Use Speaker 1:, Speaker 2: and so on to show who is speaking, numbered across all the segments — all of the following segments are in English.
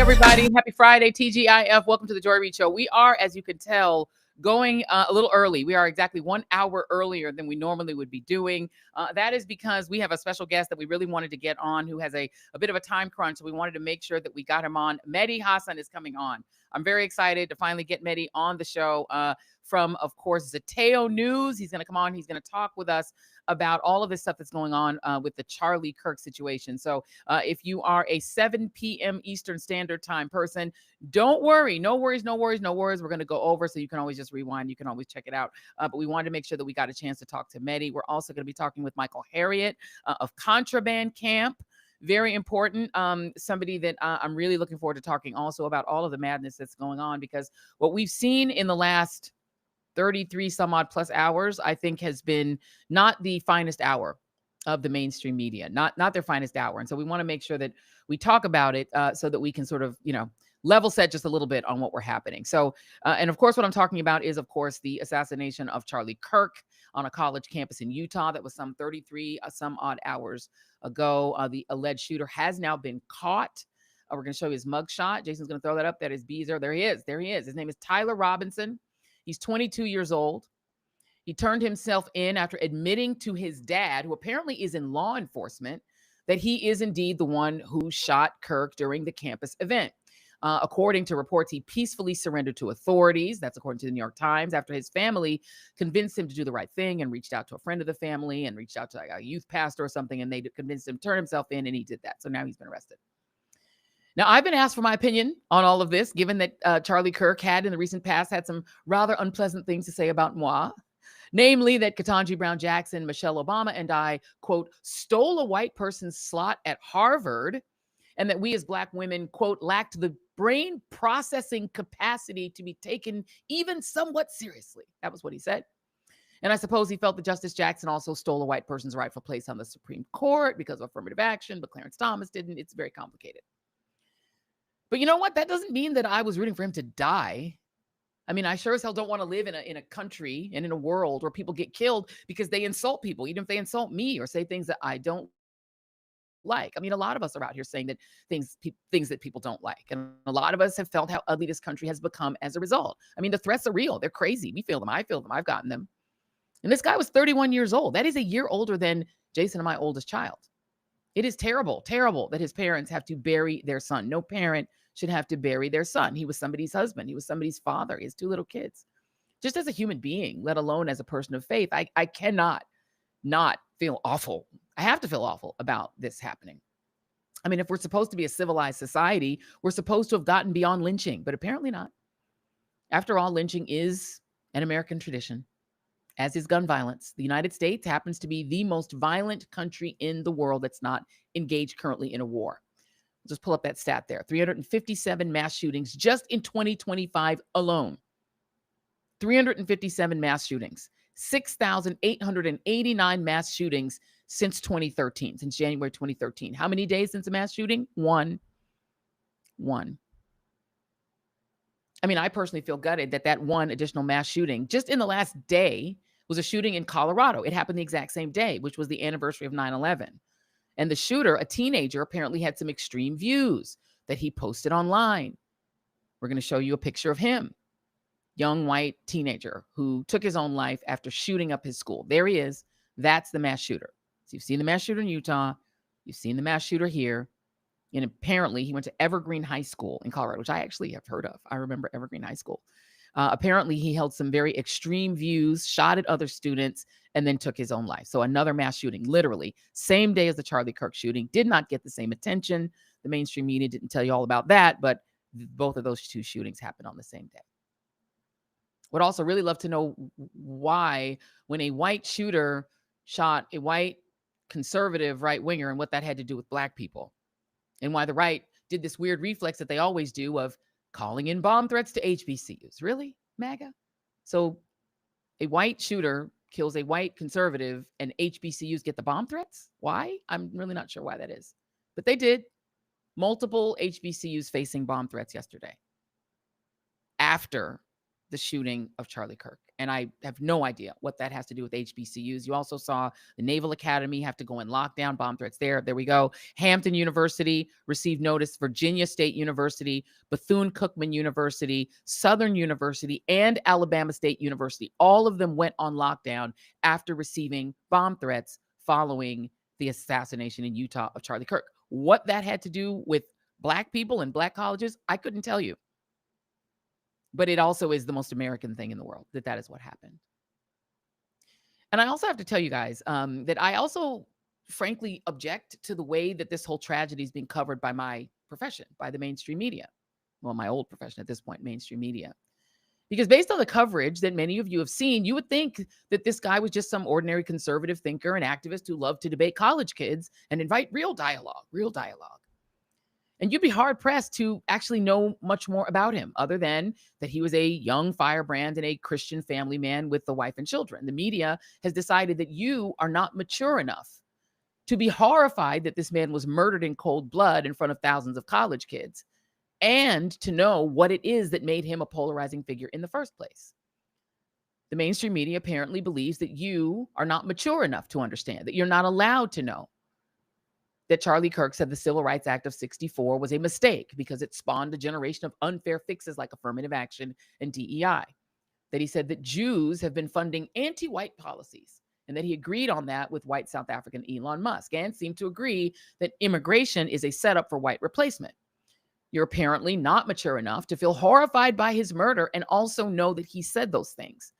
Speaker 1: everybody. Happy Friday, TGIF. Welcome to the Joy Reid Show. We are, as you can tell, going a little early. We are exactly 1 hour earlier than we normally would be doing. That is because we have a special guest that we really wanted to get on who has a bit of a time crunch. So we wanted to make sure that we got him on. Mehdi Hasan is coming on. I'm very excited to finally get Mehdi on the show from, of course, Zateo News. He's going to come on. He's going to talk with us about all of this stuff that's going on with the Charlie Kirk situation. So if you are a 7 p.m. Eastern Standard Time person, don't worry. No worries, no worries, no worries. We're going to go over, so you can always just rewind. You can always check it out. But we wanted to make sure that we got a chance to talk to Mehdi. We're also going to be talking with Michael Harriot of Contraband Camp. Very important. Somebody that I'm really looking forward to talking also about all of the madness that's going on, because what we've seen in the last 33 some odd plus hours, I think, has been not the finest hour of the mainstream media, not their finest hour. And so we want to make sure that we talk about it so that we can sort of, level set just a little bit on what we're happening. So, and of course, what I'm talking about is, of course, the assassination of Charlie Kirk on a college campus in Utah. That was some 33 some odd hours ago. The alleged shooter has now been caught. We're going to show you his mugshot. Jason's going to throw that up. That is Beezer. There he is. There he is. His name is Tyler Robinson. He's 22 years old. He turned himself in after admitting to his dad, who apparently is in law enforcement, that he is indeed the one who shot Kirk during the campus event. According to reports, he peacefully surrendered to authorities. That's according to the New York Times, after his family convinced him to do the right thing and reached out to a friend of the family and reached out to a youth pastor or something, and they convinced him to turn himself in, and he did that. So now he's been arrested. Now, I've been asked for my opinion on all of this, given that Charlie Kirk had in the recent past had some rather unpleasant things to say about moi. Namely, that Ketanji Brown Jackson, Michelle Obama, and I, quote, stole a white person's slot at Harvard, and that we as Black women, quote, lacked the brain processing capacity to be taken even somewhat seriously. That was what he said. And I suppose he felt that Justice Jackson also stole a white person's rightful place on the Supreme Court because of affirmative action, but Clarence Thomas didn't. It's very complicated. But you know what? That doesn't mean that I was rooting for him to die. I mean, I sure as hell don't want to live in a country and in a world where people get killed because they insult people, even if they insult me or say things that I don't like. I mean, a lot of us are out here saying that things that people don't like. And a lot of us have felt how ugly this country has become as a result. I mean, the threats are real. They're crazy. We feel them. I feel them. I've gotten them. And this guy was 31 years old. That is a year older than Jason and my oldest child. It is terrible, terrible that his parents have to bury their son. No parent should have to bury their son. He was somebody's husband. He was somebody's father. He has 2 little kids. Just as a human being, let alone as a person of faith, I cannot not feel awful. I have to feel awful about this happening. I mean, if we're supposed to be a civilized society, we're supposed to have gotten beyond lynching, but apparently not. After all, lynching is an American tradition, as is gun violence. The United States happens to be the most violent country in the world that's not engaged currently in a war. Just pull up that stat there. 357 mass shootings just in 2025 alone. 357 mass shootings. 6,889 mass shootings since 2013, since January 2013. How many days since a mass shooting? One. I mean, I personally feel gutted that one additional mass shooting just in the last day was a shooting in Colorado. It happened the exact same day, which was the anniversary of 9/11. And the shooter, a teenager, apparently had some extreme views that he posted online. We're going to show you a picture of him. Young white teenager who took his own life after shooting up his school. There he is. That's the mass shooter. So you've seen the mass shooter in Utah. You've seen the mass shooter here. And apparently he went to Evergreen High School in Colorado, which I actually have heard of. I remember Evergreen High School. Apparently he held some very extreme views, shot at other students, and then took his own life. So another mass shooting, literally same day as the Charlie Kirk shooting, did not get the same attention. The mainstream media didn't tell you all about that, but both of those 2 shootings happened on the same day. Would also really love to know why, when a white shooter shot a white conservative right winger, and what that had to do with Black people, and why the right did this weird reflex that they always do of calling in bomb threats to HBCUs. Really, MAGA? So a white shooter kills a white conservative and HBCUs get the bomb threats? Why? I'm really not sure why that is. But they did. Multiple HBCUs facing bomb threats yesterday after the shooting of Charlie Kirk. And I have no idea what that has to do with HBCUs. You also saw the Naval Academy have to go in lockdown, bomb threats there. There we go. Hampton University received notice. Virginia State University, Bethune-Cookman University, Southern University, and Alabama State University. All of them went on lockdown after receiving bomb threats following the assassination in Utah of Charlie Kirk. What that had to do with Black people and Black colleges, I couldn't tell you. But it also is the most American thing in the world that is what happened. And I also have to tell you guys that I also, frankly, object to the way that this whole tragedy is being covered by my profession, by the mainstream media. Well, my old profession at this point, mainstream media. Because based on the coverage that many of you have seen, you would think that this guy was just some ordinary conservative thinker and activist who loved to debate college kids and invite real dialogue. And you'd be hard pressed to actually know much more about him other than that he was a young firebrand and a Christian family man with a wife and children. The media has decided that you are not mature enough to be horrified that this man was murdered in cold blood in front of thousands of college kids and to know what it is that made him a polarizing figure in the first place. The mainstream media apparently believes that you are not mature enough to understand, that you're not allowed to know that Charlie Kirk said the Civil Rights Act of 64 was a mistake because it spawned a generation of unfair fixes like affirmative action and DEI. That he said that Jews have been funding anti-white policies and that he agreed on that with white South African Elon Musk and seemed to agree that immigration is a setup for white replacement. You're apparently not mature enough to feel horrified by his murder and also know that he said those things.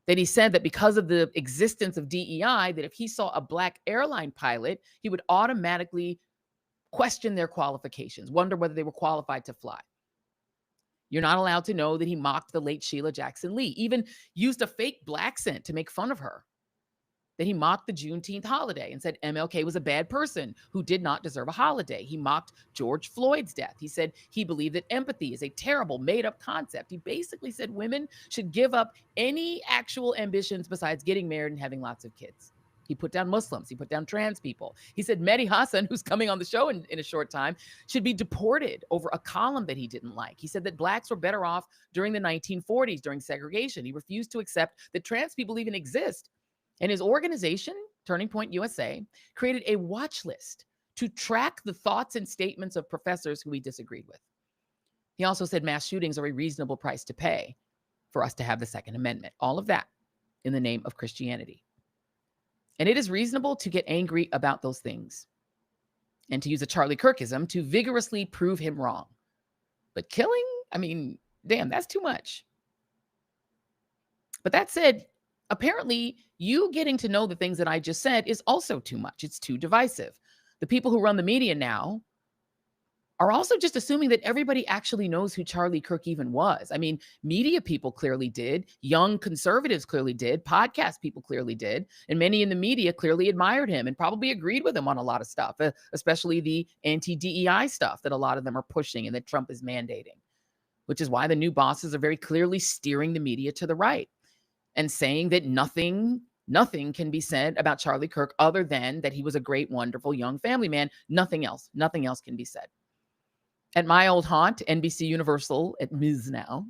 Speaker 1: That he said that because of the existence of DEI, that if he saw a Black airline pilot, he would automatically question their qualifications, wonder whether they were qualified to fly. You're not allowed to know that he mocked the late Sheila Jackson Lee, even used a fake Black accent to make fun of her. That he mocked the Juneteenth holiday and said MLK was a bad person who did not deserve a holiday. He mocked George Floyd's death. He said he believed that empathy is a terrible made-up concept. He basically said women should give up any actual ambitions besides getting married and having lots of kids. He put down Muslims. He put down trans people. He said Mehdi Hasan, who's coming on the show in a short time, should be deported over a column that he didn't like. He said that Blacks were better off during the 1940s, during segregation. He refused to accept that trans people even exist. And his organization, Turning Point USA, created a watch list to track the thoughts and statements of professors who he disagreed with. He also said mass shootings are a reasonable price to pay for us to have the Second Amendment. All of that in the name of Christianity. And it is reasonable to get angry about those things and to use a Charlie Kirkism to vigorously prove him wrong. But killing, I mean, damn, that's too much. But that said, apparently, you getting to know the things that I just said is also too much. It's too divisive. The people who run the media now are also just assuming that everybody actually knows who Charlie Kirk even was. I mean, media people clearly did. Young conservatives clearly did. Podcast people clearly did. And many in the media clearly admired him and probably agreed with him on a lot of stuff, especially the anti-DEI stuff that a lot of them are pushing and that Trump is mandating, which is why the new bosses are very clearly steering the media to the right and saying that nothing can be said about Charlie Kirk other than that he was a great, wonderful young family man. Nothing else can be said. At my old haunt, NBC Universal at Ms. Now,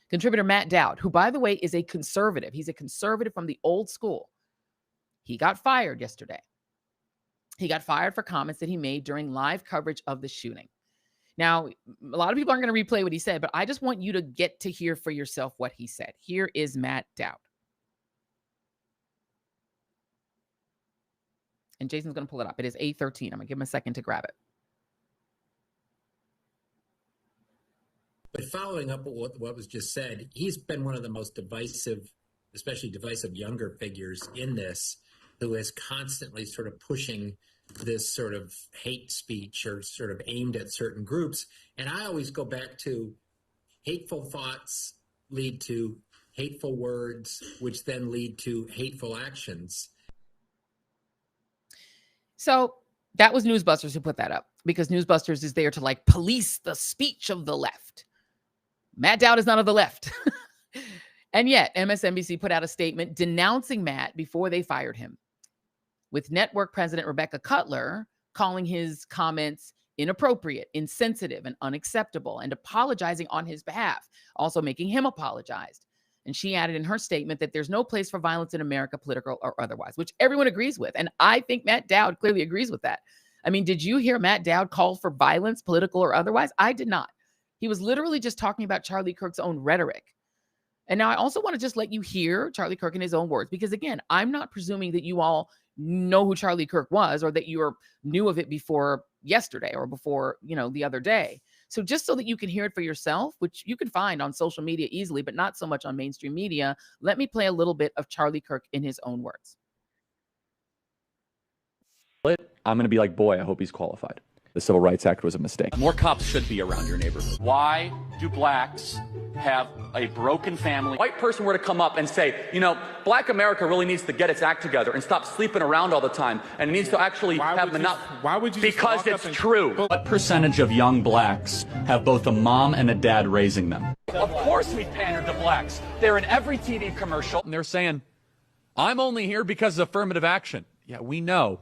Speaker 1: contributor Matt Dowd, who, by the way, is a conservative. He's a conservative from the old school. He got fired yesterday. He got fired for comments that he made during live coverage of the shooting. Now, a lot of people aren't going to replay what he said, but I just want you to get to hear for yourself what he said. Here is Matt Dowd. And Jason's going to pull it up. It is 8:13. I'm going to give him a second to grab it.
Speaker 2: But following up what was just said, he's been one of the most divisive, especially divisive younger figures in this, who is constantly sort of pushing this sort of hate speech or sort of aimed at certain groups. And I always go back to hateful thoughts lead to hateful words, which then lead to hateful actions.
Speaker 1: So that was Newsbusters who put that up, because Newsbusters is there to like police the speech of the left. Matt Dowd is not of the left. And yet MSNBC put out a statement denouncing Matt before they fired him, with network president Rebecca Cutler calling his comments inappropriate, insensitive, and unacceptable, and apologizing on his behalf, also making him apologize. And she added in her statement that there's no place for violence in America, political or otherwise, which everyone agrees with. And I think Matt Dowd clearly agrees with that. I mean, did you hear Matt Dowd call for violence, political or otherwise? I did not. He was literally just talking about Charlie Kirk's own rhetoric. And now I also want to just let you hear Charlie Kirk in his own words, because again, I'm not presuming that you all know who Charlie Kirk was or that you knew of it before yesterday or before, the other day. So just so that you can hear it for yourself, which you can find on social media easily, but not so much on mainstream media, let me play a little bit of Charlie Kirk in his own words.
Speaker 3: I'm going to be like, boy, I hope he's qualified. The Civil Rights Act was a mistake.
Speaker 4: More cops should be around your neighborhood. Why do blacks have a broken family?
Speaker 3: A white person were to come up and say, black America really needs to get its act together and stop sleeping around all the time, and it needs to actually have
Speaker 5: Why would you?
Speaker 3: Because it's true.
Speaker 4: What percentage of young blacks have both a mom and a dad raising them?
Speaker 3: Of course we pander to blacks. They're in every TV commercial.
Speaker 6: And they're saying, I'm only here because of affirmative action. Yeah, we know.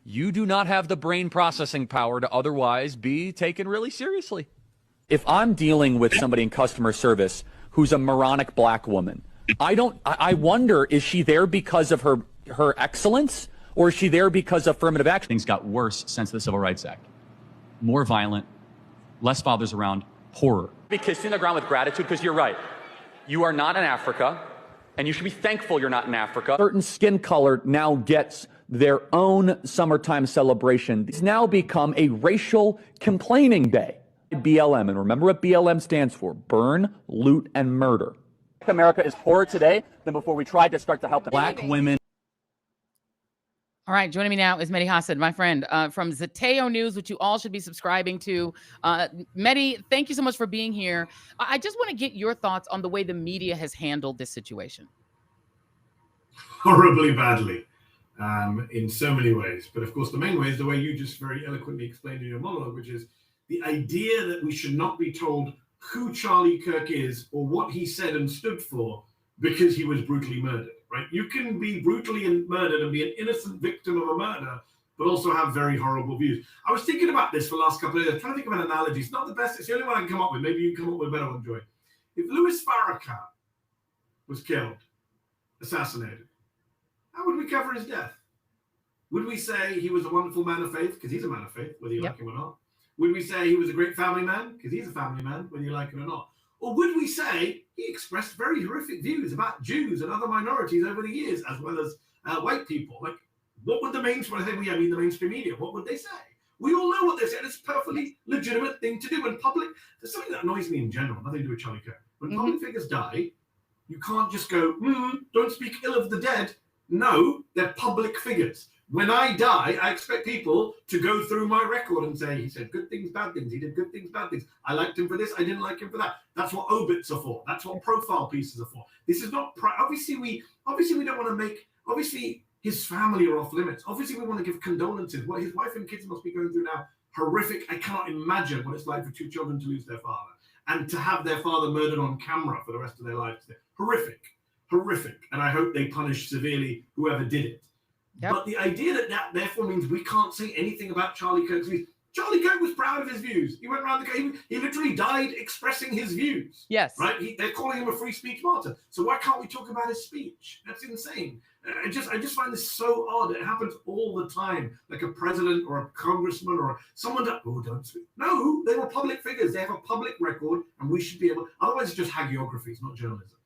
Speaker 6: You do not have the brain processing power to otherwise be taken really seriously.
Speaker 3: If I'm dealing with somebody in customer service who's a moronic black woman, I wonder, is she there because of her excellence, or is she there because of affirmative action?
Speaker 4: Things got worse since the Civil Rights Act. More violent, less fathers around, horror.
Speaker 3: Be kissing the ground with gratitude, because you're right. You are not in Africa, and you should be thankful you're not in Africa. Certain skin color now gets their own summertime celebration. It's now become a racial complaining day. BLM, and remember what BLM stands for: burn, loot, and murder. America is poorer today than before we tried to start to help them.
Speaker 4: Black women.
Speaker 1: All right, joining me now is Mehdi Hasan, my friend from Zateo News, which you all should be subscribing to. Mehdi, thank you so much for being here. I just want to get your thoughts on the way the media has handled this situation.
Speaker 5: Horribly badly, in so many ways. But of course, the main way is the way you just very eloquently explained in your monologue, which is the idea that we should not be told who Charlie Kirk is or what he said and stood for because he was brutally murdered, right? You can be brutally murdered and be an innocent victim of a murder, but also have very horrible views. I was thinking about this for the last couple of days, trying to think of an analogy. It's not the best. It's the only one I can come up with. Maybe you can come up with a better one, Joy. If Louis Farrakhan was killed, assassinated, how would we cover his death? Would we say he was a wonderful man of faith? Because he's a man of faith, whether you like him or not. Would we say he was a great family man? Because he's a family man, whether you like it or not. Or would we say he expressed very horrific views about Jews and other minorities over the years, as well as white people? Like, what would the mainstream, when I say we, I mean the mainstream media, what would they say? We all know what they say. It's a perfectly legitimate thing to do. When public, there's something that annoys me in general, nothing to do with Charlie Kirk. When public figures die, you can't just go, don't speak ill of the dead. No, they're public figures. When I die, I expect people to go through my record and say, he said good things, bad things. He did good things, bad things. I liked him for this. I didn't like him for that. That's what obits are for. That's what profile pieces are for. This is not, obviously we don't want to make, obviously his family are off limits. Obviously we want to give condolences. What his wife and kids must be going through now, horrific. I cannot imagine what it's like for two children to lose their father and to have their father murdered on camera for the rest of their lives. Horrific. And I hope they punish severely whoever did it. Yep. But the idea that therefore means we can't say anything about Charlie Kirk's views. Charlie Kirk was proud of his views. He went around he literally died expressing his views.
Speaker 1: Yes.
Speaker 5: Right? They're calling him a free speech martyr. So why can't we talk about his speech? That's insane. I just find this so odd. It happens all the time. Like a president or a congressman or someone don't speak. No, they were public figures. They have a public record and we should be able, otherwise it's just hagiography. It's not journalism.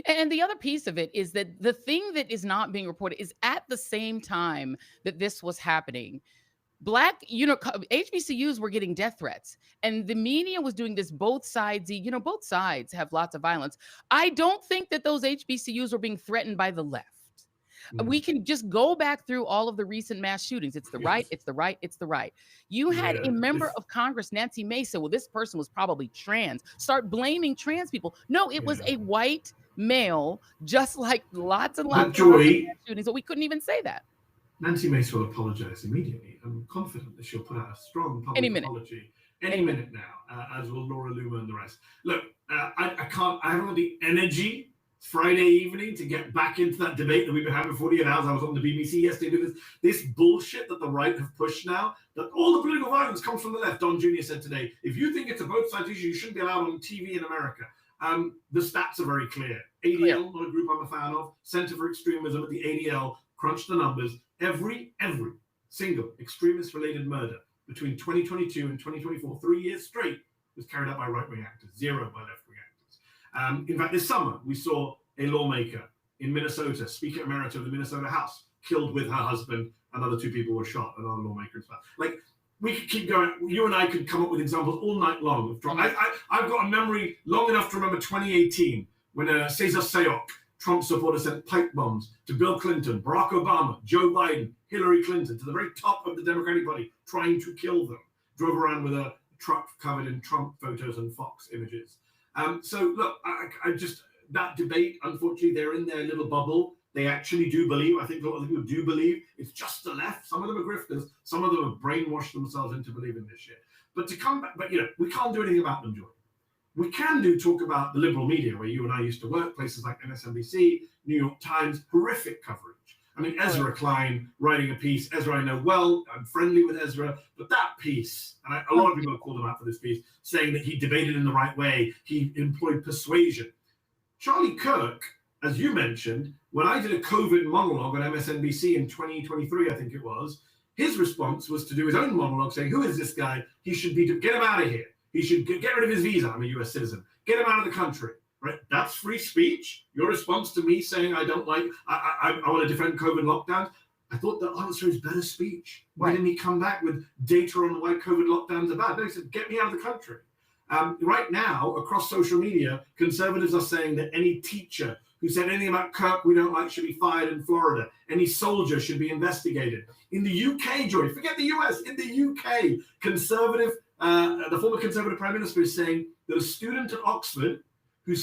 Speaker 1: And the other piece of it is that the thing that is not being reported is at the same time that this was happening, Black, HBCUs were getting death threats, and the media was doing this both sides. Both sides have lots of violence. I don't think that those HBCUs were being threatened by the left. We can just go back through all of the recent mass shootings. It's the right, it's the right, it's the right. You had a member of Congress, Nancy Mace, say, well, this person was probably trans. Start blaming trans people. No, it was a white male, just like lots and lots of mass shootings, but we couldn't even say that.
Speaker 5: Nancy Mace will apologize immediately. I'm confident that she'll put out a strong public apology any minute now, as will Laura Loomer and the rest. Look, I haven't got the energy Friday evening to get back into that debate that we've been having for 48 hours. I was on the BBC yesterday doing this bullshit that the right have pushed now, that all the political violence comes from the left. Don Jr. said today, if you think it's a both sides issue, you shouldn't be allowed on TV in America. The stats are very clear. ADL, not a group I'm a fan of, Center for Extremism at the ADL, crunched the numbers. Every single extremist-related murder between 2022 and 2024, 3 years straight, was carried out by right-wing actors, 0 by left-wing actors. In fact, this summer, we saw a lawmaker in Minnesota, Speaker Emerita of the Minnesota House, killed with her husband. Another 2 people were shot, another lawmaker and stuff. Like, we could keep going. You and I could come up with examples all night long of Trump. I've got a memory long enough to remember 2018 when Cesar Sayok, Trump supporter, sent pipe bombs to Bill Clinton, Barack Obama, Joe Biden, Hillary Clinton, to the very top of the Democratic Party, trying to kill them. Drove around with a truck covered in Trump photos and Fox images. So look, I just, that debate, unfortunately, they're in their little bubble. They actually do believe, I think a lot of people do believe, it's just the left. Some of them are grifters. Some of them have brainwashed themselves into believing this shit. But to come back, we can't do anything about them, Joy. We can talk about the liberal media, where you and I used to work, places like MSNBC, New York Times, horrific coverage. I mean, Ezra Klein writing a piece. Ezra, I know well. I'm friendly with Ezra. But that piece, and a lot of people have called him out for this piece, saying that he debated in the right way. He employed persuasion. Charlie Kirk, as you mentioned, when I did a COVID monologue on MSNBC in 2023, I think it was, his response was to do his own monologue saying, who is this guy? He should be, get him out of here. He should get rid of his visa. I'm a US citizen. Get him out of the country. Right? That's free speech. Your response to me saying I don't like, I want to defend COVID lockdowns. I thought the answer is better speech. Why didn't he come back with data on why COVID lockdowns are bad? No, he said, get me out of the country. Right now, across social media, conservatives are saying that any teacher who said anything about Kirk we don't like should be fired in Florida. Any soldier should be investigated. In the UK, Joy, forget the US, in the UK, the former Conservative Prime Minister is saying that a student at Oxford who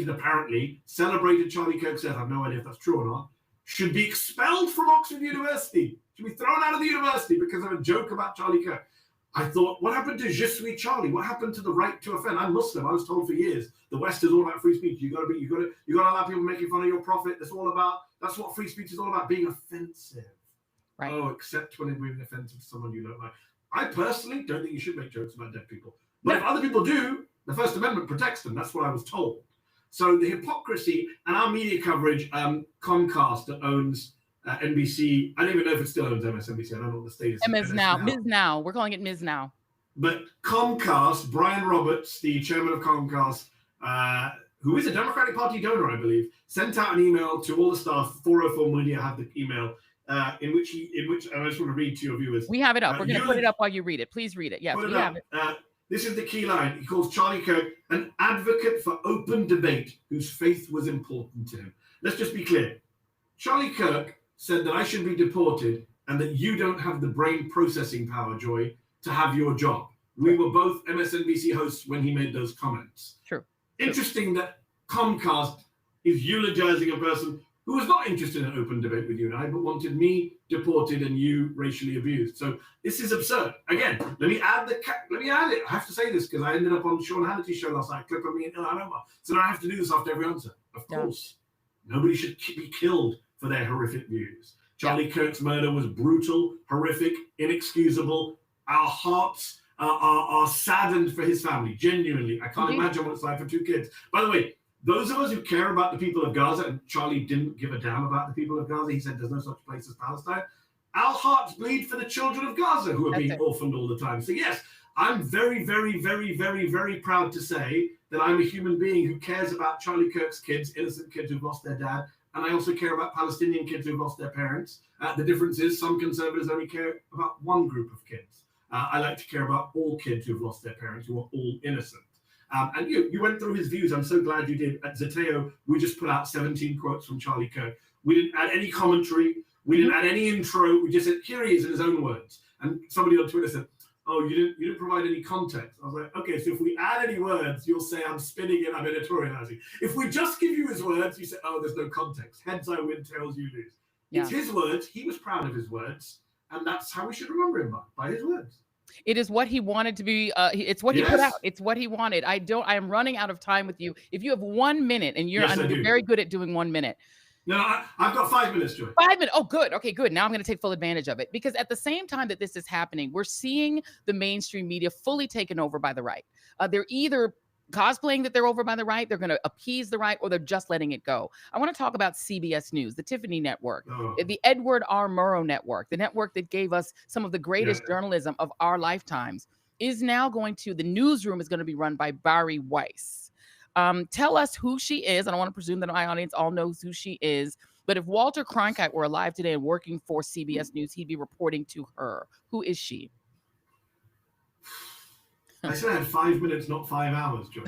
Speaker 5: apparently celebrated Charlie Kirk's death, I have no idea if that's true or not, should be expelled from Oxford University, should be thrown out of the university because of a joke about Charlie Kirk. I thought, what happened to Je suis Charlie? What happened to the right to offend? I'm Muslim. I was told for years the West is all about free speech. You got to allow people making fun of your prophet. That's what free speech is all about, being offensive. Right. Oh, except when it's being offensive to someone you don't like. I personally don't think you should make jokes about dead people. But if other people do, the First Amendment protects them. That's what I was told. So the hypocrisy and our media coverage, Comcast that owns NBC, I don't even know if it still owns MSNBC. I don't know what the status is.
Speaker 1: Ms. Now. We're calling it Ms. Now.
Speaker 5: But Comcast, Brian Roberts, the chairman of Comcast, who is a Democratic Party donor, I believe, sent out an email to all the staff. 404 Media had the email, in which I just want to read to your viewers.
Speaker 1: We have it up. We're going to put it up while you read it. Please read it. Yes, we have it.
Speaker 5: This is the key line. He calls Charlie Kirk an advocate for open debate whose faith was important to him. Let's just be clear. Charlie Kirk said that I should be deported and that you don't have the brain processing power, Joy, to have your job. We were both MSNBC hosts when he made those comments.
Speaker 1: True.
Speaker 5: Interesting that Comcast is eulogizing a person who was not interested in open debate with you and I, but wanted me deported and you racially abused. So this is absurd. Again, let me add it. I have to say this because I ended up on Sean Hannity's show last night, a clip of me in Alabama. So now I have to do this after every answer. Of course, nobody should be killed for their horrific views. Charlie Kirk's murder was brutal, horrific, inexcusable. Our hearts are saddened for his family, genuinely. I can't imagine what it's like for 2 kids. By the way, those of us who care about the people of Gaza, and Charlie didn't give a damn about the people of Gaza. He said there's no such place as Palestine. Our hearts bleed for the children of Gaza who are being orphaned all the time. So yes, I'm very, very, very, very, very proud to say that I'm a human being who cares about Charlie Kirk's kids, innocent kids who've lost their dad. And I also care about Palestinian kids who've lost their parents. The difference is some conservatives only care about one group of kids. I like to care about all kids who've lost their parents, who are all innocent. And you went through his views. I'm so glad you did. At Zeteo, we just put out 17 quotes from Charlie Kirk. We didn't add any commentary. We didn't add any intro. We just said, here he is in his own words. And somebody on Twitter said, oh, you didn't provide any context. I was like, okay, so if we add any words, you'll say I'm spinning it, I'm editorializing. If we just give you his words, you say, oh, there's no context. Heads I win, tails you lose. Yeah. It's his words. He was proud of his words. And that's how we should remember him by his words.
Speaker 1: It is what he wanted to be. It's what he put out. It's what he wanted. I am running out of time with you. If you have 1 minute, and you're very good at doing 1 minute.
Speaker 5: No, I've got 5 minutes, Joy.
Speaker 1: 5 minutes. Oh, good. Okay, good. Now I'm going to take full advantage of it, because at the same time that this is happening, we're seeing the mainstream media fully taken over by the right. They're either cosplaying that they're over by the right, they're going to appease the right, or they're just letting it go. I want to talk about CBS News, the Tiffany Network, the Edward R. Murrow Network, the network that gave us some of the greatest journalism of our lifetimes, is now going to, the newsroom is going to be run by Bari Weiss. Tell us who she is. I don't want to presume that my audience all knows who she is, but if Walter Cronkite were alive today and working for CBS News, he'd be reporting to her. Who is she?
Speaker 5: I said I had 5 minutes, not 5 hours, Joy.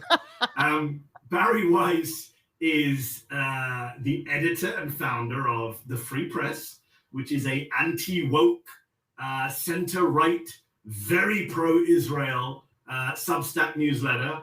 Speaker 5: Bari Weiss is the editor and founder of The Free Press, which is a anti-woke, center-right, very pro-Israel Substack newsletter,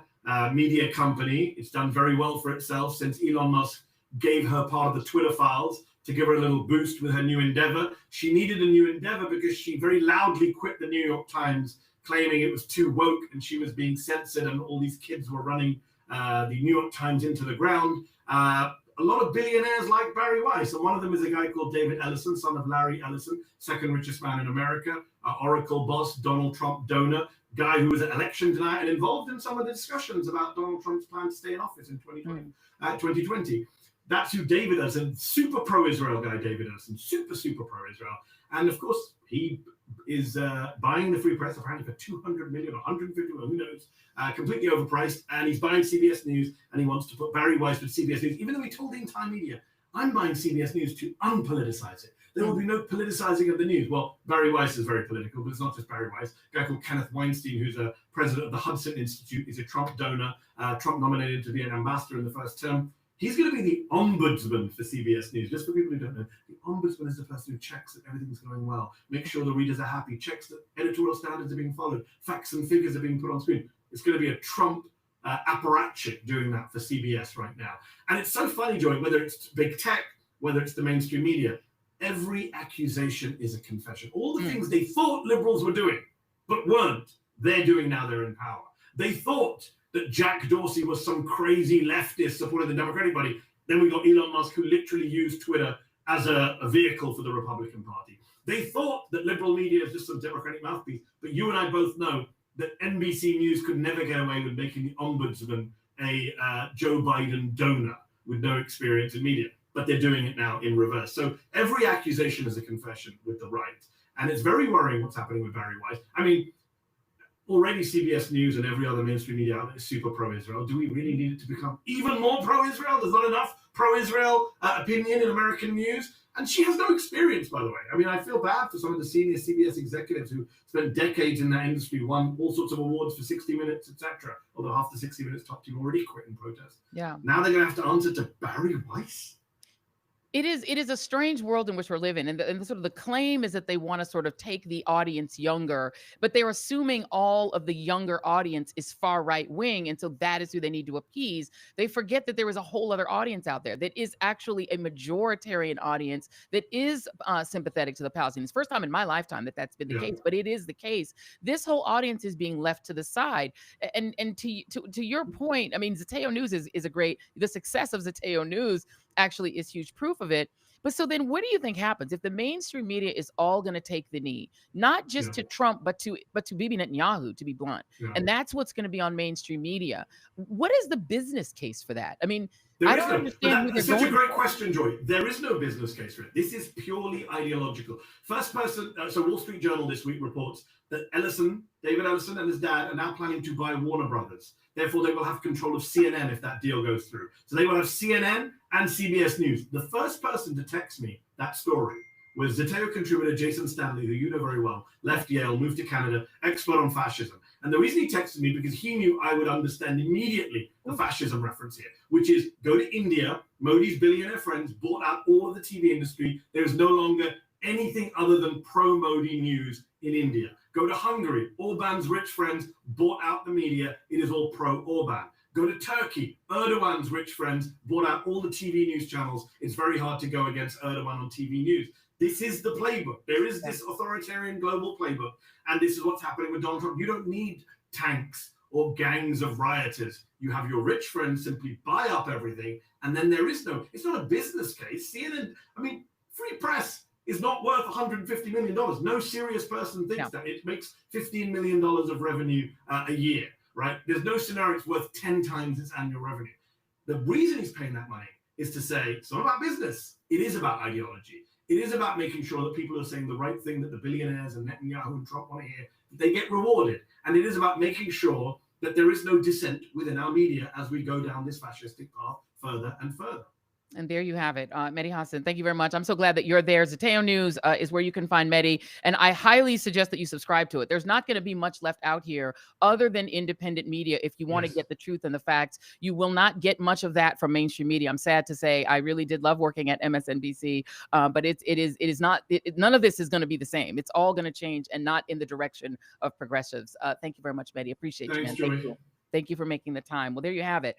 Speaker 5: media company. It's done very well for itself since Elon Musk gave her part of the Twitter files to give her a little boost with her new endeavor. She needed a new endeavor because she very loudly quit the New York Times, claiming it was too woke and she was being censored and all these kids were running the New York Times into the ground. A lot of billionaires like Bari Weiss, and one of them is a guy called David Ellison, son of Larry Ellison, second richest man in America, Oracle boss, Donald Trump donor, guy who was an election denier and involved in some of the discussions about Donald Trump's plan to stay in office in 2020. That's who David Ellison, super pro-Israel guy, David Ellison, super pro-Israel. And of course, he is buying the Free Press apparently for $200 million or $150 million, who knows, completely overpriced. And he's buying CBS News, and he wants to put Bari Weiss with CBS News, even though he told the entire media, I'm buying CBS News to unpoliticize it. There will be no politicizing of the news. Well, Bari Weiss is very political, but it's not just Bari Weiss. A guy called Kenneth Weinstein, who's a president of the Hudson Institute, is a Trump donor, Trump nominated to be an ambassador in the first term. He's going to be the ombudsman for CBS News. Just for people who don't know, the ombudsman is the person who checks that everything's going well, makes sure the readers are happy, checks that editorial standards are being followed, facts and figures are being put on screen. It's going to be a Trump apparatchik doing that for CBS right now. And it's so funny, Joy, whether it's big tech, whether it's the mainstream media, every accusation is a confession. All the things they thought liberals were doing, but weren't, they're doing now they're in power. They thought that Jack Dorsey was some crazy leftist supporting the Democratic Party. Then we got Elon Musk, who literally used Twitter as a vehicle for the Republican Party. They thought that liberal media is just some Democratic mouthpiece, but you and I both know that NBC News could never get away with making the ombudsman a Joe Biden donor with no experience in media. But they're doing it now in reverse. So every accusation is a confession with the right. And it's very worrying what's happening with Bari Weiss. I mean, already CBS News and every other mainstream media outlet is super pro-Israel. Do we really need it to become even more pro-Israel? There's not enough pro-Israel opinion in American news. And she has no experience, by the way. I mean, I feel bad for some of the senior CBS executives who spent decades in that industry, won all sorts of awards for 60 Minutes, etc. Although half the 60 Minutes top team already quit in protest.
Speaker 1: Yeah.
Speaker 5: Now they're going to have to answer to Bari Weiss.
Speaker 1: It is a strange world in which we're living. And the sort of the claim is that they want to sort of take the audience younger, but they're assuming all of the younger audience is far right wing. And so that is who they need to appease. They forget that there is a whole other audience out there that is actually a majoritarian audience that is sympathetic to the Palestinians. First time in my lifetime that that's been the case, but it is the case. This whole audience is being left to the side. And to your point, I mean, Zateo News is a great, the success of Zateo News actually is huge proof of it. But so then what do you think happens if the mainstream media is all going to take the knee, not just to Trump, but to Bibi Netanyahu, to be blunt? And that's what's going to be on mainstream media. What is the business case for that? I mean, I don't understand.
Speaker 5: That's such a great question, Joy. There is no business case for it. This is purely ideological. First person, so Wall Street Journal this week reports that David Ellison and his dad are now planning to buy Warner Brothers. Therefore, they will have control of CNN if that deal goes through. So they will have CNN and CBS News. The first person to text me that story was Zateo contributor Jason Stanley, who you know very well, left Yale, moved to Canada, expert on fascism. And the reason he texted me because he knew I would understand immediately the fascism reference here, which is go to India. Modi's billionaire friends bought out all of the TV industry. There is no longer anything other than pro-Modi news in India. Go to Hungary. Orban's rich friends bought out the media. It is all pro-Orban. Go to Turkey. Erdogan's rich friends bought out all the TV news channels. It's very hard to go against Erdogan on TV news. This is the playbook. There is this authoritarian global playbook. And this is what's happening with Donald Trump. You don't need tanks or gangs of rioters. You have your rich friends simply buy up everything. And then there is it's not a business case. CNN, I mean, Free Press is not worth $150 million. No serious person thinks that. It makes $15 million of revenue a year. right? There's no scenario it's worth 10 times its annual revenue. The reason he's paying that money is to say it's not about business. It is about ideology. It is about making sure that people are saying the right thing, that the billionaires and Netanyahu and Trump want to hear, that they get rewarded. And it is about making sure that there is no dissent within our media as we go down this fascistic path further and further.
Speaker 1: And there you have it. Mehdi Hasan, thank you very much. I'm so glad that you're there. Zateo News is where you can find Mehdi. And I highly suggest that you subscribe to it. There's not going to be much left out here other than independent media. If you want to get the truth and the facts, you will not get much of that from mainstream media. I'm sad to say I really did love working at MSNBC, but it is not, none of this is going to be the same. It's all going to change and not in the direction of progressives. Thank you very much, Mehdi. Appreciate you, man. Thank you. Thank you for making the time. Well, there you have it.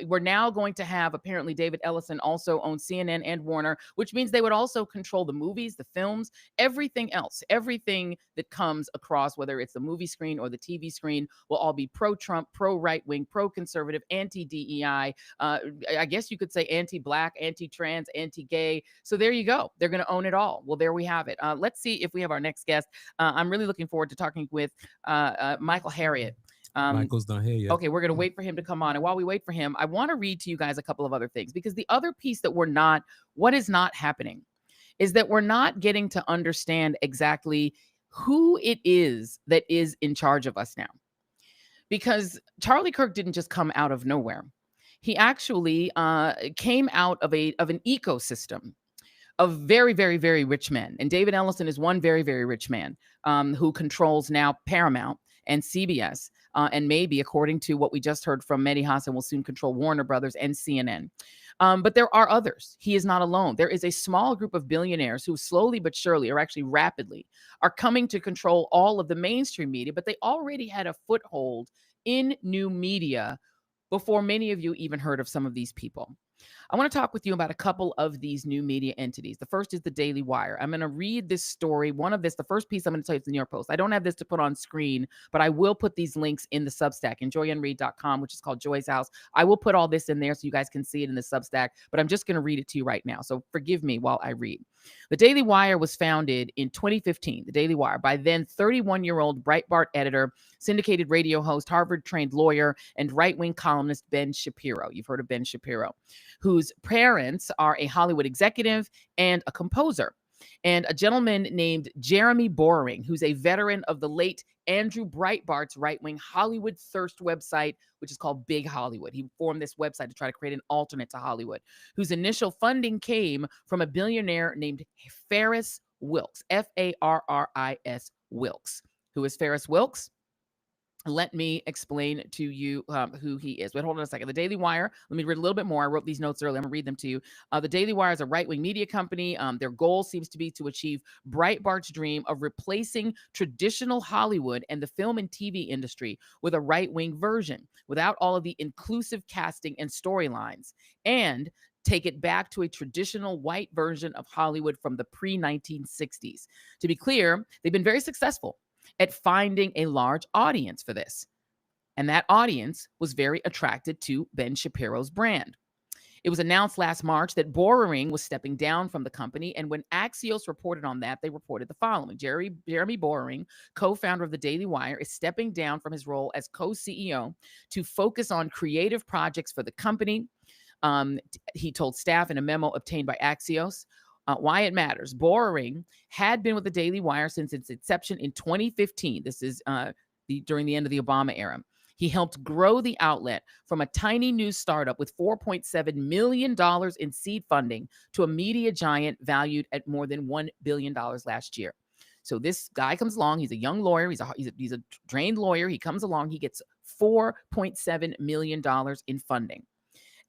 Speaker 1: We're now going to have, apparently, David Ellison also owns CNN and Warner, which means they would also control the movies, the films, everything else. Everything that comes across, whether it's the movie screen or the TV screen, will all be pro-Trump, pro-right-wing, pro-conservative, anti-DEI. I guess you could say anti-black, anti-trans, anti-gay. So there you go. They're going to own it all. Well, there we have it. Let's see if we have our next guest. I'm really looking forward to talking with Michael Harriot.
Speaker 7: Michael's not here yet.
Speaker 1: Okay, we're going to wait for him to come on. And while we wait for him, I want to read to you guys a couple of other things, because the other piece that what is not happening is that we're not getting to understand exactly who it is that is in charge of us now. Because Charlie Kirk didn't just come out of nowhere. He actually came out of an ecosystem of very, very, very rich men. And David Ellison is one very, very rich man who controls now Paramount and CBS, and maybe, according to what we just heard from Mehdi Hasan, will soon control Warner Brothers and CNN. But there are others. He is not alone. There is a small group of billionaires who slowly but surely, or actually rapidly, are coming to control all of the mainstream media, but they already had a foothold in new media before many of you even heard of some of these people. I want to talk with you about a couple of these new media entities. The first is the Daily Wire. I'm going to read this story. The first piece I'm going to tell you is the New York Post. I don't have this to put on screen, but I will put these links in the Substack, enjoyandread.com, which is called Joy's House. I will put all this in there so you guys can see it in the Substack, but I'm just going to read it to you right now. So forgive me while I read. The Daily Wire was founded in 2015, the Daily Wire, by then 31-year-old Breitbart editor, syndicated radio host, Harvard-trained lawyer, and right-wing columnist Ben Shapiro. You've heard of Ben Shapiro, whose parents are a Hollywood executive and a composer, and a gentleman named Jeremy Boring, who's a veteran of the late Andrew Breitbart's right-wing Hollywood thirst website, which is called Big Hollywood. He formed this website to try to create an alternate to Hollywood, whose initial funding came from a billionaire named Ferris Wilks, Farris Wilks. Who is Ferris Wilks? Let me explain to you who he is. Wait, hold on a second. The Daily Wire, let me read a little bit more. I wrote these notes earlier. I'm going to read them to you. The Daily Wire is a right-wing media company. Their goal seems to be to achieve Breitbart's dream of replacing traditional Hollywood and the film and TV industry with a right-wing version, without all of the inclusive casting and storylines, and take it back to a traditional white version of Hollywood from the pre-1960s. To be clear, they've been very successful at finding a large audience for this. And that audience was very attracted to Ben Shapiro's brand. It was announced last March that Boring was stepping down from the company. And when Axios reported on that, they reported the following. Jeremy Boring, co-founder of the Daily Wire, is stepping down from his role as co-CEO to focus on creative projects for the company. He told staff in a memo obtained by Axios. Why it matters. Boring had been with the Daily Wire since its inception in 2015. This is during the end of the Obama era. He helped grow the outlet from a tiny news startup with $4.7 million in seed funding to a media giant valued at more than $1 billion last year. So this guy comes along. He's a young lawyer. He's a trained lawyer. He comes along. He gets $4.7 million in funding.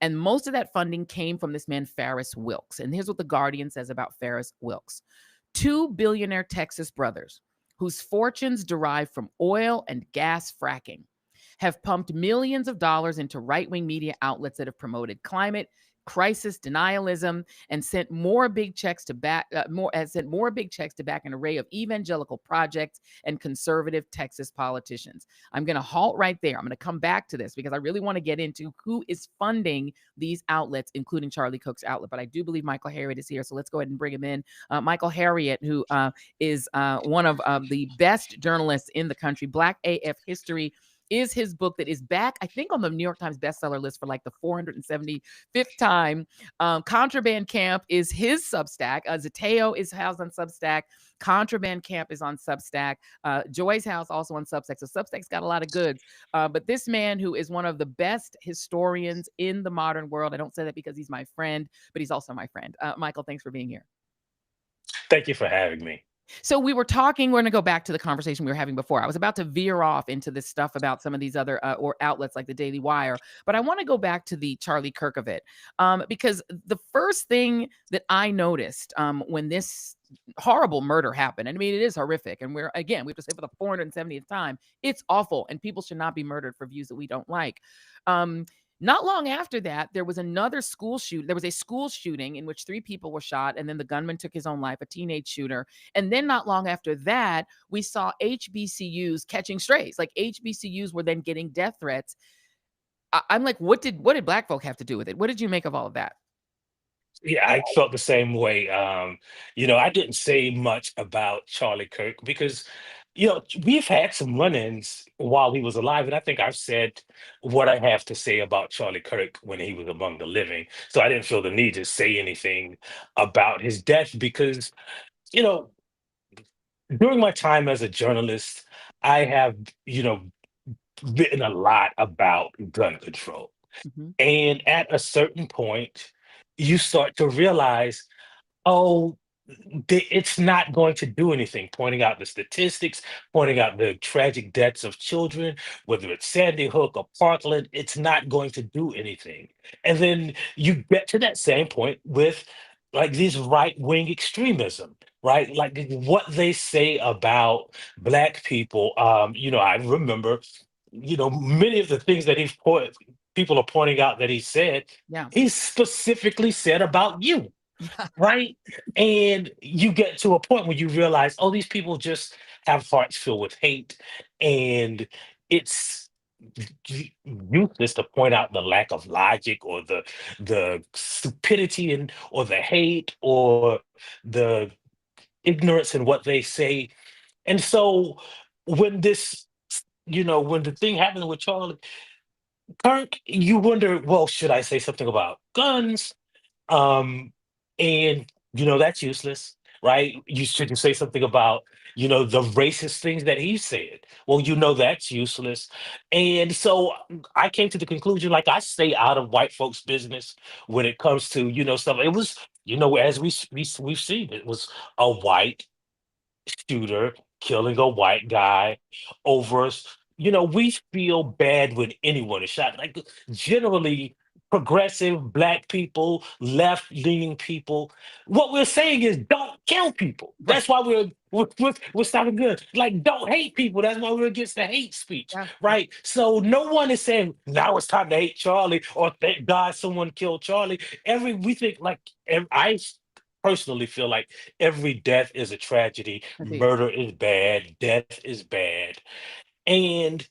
Speaker 1: And most of that funding came from this man, Ferris Wilks. And here's what The Guardian says about Ferris Wilks. Two billionaire Texas brothers, whose fortunes derive from oil and gas fracking, have pumped millions of dollars into right-wing media outlets that have promoted climate crisis denialism and sent more big checks to back an array of evangelical projects and conservative Texas politicians. I'm going to halt right there. I'm going to come back to this because I really want to get into who is funding these outlets, including Charlie Kirk's outlet. But I do believe Michael Harriot is here, so let's go ahead and bring him in. Michael Harriot, who is one of the best journalists in the country, Black AF history is his book that is back, I think, on the New York Times bestseller list for like the 475th time. Contraband Camp is his Substack. Zateo is housed on Substack. Contraband Camp is on Substack. Joy's House also on Substack. So Substack's got a lot of goods. But this man, who is one of the best historians in the modern world, I don't say that because he's my friend, but he's also my friend. Michael, thanks for being here.
Speaker 7: Thank you for having me.
Speaker 1: So we were talking, we're going to go back to the conversation we were having before. I was about to veer off into this stuff about some of these other or outlets like the Daily Wire, but I want to go back to the Charlie Kirk of it, because the first thing that I noticed when this horrible murder happened, and I mean, it is horrific, and we have to say for the 470th time, it's awful, and people should not be murdered for views that we don't like. Not long after that, there was another school shoot. There was a school shooting in which 3 people were shot, and then the gunman took his own life, a teenage shooter. And then not long after that, we saw HBCUs catching strays. Like HBCUs were then getting death threats. I'm like, what did Black folk have to do with it? What did you make of all of that?
Speaker 7: Yeah, I felt the same way. I didn't say much about Charlie Kirk because, we've had some run-ins while he was alive, and I think I've said what I have to say about Charlie Kirk when he was among the living. So I didn't feel the need to say anything about his death because, you know, during my time as a journalist, I have, you know, written a lot about gun control.
Speaker 1: Mhm.
Speaker 7: And at a certain point, you start to realize, oh, it's not going to do anything. Pointing out the statistics, pointing out the tragic deaths of children, whether it's Sandy Hook or Parkland, it's not going to do anything. And then you get to that same point with like these right-wing extremism, right? Like what they say about Black people. I remember, many of the things that people are pointing out that he said,
Speaker 1: Yeah.
Speaker 7: he specifically said about you, right? And you get to a point where you realize, oh, these people just have hearts filled with hate, and it's useless to point out the lack of logic or the stupidity and or the hate or the ignorance in what they say. And so when when the thing happened with Charlie Kirk, you wonder, well, should I say something about guns? Um, and that's useless, right? You shouldn't say something about, the racist things that he said. Well, that's useless. And so I came to the conclusion, like I stay out of white folks' business when it comes to, stuff. It was, as we've seen, it was a white shooter killing a white guy over we feel bad when anyone is shot. Like generally progressive Black people, left-leaning people, what we're saying is don't kill people.
Speaker 1: Right.
Speaker 7: That's why we're stopping good. Like don't hate people. That's why we're against the hate speech,
Speaker 1: Yeah.
Speaker 7: right? So no one is saying now it's time to hate Charlie or thank God someone killed Charlie. We think like I personally feel like every death is a tragedy,
Speaker 1: Indeed.
Speaker 7: murder is bad, death is bad. And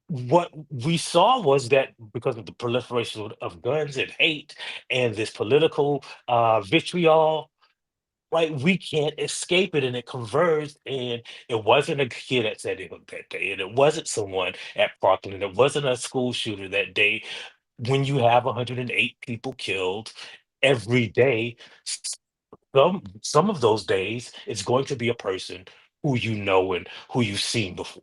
Speaker 7: what we saw was that because of the proliferation of guns and hate and this political vitriol, right, we can't escape it and it converged. And it wasn't a kid at Sandy Hook that day, and it wasn't someone at Parkland, it wasn't a school shooter that day. When you have 108 people killed every day, some of those days it's going to be a person who you know and who you've seen before.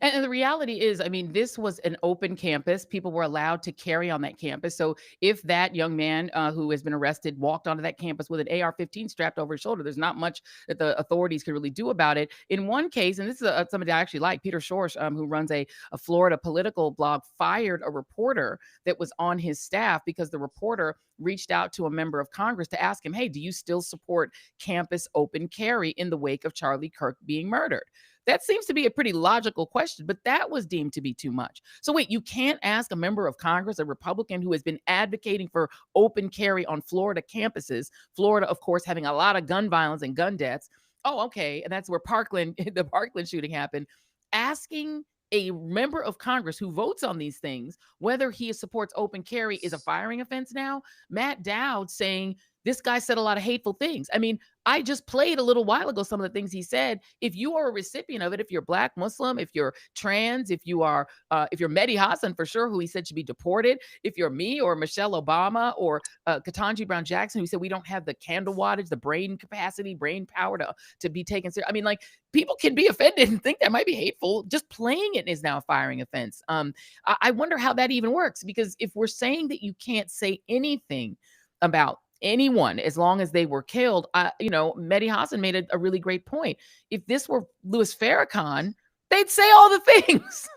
Speaker 1: And the reality is, I mean, this was an open campus. People were allowed to carry on that campus. So if that young man who has been arrested walked onto that campus with an AR-15 strapped over his shoulder, there's not much that the authorities could really do about it. In one case, and this is somebody I actually like, Peter Schorsch, who runs a Florida political blog, fired a reporter that was on his staff because the reporter reached out to a member of Congress to ask him, hey, do you still support campus open carry in the wake of Charlie Kirk being murdered? That seems to be a pretty logical question, but that was deemed to be too much. So wait, you can't ask a member of Congress, a Republican who has been advocating for open carry on Florida campuses, Florida, of course, having a lot of gun violence and gun deaths. Oh, okay. And that's where the Parkland shooting happened. Asking a member of Congress who votes on these things, whether he supports open carry is a firing offense now. Matt Dowd saying this guy said a lot of hateful things. I mean, I just played a little while ago some of the things he said. If you are a recipient of it, if you're Black, Muslim, if you're trans, if you're Mehdi Hasan for sure, who he said should be deported, if you're me or Michelle Obama or Ketanji Brown Jackson, who said we don't have the candle wattage, the brain capacity, brain power to be taken serious. I mean, like, people can be offended and think that might be hateful. Just playing it is now a firing offense. I wonder how that even works, because if we're saying that you can't say anything about anyone as long as they were killed, Mehdi Hasan made a really great point. If this were Louis Farrakhan, they'd say all the things.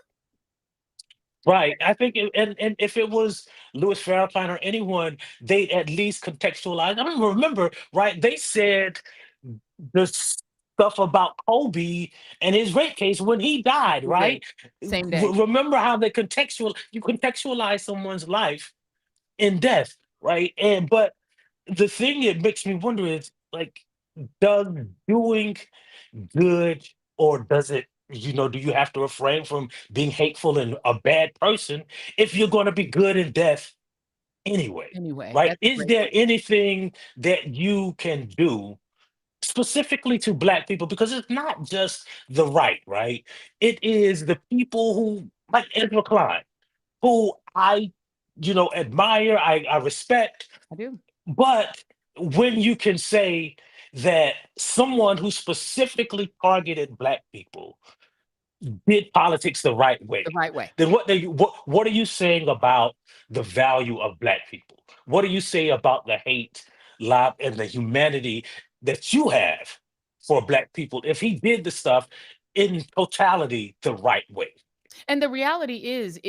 Speaker 7: Right. I think, and if it was Louis Farrakhan or anyone, they at least contextualize. I mean, remember, right? They said the stuff about Kobe and his rape case when he died, right?
Speaker 1: Same day.
Speaker 7: Remember how you contextualize someone's life in death, right? But the thing that makes me wonder is, like, does doing good, or does it, do you have to refrain from being hateful and a bad person if you're going to be good in death anyway?
Speaker 1: Anyway,
Speaker 7: Right?
Speaker 1: that's a
Speaker 7: Is
Speaker 1: great
Speaker 7: there
Speaker 1: point.
Speaker 7: anything that you can do specifically to Black people? Because it's not just the right? It is the people who, like Ezra Klein, who I, admire, I respect.
Speaker 1: I do.
Speaker 7: But when you can say that someone who specifically targeted Black people did politics the right way,
Speaker 1: The right way.
Speaker 7: then what are you saying about the value of Black people? What do you say about the hate, love, and the humanity that you have for Black people if he did the stuff in totality the right way?
Speaker 1: And the reality is,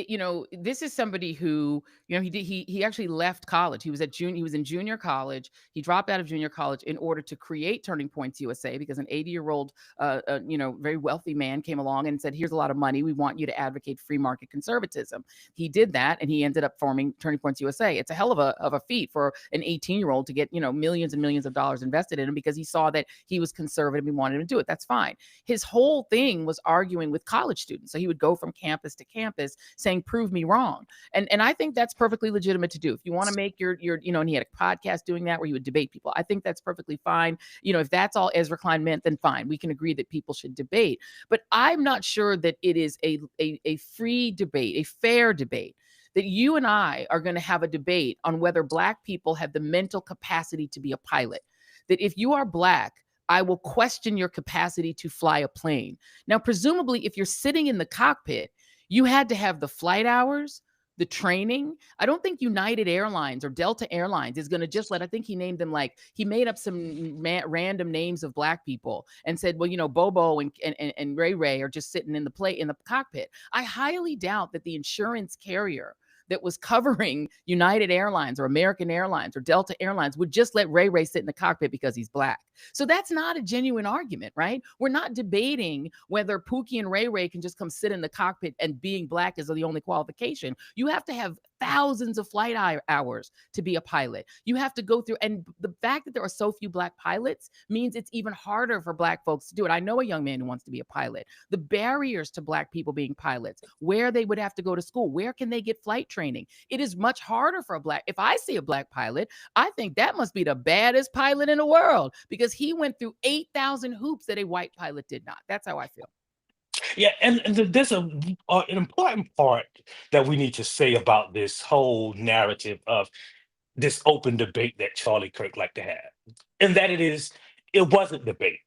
Speaker 1: this is somebody who, he actually left college. He was in junior college. He dropped out of junior college in order to create Turning Points USA, because an 80-year-old, very wealthy man came along and said, "Here's a lot of money. We want you to advocate free market conservatism." He did that, and he ended up forming Turning Points USA. It's a hell of a feat for an 18-year-old to get, millions and millions of dollars invested in him, because he saw that he was conservative and wanted him to do it. That's fine. His whole thing was arguing with college students. So he would go from campus to campus saying, "Prove me wrong." And I think that's perfectly legitimate to do. If you want to make your, and he had a podcast doing that where he would debate people. I think that's perfectly fine. If that's all Ezra Klein meant, then fine. We can agree that people should debate. But I'm not sure that it is a free debate, a fair debate, that you and I are going to have a debate on whether Black people have the mental capacity to be a pilot. That if you are Black, I will question your capacity to fly a plane. Now, presumably, if you're sitting in the cockpit, you had to have the flight hours, the training. I don't think United Airlines or Delta Airlines is going to just I think he named them, like, he made up some random names of Black people and said, well, Bobo and Ray Ray are just sitting in the cockpit. I highly doubt that the insurance carrier that was covering United Airlines or American Airlines or Delta Airlines would just let Ray Ray sit in the cockpit because he's Black. So that's not a genuine argument, right? We're not debating whether Pookie and Ray Ray can just come sit in the cockpit and being Black is the only qualification. You have to have thousands of flight hours to be a pilot. You have to go through, and the fact that there are so few Black pilots means it's even harder for Black folks to do it. I know a young man who wants to be a pilot. The barriers to Black people being pilots, where they would have to go to school, where can they get flight training? It is much harder for a Black. If I see a Black pilot, I think that must be the baddest pilot in the world, because he went through 8,000 hoops that a white pilot did not. That's how I feel.
Speaker 7: Yeah, and there's an important part that we need to say about this whole narrative of this open debate that Charlie Kirk liked to have, and that it wasn't debate,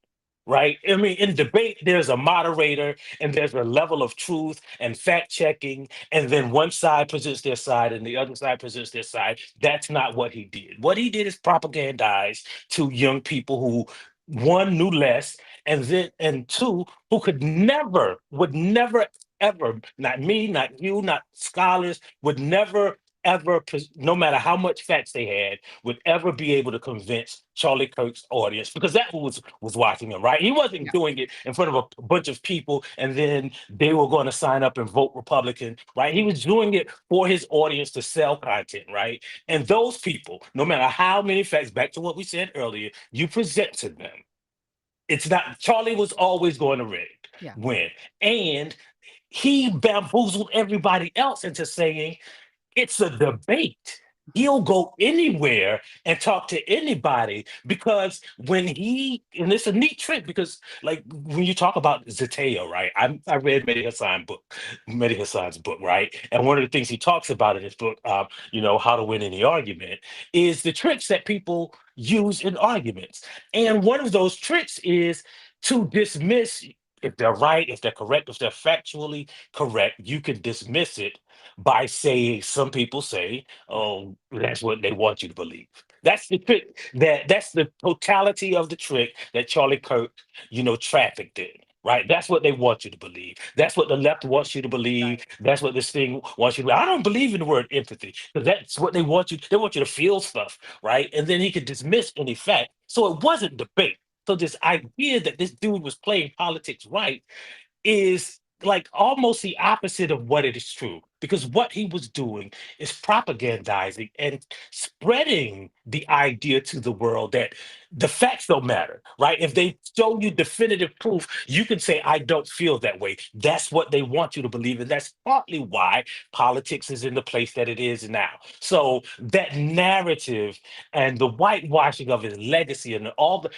Speaker 7: right? I mean, in debate, there's a moderator and there's a level of truth and fact checking, and then one side presents their side and the other side presents their side. That's not what he did. What he did is propagandize to young people who, one, knew less, and two, who would never, ever, not me, not you, not scholars, would never ever, no matter how much facts they had, would ever be able to convince Charlie Kirk's audience, because that was watching him, right? He wasn't doing it in front of a bunch of people and then they were going to sign up and vote Republican, right? He was doing it for his audience to sell content, right? And those people, no matter how many facts, back to what we said earlier, you present to them, it's not, Charlie was always going to win. And he bamboozled everybody else into saying, it's a debate. he'll go anywhere and talk to anybody because and it's a neat trick because like when you talk about Zateo, right? I read Mehdi Hassan's book, right? And one of the things he talks about in his book, How to Win Any Argument, is the tricks that people use in arguments. And one of those tricks is to dismiss if they're right, if they're correct, if they're factually correct, you can dismiss it by saying some people say, oh, that's what they want you to believe. That's the trick. That's the totality of the trick that Charlie Kirk, trafficked in. Right, that's what they want you to believe. That's what the left wants you to believe. That's what this thing wants you to. I don't believe in the word empathy because that's what they want you. They want you to feel stuff, right? And then he could dismiss any fact. So it wasn't debate. So this idea that this dude was playing politics right is like almost the opposite of what it is true because what he was doing is propagandizing and spreading the idea to the world that the facts don't matter, right? If they show you definitive proof, you can say I don't feel that way. That's what they want you to believe, and that's partly why politics is in the place that it is now. So that narrative and the whitewashing of his legacy and all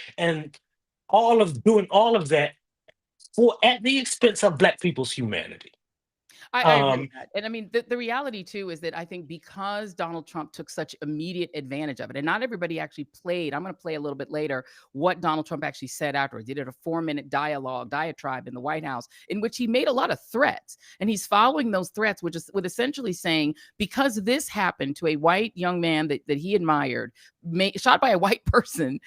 Speaker 7: of doing all of that for at the expense of Black people's humanity.
Speaker 1: I agree with
Speaker 7: Um,
Speaker 1: that. And I mean, the reality too is that I think because Donald Trump took such immediate advantage of it, and not everybody actually played, I'm going to play a little bit later what Donald Trump actually said after. He did it a 4-minute diatribe in the White House in which he made a lot of threats. And he's following those threats, which is with essentially saying, because this happened to a white young man that he admired, shot by a white person,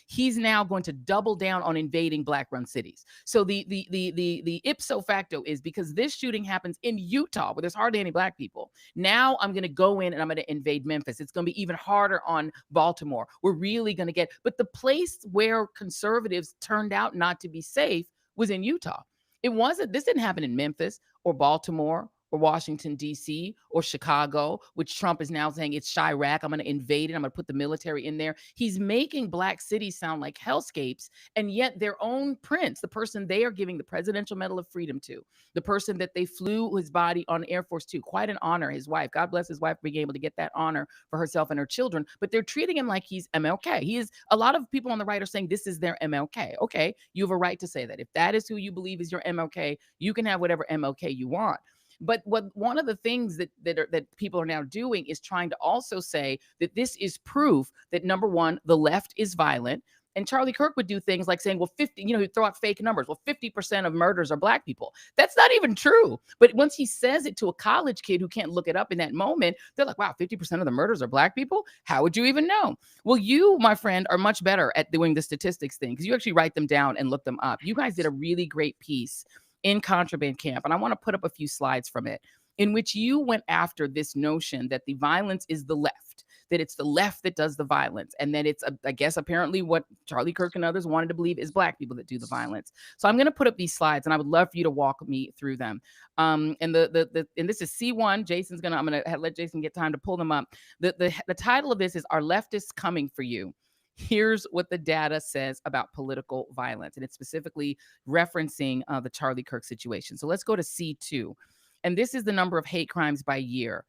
Speaker 1: he's now going to double down on invading Black run cities. So the ipso facto is because this shooting happens in Utah where there's hardly any Black people. Now I'm going to go in and I'm going to invade Memphis. It's going to be even harder on Baltimore. We're really going to but the place where conservatives turned out not to be safe was in Utah. This didn't happen in Memphis or Baltimore or Washington, D.C. or Chicago, which Trump is now saying it's Chirac. I'm going to invade it. I'm going to put the military in there. He's making Black cities sound like hellscapes. And yet their own prince, the person they are giving the Presidential Medal of Freedom to, the person that they flew his body on Air Force Two, quite an honor, his wife. God bless his wife for being able to get that honor for herself and her children. But they're treating him like he's MLK. A lot of people on the right are saying this is their MLK. Okay, you have a right to say that. If that is who you believe is your MLK, you can have whatever MLK you want. But one of the things that people are now doing is trying to also say that this is proof that, number one, the left is violent. And Charlie Kirk would do things like saying, well, 50, he'd throw out fake numbers. Well, 50% of murders are Black people. That's not even true. But once he says it to a college kid who can't look it up in that moment, they're like, wow, 50% of the murders are Black people? How would you even know? Well, you, my friend, are much better at doing the statistics thing because you actually write them down and look them up. You guys did a really great piece in Contraband Camp, and I want to put up a few slides from it, in which you went after this notion that the violence is the left, that it's the left that does the violence, and that it's, I guess, apparently what Charlie Kirk and others wanted to believe is Black people that do the violence. So I'm going to put up these slides, and I would love for you to walk me through them. And this is C1. I'm going to let Jason get time to pull them up. The title of this is "Are Leftists Coming for You?" Here's what the data says about political violence, and it's specifically referencing the Charlie Kirk situation. So let's go to C2. And this is the number of hate crimes by year.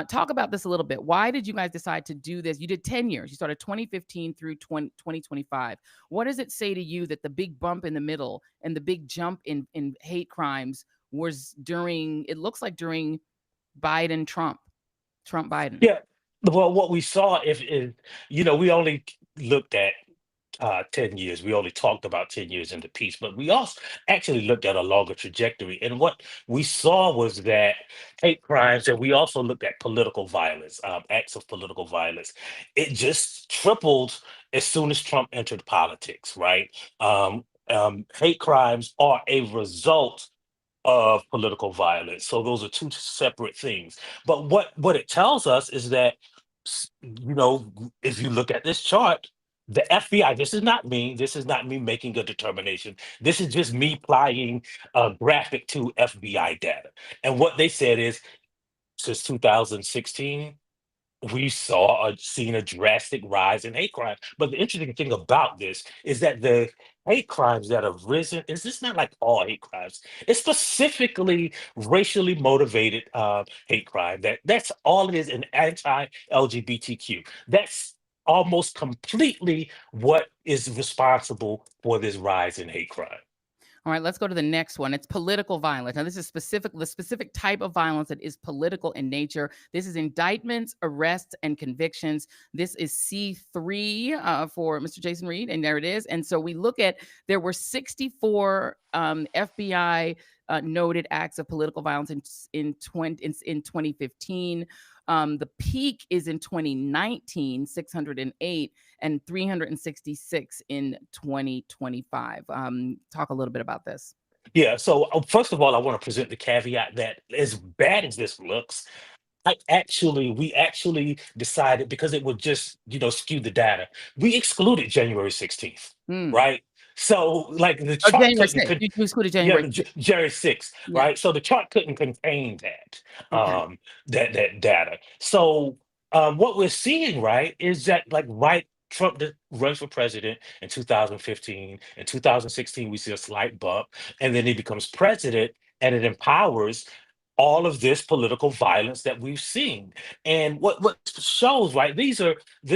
Speaker 1: Talk about this a little bit. Why did you guys decide to do this? You did 10 years. You started 2015 through 2025. What does it say to you that the big bump in the middle and the big jump in hate crimes was it looks like during Trump Biden?
Speaker 7: yeah. Well, what we saw is we only looked at 10 years. We only talked about 10 years in the piece, but we also actually looked at a longer trajectory. And what we saw was that hate crimes, and we also looked at political violence, acts of political violence. It just tripled as soon as Trump entered politics, right? Hate crimes are a result of political violence. So those are two separate things. But what it tells us is that if you look at this chart, the FBI, this is not me making a determination. This is just me applying a graphic to FBI data. And what they said is since 2016, seen a drastic rise in hate crime. But the interesting thing about this is that the hate crimes that have risen, is this not like all hate crimes? It's specifically racially motivated hate crime. That's all it is, an anti-LGBTQ. That's almost completely what is responsible for this rise in hate crime.
Speaker 1: All right, let's go to the next one. It's political violence. Now, this is the specific type of violence that is political in nature. This is indictments, arrests, and convictions. This is C3 for Mr. Jason Reid, and there it is. And so we look at, there were 64 FBI noted acts of political violence in 2015. The peak is in 2019, 608, and 366 in 2025. Talk a little bit about this.
Speaker 7: Yeah, so first of all, I want to present the caveat that as bad as this looks, we actually decided because it would just, skew the data. We excluded January 16th,
Speaker 1: Mm.
Speaker 7: right? So like the
Speaker 1: Oh,
Speaker 7: chart
Speaker 1: January 6th. You excluded
Speaker 7: yeah,
Speaker 1: January 6th.
Speaker 7: January 6th,
Speaker 1: Yeah.
Speaker 7: right? So the chart couldn't contain that
Speaker 1: Okay.
Speaker 7: that data. So what we're seeing, right, is that like Trump runs for president in 2015. In 2016, we see a slight bump, and then he becomes president, and it empowers all of this political violence that we've seen. And what shows, right? This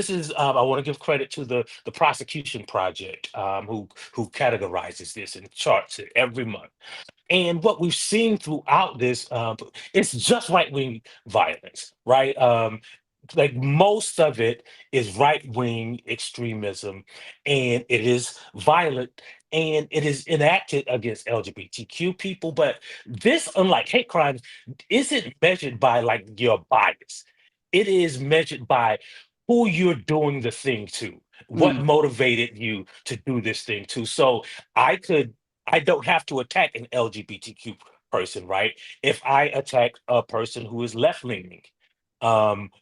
Speaker 7: is I want to give credit to the prosecution project, who categorizes this and charts it every month. And what we've seen throughout this, it's just right wing violence, right? Like most of it is right wing extremism, and it is violent, and it is enacted against LGBTQ people. But this, unlike hate crimes, isn't measured by like your bias. It is measured by who you're doing the thing to, what
Speaker 1: Mm.
Speaker 7: motivated you to do this thing to. So I could I don't have to attack an LGBTQ person, right? If I attack a person who is left leaning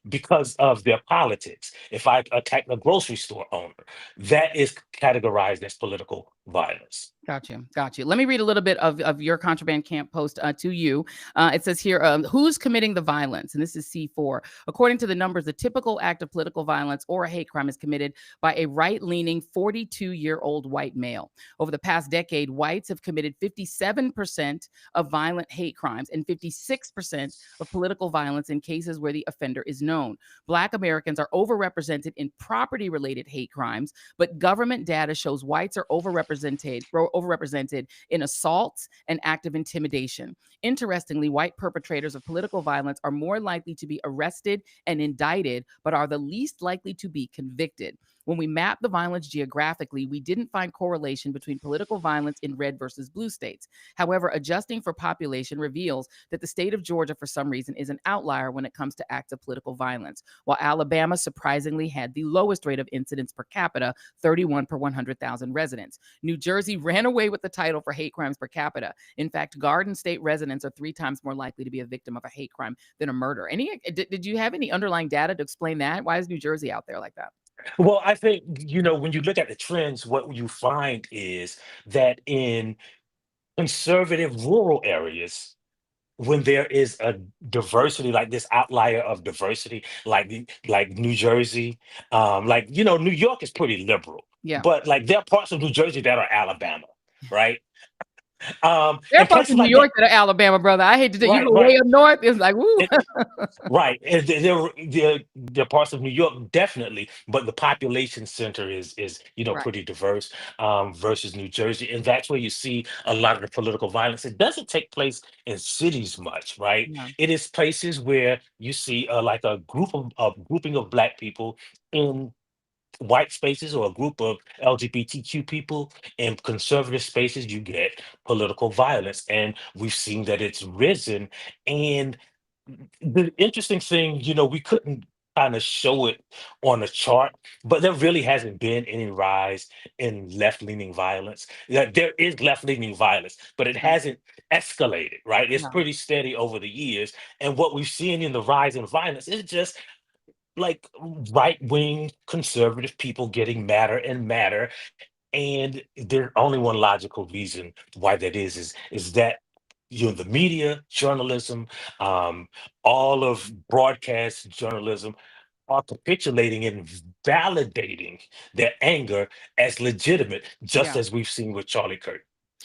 Speaker 7: because of their politics, if I attack a grocery store owner, that is categorized as political violence.
Speaker 1: Got you. Let me read a little bit of your Contraband Camp post to you. It says here, who's committing the violence? And this is C4. According to the numbers, the typical act of political violence or a hate crime is committed by a right-leaning 42-year-old white male. Over the past decade, whites have committed 57% of violent hate crimes and 56% of political violence in cases where the offender is known. Black Americans are overrepresented in property-related hate crimes, but government data shows whites are overrepresented in assaults and active intimidation. Interestingly, white perpetrators of political violence are more likely to be arrested and indicted, but are the least likely to be convicted. When we map the violence geographically, we didn't find correlation between political violence in red versus blue states. However, adjusting for population reveals that the state of Georgia, for some reason, is an outlier when it comes to acts of political violence, while Alabama surprisingly had the lowest rate of incidents per capita, 31 per 100,000 residents. New Jersey ran away with the title for hate crimes per capita. In fact, Garden State residents are 3 times more likely to be a victim of a hate crime than a murder. Did you have any underlying data to explain that? Why is New Jersey out there like that?
Speaker 7: Well, I think, when you look at the trends, what you find is that in conservative rural areas, when there is a diversity like this outlier of diversity, like New Jersey, New York is pretty liberal,
Speaker 1: Yeah.
Speaker 7: but like there are parts of New Jersey that are Alabama, right?
Speaker 1: There are
Speaker 7: And
Speaker 1: parts
Speaker 7: places
Speaker 1: of New
Speaker 7: like that,
Speaker 1: York that are Alabama, brother. I hate to tell you,
Speaker 7: right,
Speaker 1: go
Speaker 7: right.
Speaker 1: way up north. It's like, woo.
Speaker 7: It, right. And there are parts of New York definitely, but the population center is
Speaker 1: Right.
Speaker 7: pretty diverse versus New Jersey, and that's where you see a lot of the political violence. It doesn't take place in cities much, right?
Speaker 1: Yeah.
Speaker 7: It is places where you see like a grouping of black people in white spaces, or a group of LGBTQ people in conservative spaces. You get political violence, and we've seen that it's risen. And the interesting thing, we couldn't kind of show it on a chart, but there really hasn't been any rise in left-leaning violence. There is left-leaning violence, but it
Speaker 1: Yeah.
Speaker 7: hasn't escalated, right? It's
Speaker 1: Yeah.
Speaker 7: pretty steady over the years. And what we've seen in the rise in violence is just like right-wing conservative people getting madder and madder. And there's only one logical reason why that is that the media, journalism, um, all of broadcast journalism are capitulating and validating their anger as legitimate, just
Speaker 1: Yeah.
Speaker 7: as we've seen with Charlie Kirk.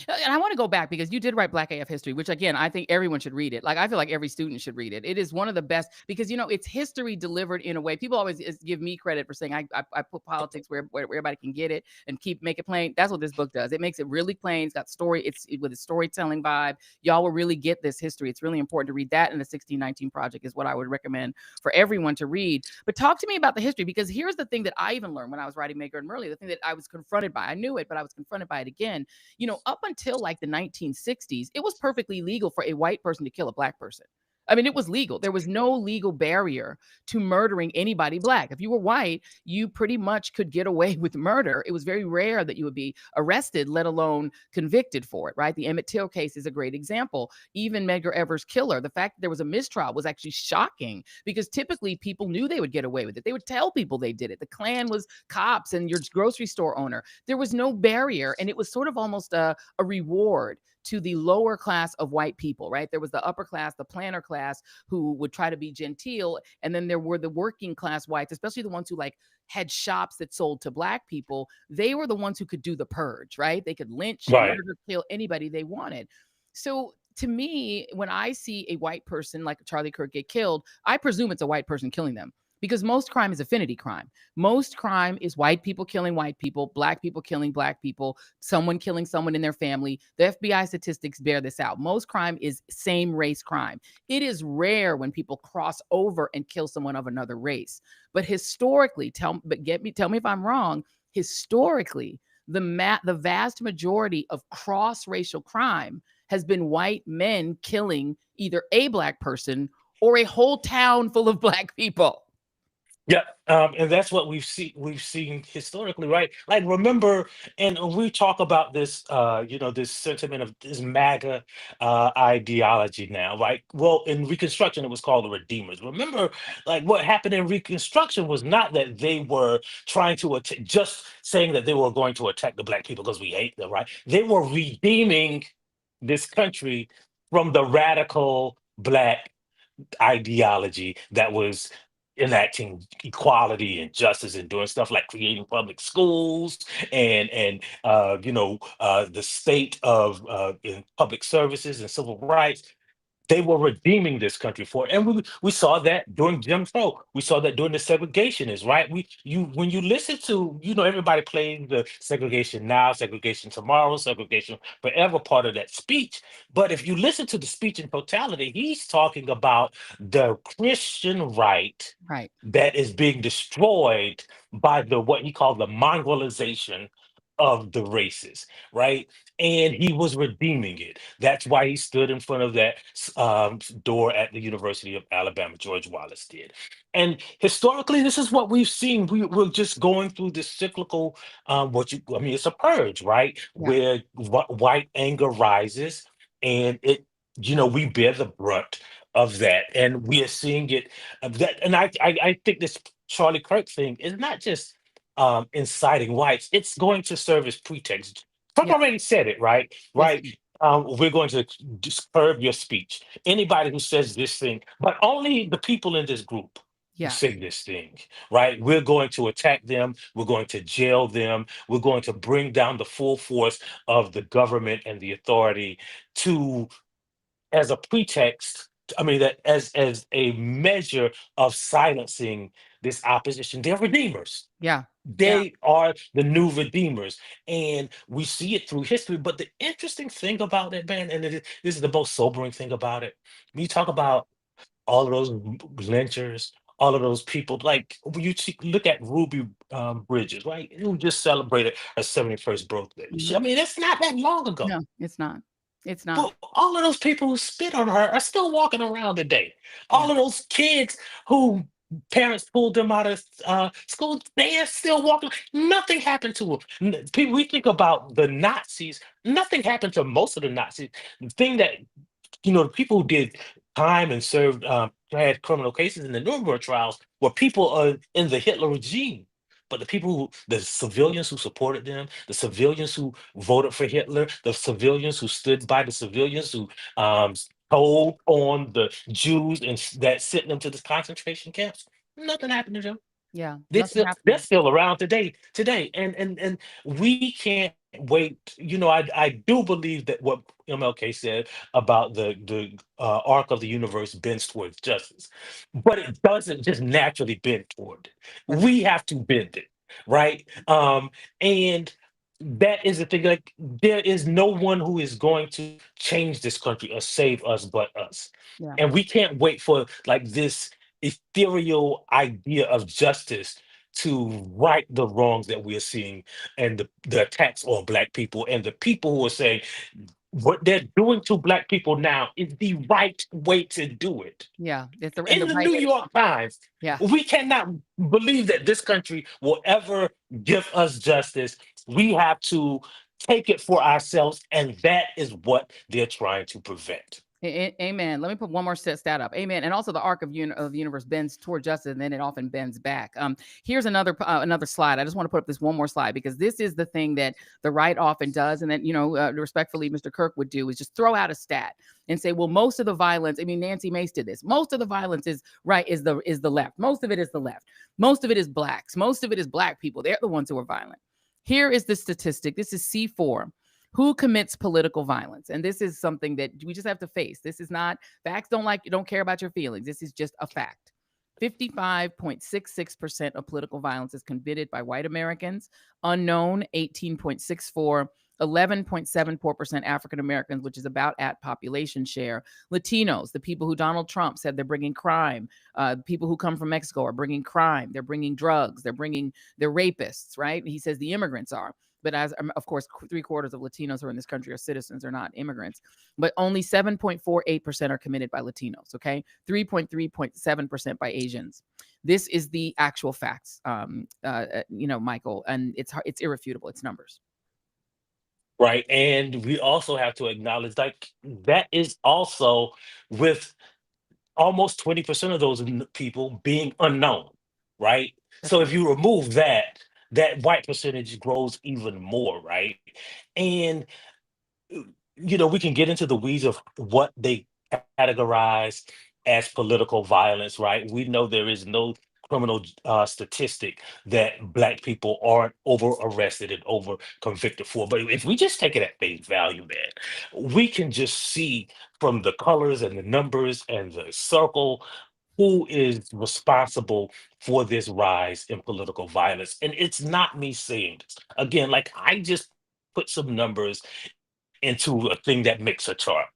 Speaker 1: And I want to go back because you did write Black AF history, which again, I think everyone should read it. Like, I feel like every student should read it. It is one of the best because, it's history delivered in a way. People always give me credit for saying I put politics where everybody can get it and make it plain. That's what this book does. It makes it really plain. It's got story. With a storytelling vibe. Y'all will really get this history. It's really important to read that. And the 1619 Project is what I would recommend for everyone to read. But talk to me about the history, because here's the thing that I even learned when I was writing Maker and Merle, the thing that I was confronted by. I knew it, but I was confronted by it again. Up until like the 1960s, it was perfectly legal for a white person to kill a Black person. I mean, it was legal. There was no legal barrier to murdering anybody Black. If you were white, you pretty much could get away with murder. It was very rare that you would be arrested, let alone convicted for it, right? The Emmett Till case is a great example. Even Medgar Evers' killer, the fact that there was a mistrial was actually shocking because typically people knew they would get away with it. They would tell people they did it. The Klan was cops and your grocery store owner. There was no barrier, and it was sort of almost a reward to the lower class of white people, right? There was the upper class, the planter class, who would try to be genteel. And then there were the working class whites, especially the ones who like had shops that sold to Black people. They were the ones who could do the purge, right? They could lynch,
Speaker 7: Right.
Speaker 1: murder, kill anybody they wanted. So to me, when I see a white person like Charlie Kirk get killed, I presume it's a white person killing them. Because most crime is affinity crime. Most crime is white people killing white people, Black people killing Black people, someone killing someone in their family. The FBI statistics bear this out. Most crime is same race crime. It is rare when people cross over and kill someone of another race. But historically, tell me if I'm wrong, historically, the vast majority of cross-racial crime has been white men killing either a Black person or a whole town full of Black people.
Speaker 7: Yeah, and that's what we've seen historically, right? Like, remember, and we talk about this, this sentiment of this MAGA ideology now, right? Well, in Reconstruction, it was called the Redeemers. Remember, like what happened in Reconstruction was not that they were trying to just saying that they were going to attack the Black people because we hate them, right? They were redeeming this country from the radical Black ideology that was enacting equality and justice and doing stuff like creating public schools and the state of in public services and civil rights. They were redeeming this country for it. And we saw that during Jim Crow. We saw that during the segregationists, right? When you listen to, everybody playing the segregation now, segregation tomorrow, segregation forever part of that speech. But if you listen to the speech in totality, he's talking about the Christian right
Speaker 1: Right.
Speaker 7: that is being destroyed by the what he called the mongrelization of the races, right? And he was redeeming it. That's why he stood in front of that door at the University of Alabama. George Wallace did. And historically, this is what we've seen. We're just going through this cyclical, it's a purge, right?
Speaker 1: Yeah.
Speaker 7: Where white anger rises, and we bear the brunt of that, and we are seeing it. And I think this Charlie Kirk thing is not just inciting whites; it's going to serve as pretext. Trump
Speaker 1: Yeah.
Speaker 7: already said it, right?
Speaker 1: Yes.
Speaker 7: Right. We're going to curb your speech. Anybody who says this thing, but only the people in this group who
Speaker 1: Yeah.
Speaker 7: say this thing, right? We're going to attack them. We're going to jail them. We're going to bring down the full force of the government and the authority to as a pretext. I mean, that as a measure of silencing this opposition. They're redeemers.
Speaker 1: Yeah. Yeah.
Speaker 7: They are the new redeemers, and we see it through history. But the interesting thing about it, man, and this is the most sobering thing about it. When you talk about all of those lynchers, all of those people, like when you look at Ruby Bridges, right? Who just celebrated her 71st birthday.
Speaker 1: Mhm.
Speaker 7: I mean, that's not that long ago.
Speaker 1: No, it's not. It's not.
Speaker 7: But all of those people who spit on her are still walking around today.
Speaker 1: Yeah.
Speaker 7: All of those kids who parents pulled them out of school, they are still walking. Nothing happened to them. People, we think about the Nazis. Nothing happened to most of the Nazis. The thing that the people who did time and served had criminal cases in the Nuremberg trials were people in the Hitler regime. But the civilians who supported them, the civilians who voted for Hitler, the civilians who stood by the civilians who told on the Jews and that sent them to the concentration camps, Nothing happened to them.
Speaker 1: Yeah,
Speaker 7: They're
Speaker 1: nothing
Speaker 7: still, they're
Speaker 1: happening.
Speaker 7: still around today, and we can't wait. I do believe that what MLK said about the arc of the universe bends towards justice, but it doesn't just naturally bend toward it.
Speaker 1: That's right.
Speaker 7: We have to bend it, right? And that is the thing. Like, there is no one who is going to change this country or save us but us,
Speaker 1: Yeah.
Speaker 7: and we can't wait for like this ethereal idea of justice to right the wrongs that we are seeing, and the attacks on black people, and the people who are saying what they're doing to black people now is the right way to do it.
Speaker 1: Yeah. It's the and
Speaker 7: In
Speaker 1: the
Speaker 7: the
Speaker 1: right
Speaker 7: New York Times,
Speaker 1: yeah.
Speaker 7: we cannot believe that this country will ever give us justice. We have to take it for ourselves, and that is what they're trying to prevent.
Speaker 1: Amen. Let me put one more stat up. Amen. And also, the arc of the universe bends toward justice, and then it often bends back. Here's another slide. I just want to put up this one more slide, because this is the thing that the right often does, and that respectfully, Mr. Kirk would do, is just throw out a stat and say, well, most of the violence. I mean, Nancy Mace did this. Most of the violence is the left. Most of it is the left. Most of it is blacks. Most of it is black people. They're the ones who are violent. Here is the statistic. This is C4. Who commits political violence? And this is something that we just have to face. This is not facts. Don't care about your feelings. This is just a fact. 55.66% of political violence is committed by white Americans. Unknown, 18.64. 11.74% African Americans, which is about at population share. Latinos, the people who Donald Trump said they're bringing crime. People who come from Mexico are bringing crime. They're bringing drugs. They're rapists, right? He says the immigrants are. But as of course, 3/4 of Latinos who are in this country are citizens, they're not immigrants. But only 7.48% are committed by Latinos. Okay, 3.7% by Asians. This is the actual facts, Michael, and it's irrefutable. It's numbers.
Speaker 7: Right. And we also have to acknowledge, like, that is also with almost 20% of those people being unknown, right?
Speaker 1: That's
Speaker 7: So if
Speaker 1: right.
Speaker 7: you remove that, that white percentage grows even more, right? And we can get into the weeds of what they categorize as political violence, right? We know there is no criminal statistic that black people aren't over arrested and over convicted for. But if we just take it at face value, man, we can just see from the colors and the numbers and the circle who is responsible for this rise in political violence. And it's not me saying this. Again, like, I just put some numbers into a thing that makes a chart,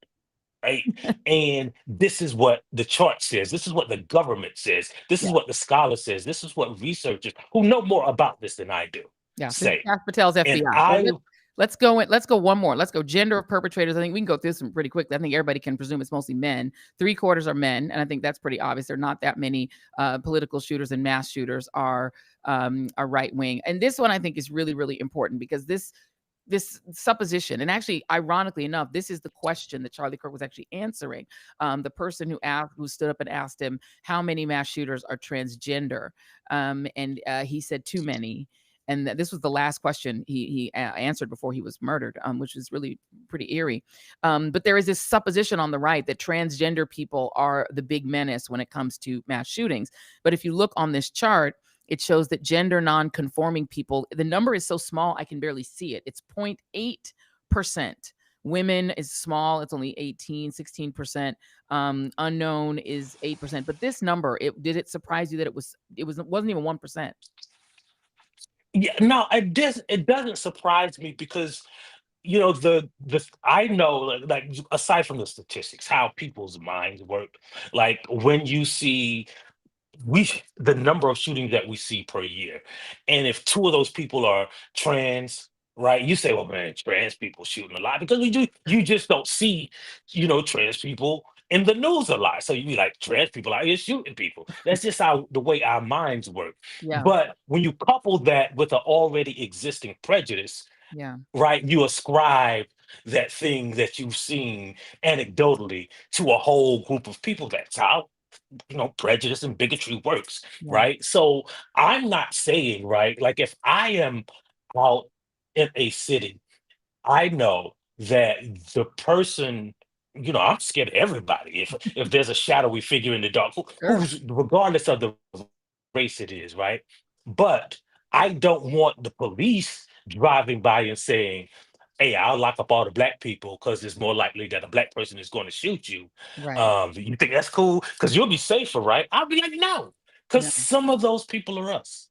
Speaker 7: right? And this is what the chart says. This is what the government says. This is
Speaker 1: Yeah.
Speaker 7: what the scholar says. This is what researchers who know more about this than I do
Speaker 1: Yeah. This is
Speaker 7: say.
Speaker 1: Cash Patel's
Speaker 7: And
Speaker 1: FBI. Let's go in. Let's go one more. Let's go gender of perpetrators. I think we can go through this one pretty quickly. I think everybody can presume it's mostly men. 3/4 are men, and I think that's pretty obvious. There are not that many political shooters and mass shooters are right wing. And this one I think is really, really important, because this supposition, and actually, ironically enough, this is the question that Charlie Kirk was actually answering. The person who stood up and asked him how many mass shooters are transgender, and he said too many. And this was the last question he answered before he was murdered, which is really pretty eerie. But there is this supposition on the right that transgender people are the big menace when it comes to mass shootings. But if you look on this chart, it shows that gender non-conforming people, the number is so small I can barely see it. It's 0.8%. Women is small. It's only 16%. Unknown is 8%. But this number, did it surprise you that it wasn't even 1%?
Speaker 7: yeah, no, it doesn't surprise me because the I know, like, aside from the statistics, how people's minds work. Like, when you see the number of shootings that we see per year, and if two of those people are trans, right, you say, well, man, trans people shooting a lot, because you just don't see trans people in the news a lot, so you be like, trans people out here shooting people. That's just how the way our minds work.
Speaker 1: Yeah.
Speaker 7: But when you couple that with an already existing prejudice,
Speaker 1: Yeah.
Speaker 7: right, you ascribe that thing that you've seen anecdotally to a whole group of people. That's how prejudice and bigotry works,
Speaker 1: Yeah.
Speaker 7: right? So I'm not saying, right, like, if I am out in a city, I know that the person, I'm scared of everybody. If there's a shadowy figure in the dark,
Speaker 1: Sure.
Speaker 7: who's regardless of the race it is, right? But I don't want the police driving by and saying, "Hey, I'll lock up all the black people because it's more likely that a black person is going to shoot you."
Speaker 1: Right.
Speaker 7: You think that's cool? Because you'll be safer, right? I'll be like, no, because
Speaker 1: No.
Speaker 7: some of those people are us,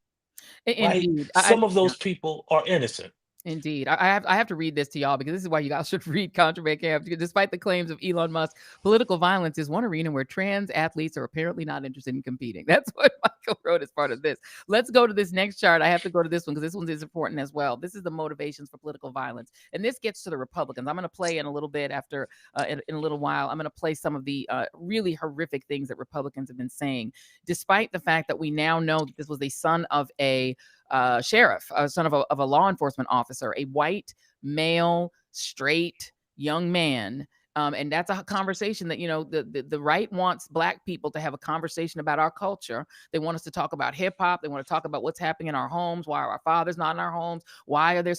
Speaker 7: right?
Speaker 1: Indeed.
Speaker 7: Some of
Speaker 1: Yeah.
Speaker 7: those people are innocent.
Speaker 1: Indeed. I have to read this to y'all because this is why you guys should read Contraband Camp. Because despite the claims of Elon Musk, political violence is one arena where trans athletes are apparently not interested in competing. That's what Michael wrote as part of this. Let's go to this next chart. I have to go to this one because this one is important as well. This is the motivations for political violence. And this gets to the Republicans. I'm going to play in a little bit after, in a little while, I'm going to play some of the really horrific things that Republicans have been saying, despite the fact that we now know that this was a son of a sheriff, son of a law enforcement officer, a white, male, straight, young man. And that's a conversation that, the right wants Black people to have a conversation about our culture. They want us to talk about hip hop. They want to talk about what's happening in our homes. Why are our fathers not in our homes? Why is there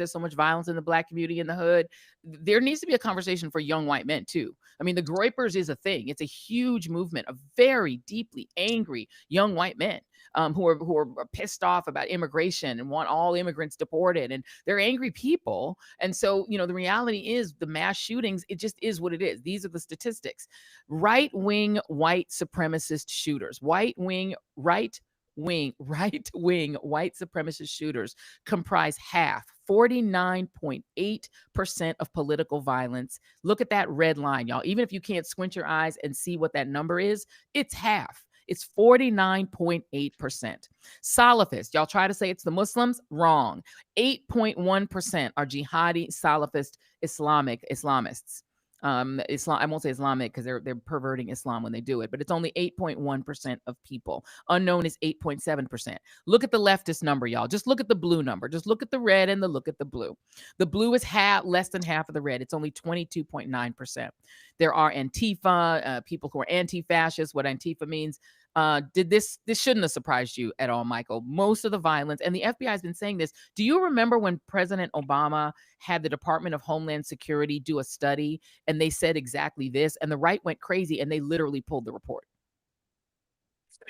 Speaker 1: so much violence in the Black community in the hood? There needs to be a conversation for young white men too. I mean, the Groypers is a thing. It's a huge movement of very deeply angry young white men who are pissed off about immigration and want all immigrants deported, and they're angry people. And so, the reality is the mass shootings, it just is what it is. These are the statistics. Right-wing white supremacist shooters, right-wing white supremacist shooters comprise half, 49.8% of political violence. Look at that red line, y'all. Even if you can't squint your eyes and see what that number is, it's half. It's 49.8%. Salafists, y'all try to say it's the Muslims, wrong. 8.1% are jihadi Salafist Islamists. Islam, I won't say Islamic because they're perverting Islam when they do it, but it's only 8.1% of people. Unknown is 8.7%. Look at the leftist number, y'all. Just look at the blue number. Just look at the red and look at the blue. The blue is less than half of the red. It's only 22.9%. There are Antifa, people who are anti-fascist. What Antifa means. This shouldn't have surprised you at all, Michael. Most of the violence, and the FBI has been saying this. Do you remember when President Obama had the Department of Homeland Security do a study and they said exactly this, and the right went crazy and they literally pulled the report?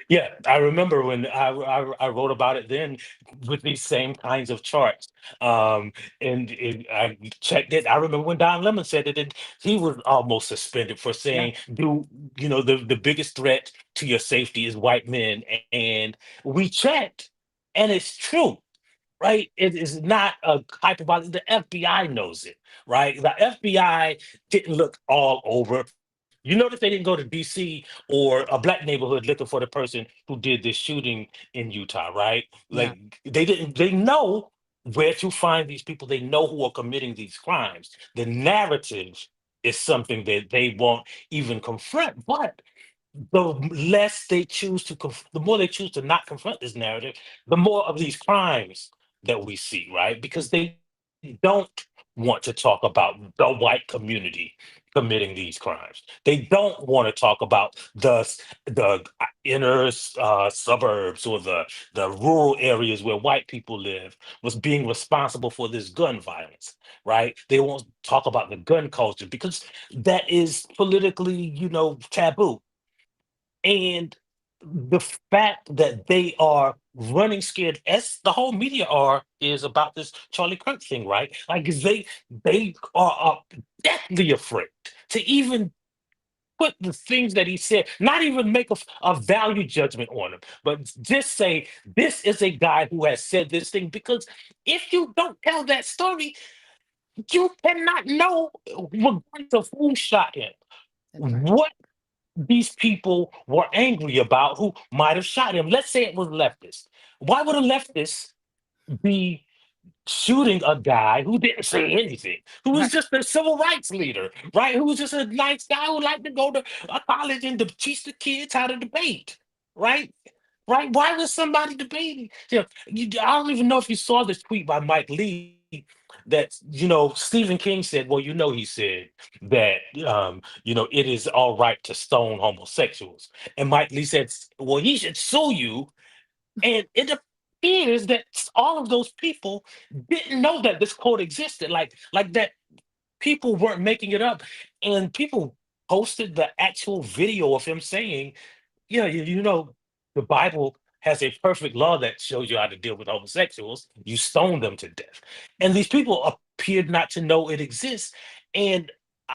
Speaker 7: Yeah, I remember when I wrote about it then with these same kinds of charts. Um, I checked it. I remember when Don Lemon said it, and he was almost suspended for
Speaker 1: Yeah,
Speaker 7: saying, "Do you know the biggest threat to your safety is white men?" And we checked, and it's true. Right? It is not a hyperbolic. The FBI knows it, right? The FBI didn't look all over. You notice they didn't go to DC or a black neighborhood looking for the person who did this shooting in Utah, right?
Speaker 1: yeah,
Speaker 7: Like they didn't, they know where to find these people. They know who are committing these crimes. The narrative is something that they won't even confront. But the less they choose to, the more they choose to not confront this narrative, the more of these crimes that we see, right? Because they don't want to talk about the white community committing these crimes. They don't want to talk about the inner suburbs or the rural areas where white people live was being responsible for this gun violence, right? They won't talk about the gun culture because that is politically, taboo. And the fact that they are running scared, as the whole media are, is about this Charlie Kirk thing, right? Like they are deathly afraid to even put the things that he said, not even make a value judgment on him, but just say this is a guy who has said this thing. Because if you don't tell that story, you cannot know regardless of who shot him.
Speaker 1: that's right.
Speaker 7: What these people were angry about who might have shot him. Let's say it was leftists. Why would a leftist be shooting a guy who didn't say anything, who was
Speaker 1: Right.
Speaker 7: just a civil rights leader, right? Who was just a nice guy who liked to go to a college and to teach the kids how to debate, right? Right? Why was somebody debating? I don't even know if you saw this tweet by Mike Lee that Stephen King said. Well, he said that it is all right to stone homosexuals, and Mike Lee said, well, he should sue you. And it appears that all of those people didn't know that this quote existed, like that people weren't making it up, and people posted the actual video of him saying, yeah, the Bible has a perfect law that shows you how to deal with homosexuals. You stone them to death. And these people appear not to know it exists. And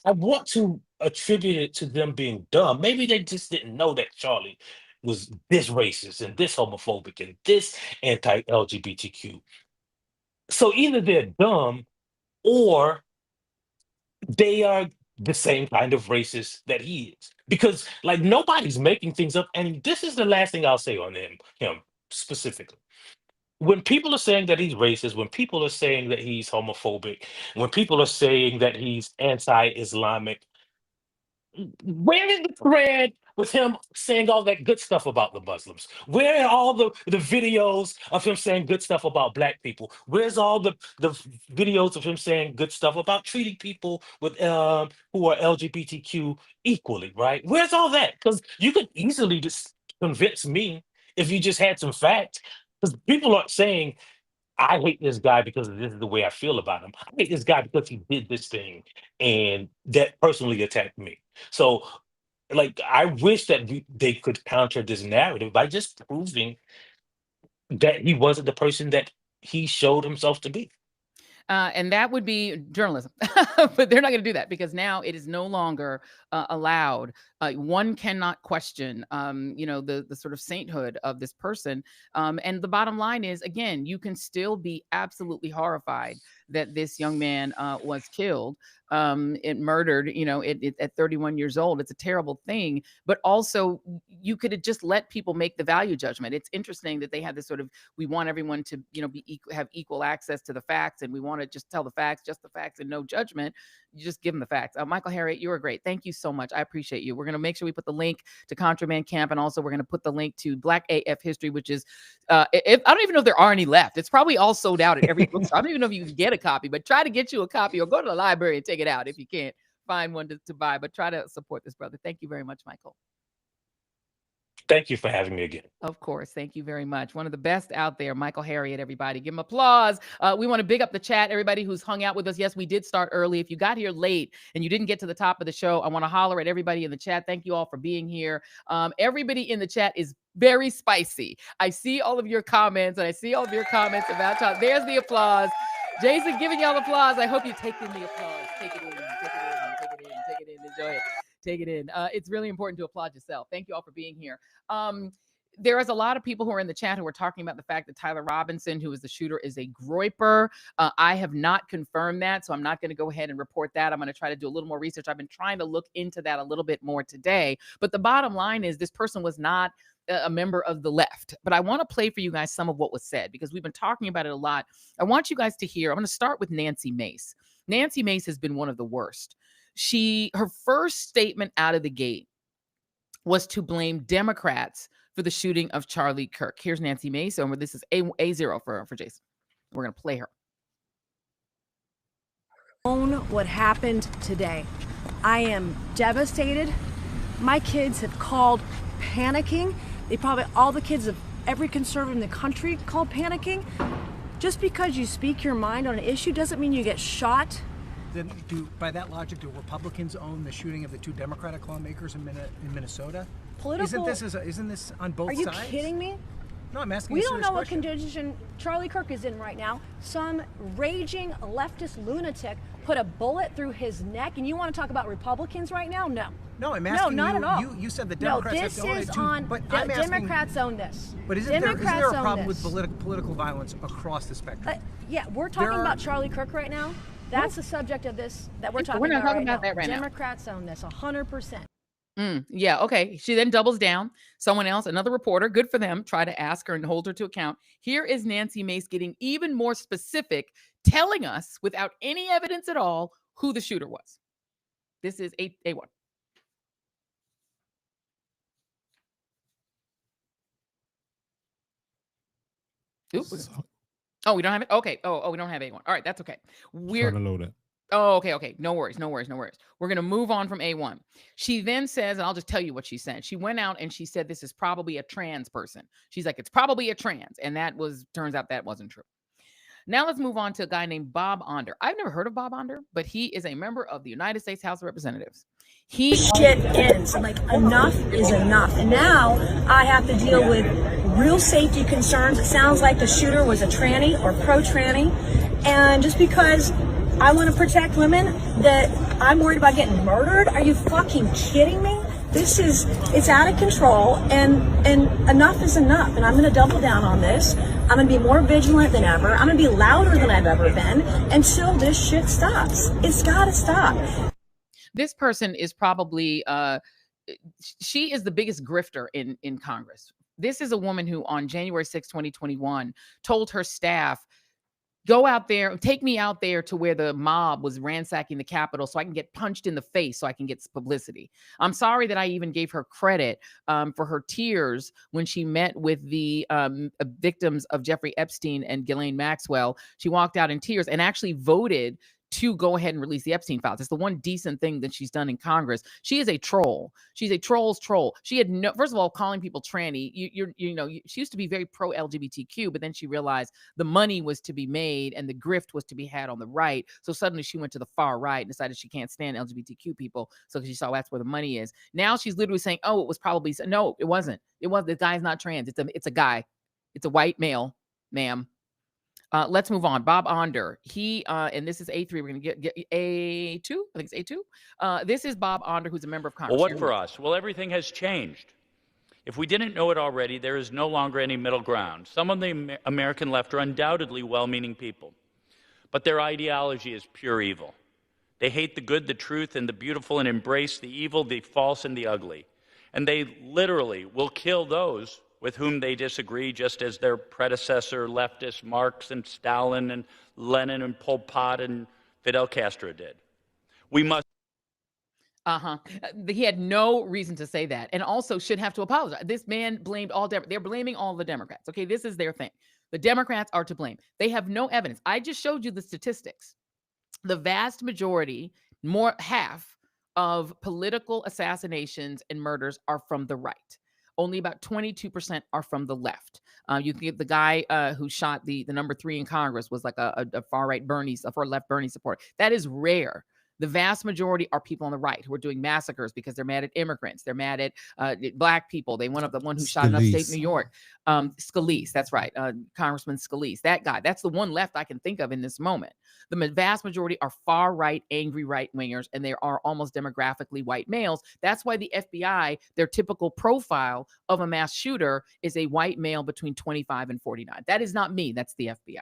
Speaker 7: I want to attribute it to them being dumb. Maybe they just didn't know that Charlie was this racist and this homophobic and this anti-LGBTQ. So either they're dumb or they are the same kind of racist that he is. Because like nobody's making things up. And this is the last thing I'll say on him specifically. When people are saying that he's racist, when people are saying that he's homophobic, when people are saying that he's anti-Islamic, where is the thread with him saying all that good stuff about the Muslims? Where are all the videos of him saying good stuff about black people? Where's all the videos of him saying good stuff about treating people with who are LGBTQ equally, right? Where's all that? Because you could easily just convince me if you just had some facts. Because people aren't saying I hate this guy because this is the way I feel about him. I hate this guy because he did this thing and that personally attacked me. So, like, I wish that they could counter this narrative by just proving that he wasn't the person that he showed himself to be.
Speaker 1: And that would be journalism. But they're not going to do that because now it is no longer allowed. One cannot question, the sort of sainthood of this person. And the bottom line is, again, you can still be absolutely horrified that this young man was killed, murdered, at 31 years old. It's a terrible thing. But also, you could have just let people make the value judgment. It's interesting that they have this sort of, we want everyone to, have equal access to the facts, and we want to just tell the facts, just the facts, and no judgment. You just give them the facts. Michael Harriot, you were great. Thank you so much. I appreciate you. We're going to make sure we put the link to Contraband Camp, and also we're going to put the link to Black AF History, which is, I don't even know if there are any left. It's probably all sold out at every bookstore. I don't even know if you can get a copy, but try to get you a copy or go to the library and take it out if you can't find one to buy. But try to support this brother. Thank you very much, Michael.
Speaker 7: Thank you for having me again.
Speaker 1: Of course. Thank you very much. One of the best out there, Michael Harriot, everybody. Give him applause. We want to big up the chat, everybody who's hung out with us. Yes, we did start early. If you got here late and you didn't get to the top of the show, I want to holler at everybody in the chat. Thank you all for being here. Everybody in the chat is very spicy. I see all of your comments, and I see all of your comments about time. There's the applause. Jason giving y'all applause. I hope you take in the applause. Take it in, take it in, take it in, take it in. Enjoy it. Take it in. It's really important to applaud yourself. Thank you all for being here. There is a lot of people who are in the chat who are talking about the fact that Tyler Robinson, who is the shooter, is a groyper. I have not confirmed that, so I'm not going to go ahead and report that. I'm going to try to do a little more research. I've been trying to look into that a little bit more today. But the bottom line is this person was not a member of the left. But I want to play for you guys some of what was said because we've been talking about it a lot. I want you guys to hear. I'm going to start with Nancy Mace. Nancy Mace has been one of the worst. Her first statement out of the gate was to blame Democrats for the shooting of Charlie Kirk. Here's Nancy Mace. So this is A0 for Jason. We're going to play her.
Speaker 8: Own what happened today. I am devastated. My kids have called panicking. All the kids of every conservative in the country called panicking. Just because you speak your mind on an issue doesn't mean you get shot.
Speaker 9: Then by that logic, do Republicans own the shooting of the two Democratic lawmakers in Minnesota? Isn't this on both sides?
Speaker 8: Are you kidding me?
Speaker 9: No, I'm asking
Speaker 8: We
Speaker 9: a
Speaker 8: don't
Speaker 9: serious
Speaker 8: know what
Speaker 9: question.
Speaker 8: condition Charlie Kirk is in right now. Some raging leftist lunatic put a bullet through his neck, and you want to talk about Republicans right now? No.
Speaker 9: No, I'm asking
Speaker 8: not at all.
Speaker 9: You said the Democrats have to own it too. But
Speaker 8: the
Speaker 9: I'm asking,
Speaker 8: Democrats own this.
Speaker 9: But isn't there a problem with political violence across the spectrum?
Speaker 8: Yeah, we're talking about Charlie Kirk right now. That's the subject of this that we're talking about.
Speaker 1: We're not talking
Speaker 8: right
Speaker 1: about that right now.
Speaker 8: Democrats own this 100%.
Speaker 1: Yeah, okay. She then doubles down. Someone else, another reporter, good for them, try to ask her and hold her to account. Here is Nancy Mace getting even more specific, telling us without any evidence at all who the shooter was. This is A1. Oops. Oh, we don't have it? Okay. Oh, we don't have A1. All right, that's okay. We're
Speaker 10: trying to load it.
Speaker 1: Oh, okay. No worries. We're going to move on from A1. She then says, and I'll just tell you what she said. She went out and she said, this is probably a trans person. She's like, it's probably a trans. And turns out that wasn't true. Now let's move on to a guy named Bob Onder. I've never heard of Bob Onder, but he is a member of the United States House of Representatives.
Speaker 8: Shit ends. Like, enough is enough. And now I have to deal with real safety concerns. It sounds like the shooter was a tranny or pro-tranny. And just because I want to protect women, that I'm worried about getting murdered? Are you fucking kidding me? It's out of control, and enough is enough. And I'm going to double down on this. I'm going to be more vigilant than ever. I'm going to be louder than I've ever been until this shit stops. It's got to stop.
Speaker 1: This person is probably, she is the biggest grifter in Congress. This is a woman who on January 6, 2021, told her staff, go out there, take me out there to where the mob was ransacking the Capitol so I can get punched in the face so I can get publicity. I'm sorry that I even gave her credit for her tears when she met with the victims of Jeffrey Epstein and Ghislaine Maxwell. She walked out in tears and actually voted to go ahead and release the Epstein files. It's the one decent thing that she's done in Congress. She is a troll. She's a troll's troll. She had no, first of all, calling people tranny. She used to be very pro LGBTQ, but then she realized the money was to be made and the grift was to be had on the right. So suddenly she went to the far right and decided she can't stand LGBTQ people. So she saw that's where the money is. Now she's literally saying, oh, it was probably, no, it wasn't. The guy's not trans. It's a guy. It's a white male, ma'am. Let's move on. Bob Onder. He and this is A3. We're going to get A2. I think it's A2. This is Bob Onder, who's a member of Congress.
Speaker 10: Well, what for us? Well, everything has changed. If we didn't know it already, there is no longer any middle ground. Some of the American left are undoubtedly well-meaning people, but their ideology is pure evil. They hate the good, the truth, and the beautiful, and embrace the evil, the false, and the ugly. And they literally will kill those with whom they disagree, just as their predecessor, leftist Marx and Stalin and Lenin and Pol Pot and Fidel Castro did. We must.
Speaker 1: He had no reason to say that, and also should have to apologize. This man blamed all they're blaming all the Democrats. Okay, this is their thing. The Democrats are to blame. They have no evidence. I just showed you the statistics. The vast majority, half of political assassinations and murders are from the right. Only about 22% are from the left. You can get the guy who shot the number 3 in Congress was like a far right far left Bernie support. That is rare. The vast majority are people on the right who are doing massacres because they're mad at immigrants. They're mad at Black people. They went up the one who shot in upstate New York. Scalise, that's right. Congressman Scalise, that guy. That's the one left I can think of in this moment. The vast majority are far right, angry right wingers, and they are almost demographically white males. That's why the FBI, their typical profile of a mass shooter is a white male between 25 and 49. That is not me. That's the FBI.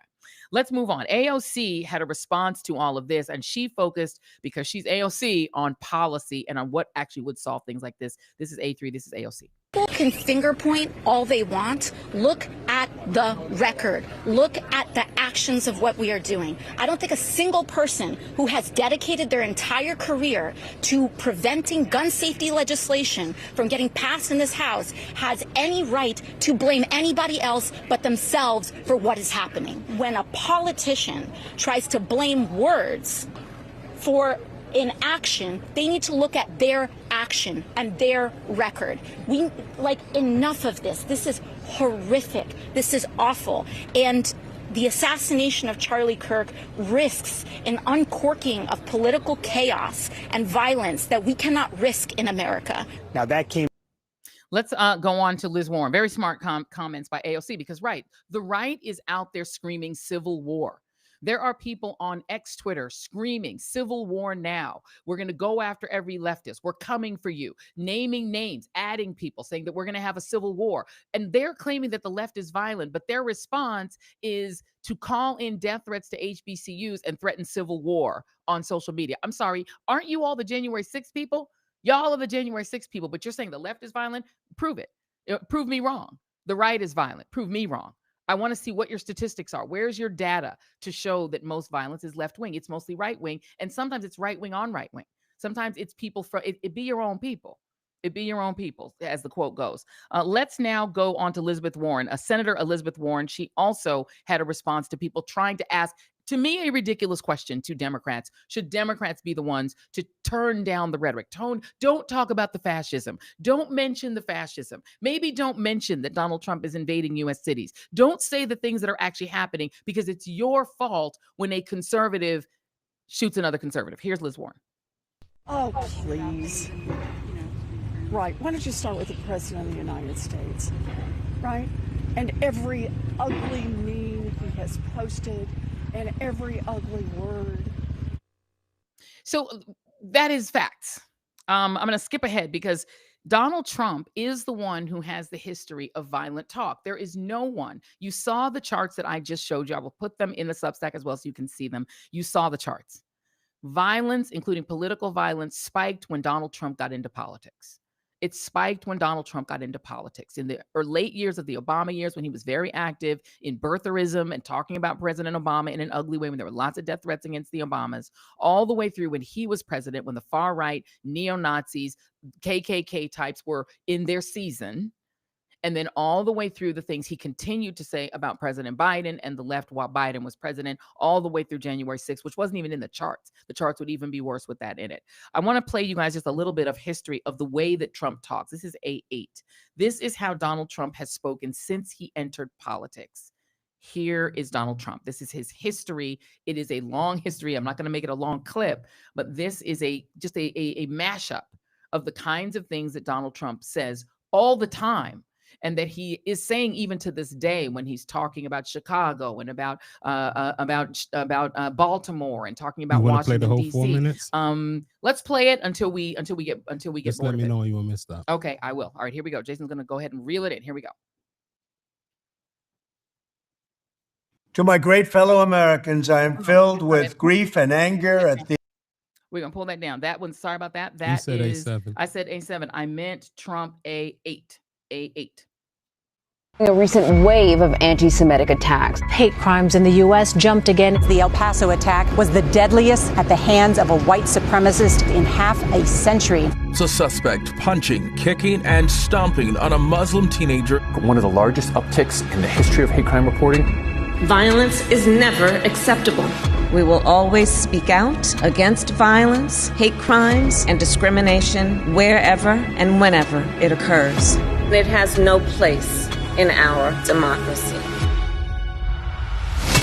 Speaker 1: Let's move on. AOC had a response to all of this, and she focused, because she's AOC, on policy and on what actually would solve things like this. This is A3. This is AOC.
Speaker 11: People can finger point all they want. Look at the record. Look at the actions of what we are doing. I don't think a single person who has dedicated their entire career to preventing gun safety legislation from getting passed in this House has any right to blame anybody else but themselves for what is happening. When a politician tries to blame words for inaction, they need to look at their action and their record. Enough of this. This is horrific. This is awful. And the assassination of Charlie Kirk risks an uncorking of political chaos and violence that we cannot risk in America.
Speaker 12: Now that came.
Speaker 1: Let's go on to Liz Warren. Very smart comments by AOC, because the right is out there screaming civil war. There are people on X Twitter screaming civil war now. We're going to go after every leftist. We're coming for you, naming names, adding people, saying that we're going to have a civil war. And they're claiming that the left is violent, but their response is to call in death threats to HBCUs and threaten civil war on social media. I'm sorry, aren't you all the January 6th people? Y'all are the January 6th people, but you're saying the left is violent? Prove it. Prove me wrong. The right is violent. Prove me wrong. I want to see what your statistics are. Where's your data to show that most violence is left wing? It's mostly right wing, and sometimes it's right wing on right wing. Sometimes it's people from it be your own people. It be your own people, as the quote goes. Let's now go on to Elizabeth Warren, Senator Elizabeth Warren. She also had a response to people trying to ask To me, a ridiculous question to Democrats. Should Democrats be the ones to turn down the rhetoric? Don't talk about the fascism. Don't mention the fascism. Maybe don't mention that Donald Trump is invading U.S. cities. Don't say the things that are actually happening because it's your fault when a conservative shoots another conservative. Here's Liz Warren.
Speaker 12: Oh, please. Right. Why don't you start with the President of the United States? Right? And every ugly meme he has posted and every ugly word.
Speaker 1: So that is facts. I'm going to skip ahead because Donald Trump is the one who has the history of violent talk. There is no one. You saw the charts that I just showed you. I will put them in the Substack as well so you can see them. You saw the charts. Violence, including political violence, spiked when Donald Trump got into politics. It spiked when Donald Trump got into politics. In the late years of the Obama years, when he was very active in birtherism and talking about President Obama in an ugly way, when there were lots of death threats against the Obamas, all the way through when he was president, when the far right, neo-Nazis, KKK types were in their season, and then all the way through the things he continued to say about President Biden and the left while Biden was president, all the way through January 6th, which wasn't even in the charts. The charts would even be worse with that in it. I want to play you guys just a little bit of history of the way that Trump talks. This is A8. This is how Donald Trump has spoken since he entered politics. Here is Donald Trump. This is his history. It is a long history. I'm not going to make it a long clip, but this is just a mashup of the kinds of things that Donald Trump says all the time, and that he is saying even to this day when he's talking about Chicago and about Baltimore and talking about Washington D.C. Let's play it until we get
Speaker 13: Just
Speaker 1: bored
Speaker 13: let
Speaker 1: of
Speaker 13: me
Speaker 1: it.
Speaker 13: know when you want me to stop.
Speaker 1: Okay, I will. All right, here we go. Jason's going to go ahead and reel it in. Here we go.
Speaker 14: To my great fellow Americans, I am filled with grief and anger at the
Speaker 1: We're going to pull that down. That one, sorry about that.
Speaker 13: You
Speaker 1: That
Speaker 13: said
Speaker 1: is,
Speaker 13: A7.
Speaker 1: I said A7. I meant Trump A8. A8.
Speaker 15: A recent wave of anti-Semitic attacks.
Speaker 16: Hate crimes in the U.S. jumped again.
Speaker 17: The El Paso attack was the deadliest at the hands of a white supremacist in half a century.
Speaker 18: The suspect punching, kicking, and stomping on a Muslim teenager.
Speaker 19: One of the largest upticks in the history of hate crime reporting.
Speaker 20: Violence is never acceptable. We will always speak out against violence, hate crimes, and discrimination wherever and whenever it occurs. It has no place in our democracy.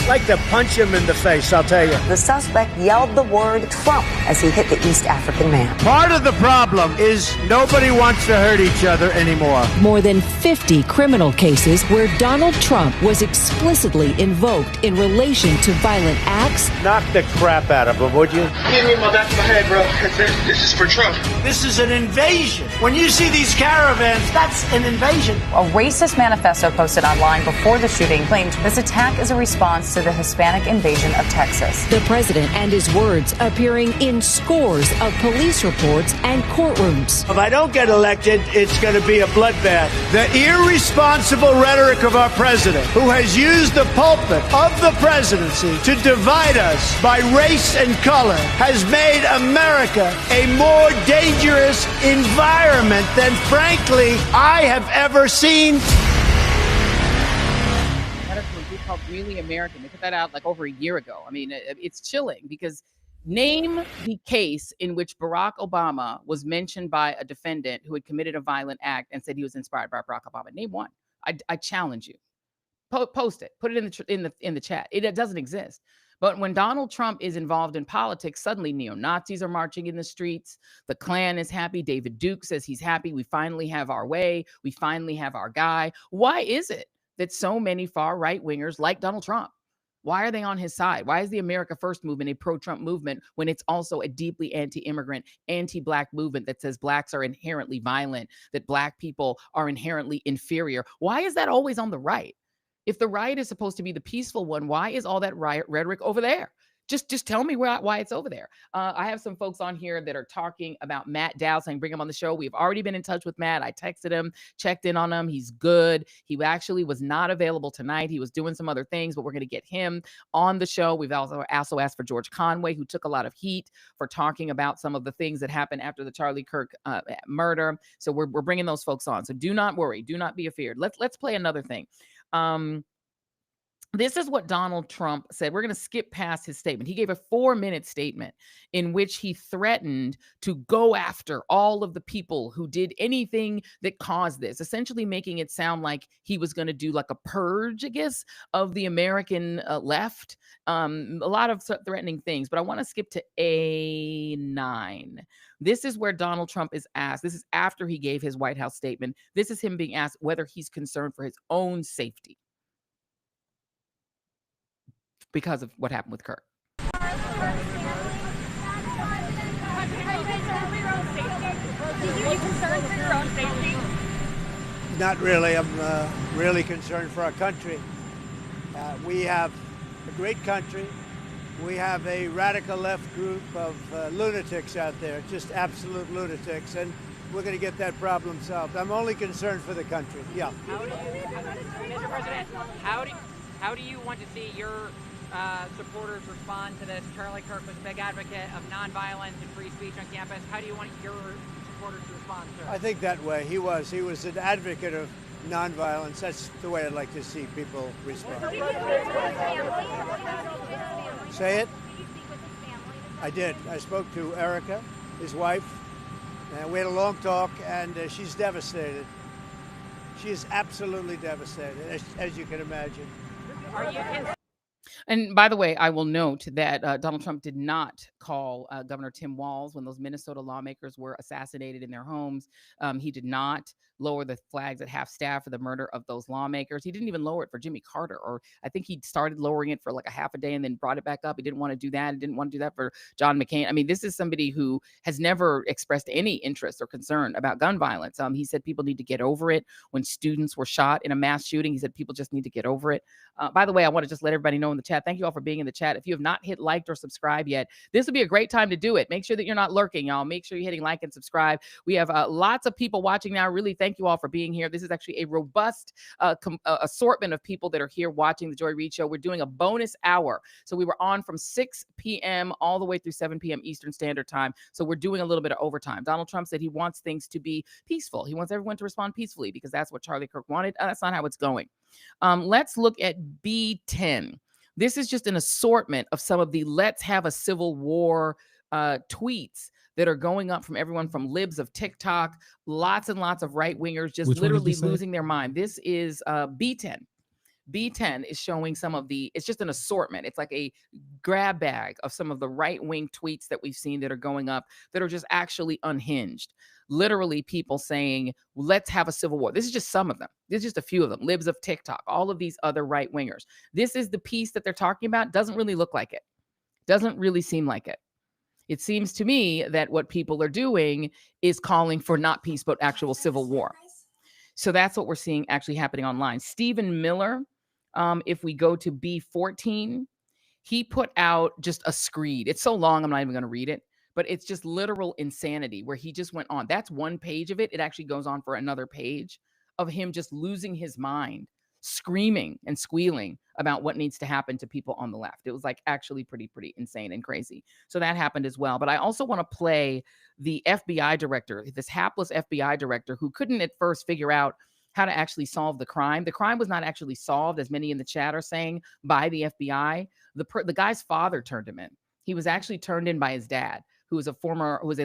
Speaker 14: like to punch him in the face, I'll tell you.
Speaker 17: The suspect yelled the word Trump as he hit the East African man.
Speaker 14: Part of the problem is nobody wants to hurt each other anymore.
Speaker 16: More than 50 criminal cases where Donald Trump was explicitly invoked in relation to violent acts.
Speaker 14: Knock the crap out of him, would you?
Speaker 21: Give me my back of my head, bro. This is for Trump.
Speaker 14: This is an invasion. When you see these caravans, that's an invasion.
Speaker 22: A racist manifesto posted online before the shooting claimed this attack is a response to the Hispanic invasion of Texas.
Speaker 16: The president and his words appearing in scores of police reports and courtrooms.
Speaker 14: If I don't get elected, it's going to be a bloodbath. The irresponsible rhetoric of our president, who has used the pulpit of the presidency to divide us by race and color, has made America a more dangerous environment than, frankly, I have ever seen.
Speaker 1: Called Really American. They put that out like over a year ago. I mean, it's chilling because name the case in which Barack Obama was mentioned by a defendant who had committed a violent act and said he was inspired by Barack Obama. Name one. I challenge you. Post it. Put it in the chat. It doesn't exist. But when Donald Trump is involved in politics, suddenly neo-Nazis are marching in the streets. The Klan is happy. David Duke says he's happy. We finally have our way. We finally have our guy. Why is it that so many far right wingers like Donald Trump? Why are they on his side? Why is the America First movement a pro-Trump movement when it's also a deeply anti-immigrant, anti-black movement that says blacks are inherently violent, that black people are inherently inferior? Why is that always on the right? If the right is supposed to be the peaceful one, why is all that riot rhetoric over there? Just tell me why it's over there. I have some folks on here that are talking about Matt Dow, saying bring him on the show. We've already been in touch with Matt. I texted him, checked in on him. He's good. He actually was not available tonight. He was doing some other things, but we're going to get him on the show. We've also asked for George Conway, who took a lot of heat for talking about some of the things that happened after the Charlie Kirk murder. So we're bringing those folks on. So do not worry. Do not be afeared. Let's play another thing. This is what Donald Trump said. We're going to skip past his statement. He gave a 4-minute statement in which he threatened to go after all of the people who did anything that caused this, essentially making it sound like he was going to do like a purge, I guess, of the American left. A lot of threatening things, but I want to skip to A9. This is where Donald Trump is asked. This is after he gave his White House statement. This is him being asked whether he's concerned for his own safety because of what happened with Kirk.
Speaker 14: Not really. I'm really concerned for our country. We have a great country. We have a radical left group of lunatics out there, just absolute lunatics, and we're going to get that problem solved. I'm only concerned for the country. Yeah.
Speaker 2: Mr. President, how do you want to see your supporters respond to this? Charlie Kirk was a big advocate of nonviolence and free speech on campus. How do you want your supporters to respond to it?
Speaker 14: I think that way. He was an advocate of nonviolence. That's the way I'd like to see people respond. Say it? I did. I spoke to Erica, his wife, and we had a long talk, and she's devastated. She is absolutely devastated, as you can imagine.
Speaker 1: And by the way, I will note that Donald Trump did not call Governor Tim Walz when those Minnesota lawmakers were assassinated in their homes. He did not lower the flags at half-staff for the murder of those lawmakers. He didn't even lower it for Jimmy Carter, or I think he started lowering it for like a half a day and then brought it back up. He didn't want to do that. He didn't want to do that for John McCain. I mean, this is somebody who has never expressed any interest or concern about gun violence. He said people need to get over it. When students were shot in a mass shooting, he said people just need to get over it. By the way, I want to just let everybody know in the chat, thank you all for being in the chat. If you have not hit liked or subscribe yet, this would be a great time to do it. Make sure that you're not lurking, y'all. Make sure you're hitting like and subscribe. We have lots of people watching now. Really, thank you all for being here. This is actually a robust assortment of people that are here watching the Joy Reid Show. We're doing a bonus hour. So we were on from 6 p.m. all the way through 7 p.m. Eastern Standard Time. So we're doing a little bit of overtime. Donald Trump said he wants things to be peaceful. He wants everyone to respond peacefully because that's what Charlie Kirk wanted. That's not how it's going. Let's look at B10. This is just an assortment of some of the let's have a civil war tweets that are going up from everyone from libs of TikTok, lots and lots of right-wingers just literally losing their mind. This is B10. B10 is showing some of the, it's just an assortment. It's like a grab bag of some of the right-wing tweets that we've seen that are going up that are just actually unhinged. Literally people saying, let's have a civil war. This is just some of them. This is just a few of them. Libs of TikTok, all of these other right-wingers. This is the piece that they're talking about. Doesn't really look like it. Doesn't really seem like it. It seems to me that what people are doing is calling for not peace, but actual civil war. So that's what we're seeing actually happening online. Stephen Miller, if we go to B14, he put out just a screed. It's so long, I'm not even going to read it, but it's just literal insanity where he just went on. That's one page of it. It actually goes on for another page of him just losing his mind, screaming and squealing about what needs to happen to people on the left. It was like actually pretty insane and crazy. So that happened as well. But I also want to play the FBI director, this hapless FBI director who couldn't at first figure out how to actually solve the crime. The crime was not actually solved, as many in the chat are saying, by the FBI. The guy's father turned him in. He was actually turned in by his dad, who was a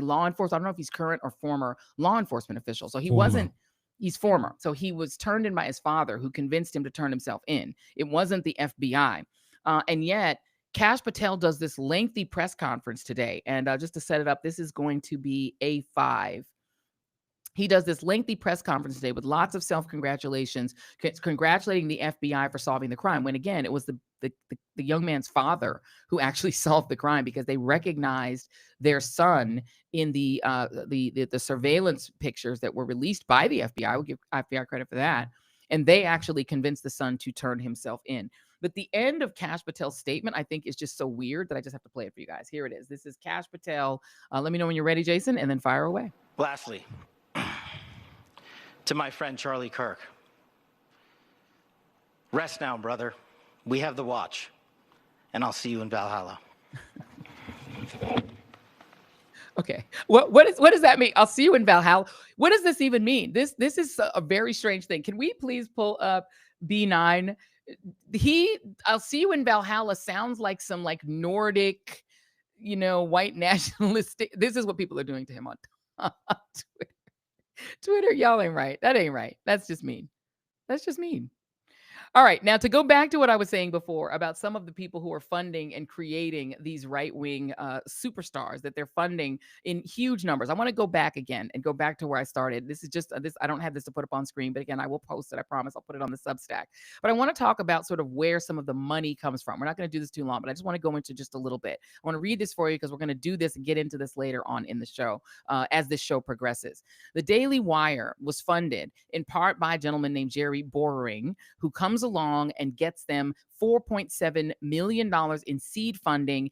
Speaker 1: law enforcement. I don't know if he's current or former law enforcement official. So he's former. So he was turned in by his father, who convinced him to turn himself in. It wasn't the FBI. And yet Kash Patel does this lengthy press conference today. And just to set it up, this is going to be A5. He does this lengthy press conference today with lots of self-congratulations, congratulating the FBI for solving the crime. When again, it was the young man's father who actually solved the crime because they recognized their son in the surveillance pictures that were released by the FBI. We'll give FBI credit for that. And they actually convinced the son to turn himself in. But the end of Kash Patel's statement, I think, is just so weird that I just have to play it for you guys. Here it is. This is Kash Patel. Let me know when you're ready, Jason, and then fire away.
Speaker 13: Lastly, to my friend Charlie Kirk, rest now, brother. We have the watch, and I'll see you in Valhalla.
Speaker 1: Okay, what does that mean? I'll see you in Valhalla. What does this even mean? This is a very strange thing. Can we please pull up B9? I'll see you in Valhalla sounds like some like Nordic, white nationalistic. This is what people are doing to him on Twitter. Twitter, y'all ain't right. That ain't right. That's just mean. That's just mean. All right. Now, to go back to what I was saying before about some of the people who are funding and creating these right-wing superstars that they're funding in huge numbers. I want to go back again and go back to where I started. This is just this. I don't have this to put up on screen, but again, I will post it. I promise I'll put it on the Substack. But I want to talk about sort of where some of the money comes from. We're not going to do this too long, but I just want to go into just a little bit. I want to read this for you because we're going to do this and get into this later on in the show as this show progresses. The Daily Wire was funded in part by a gentleman named Jerry Boring, who comes along and gets them $4.7 million in seed funding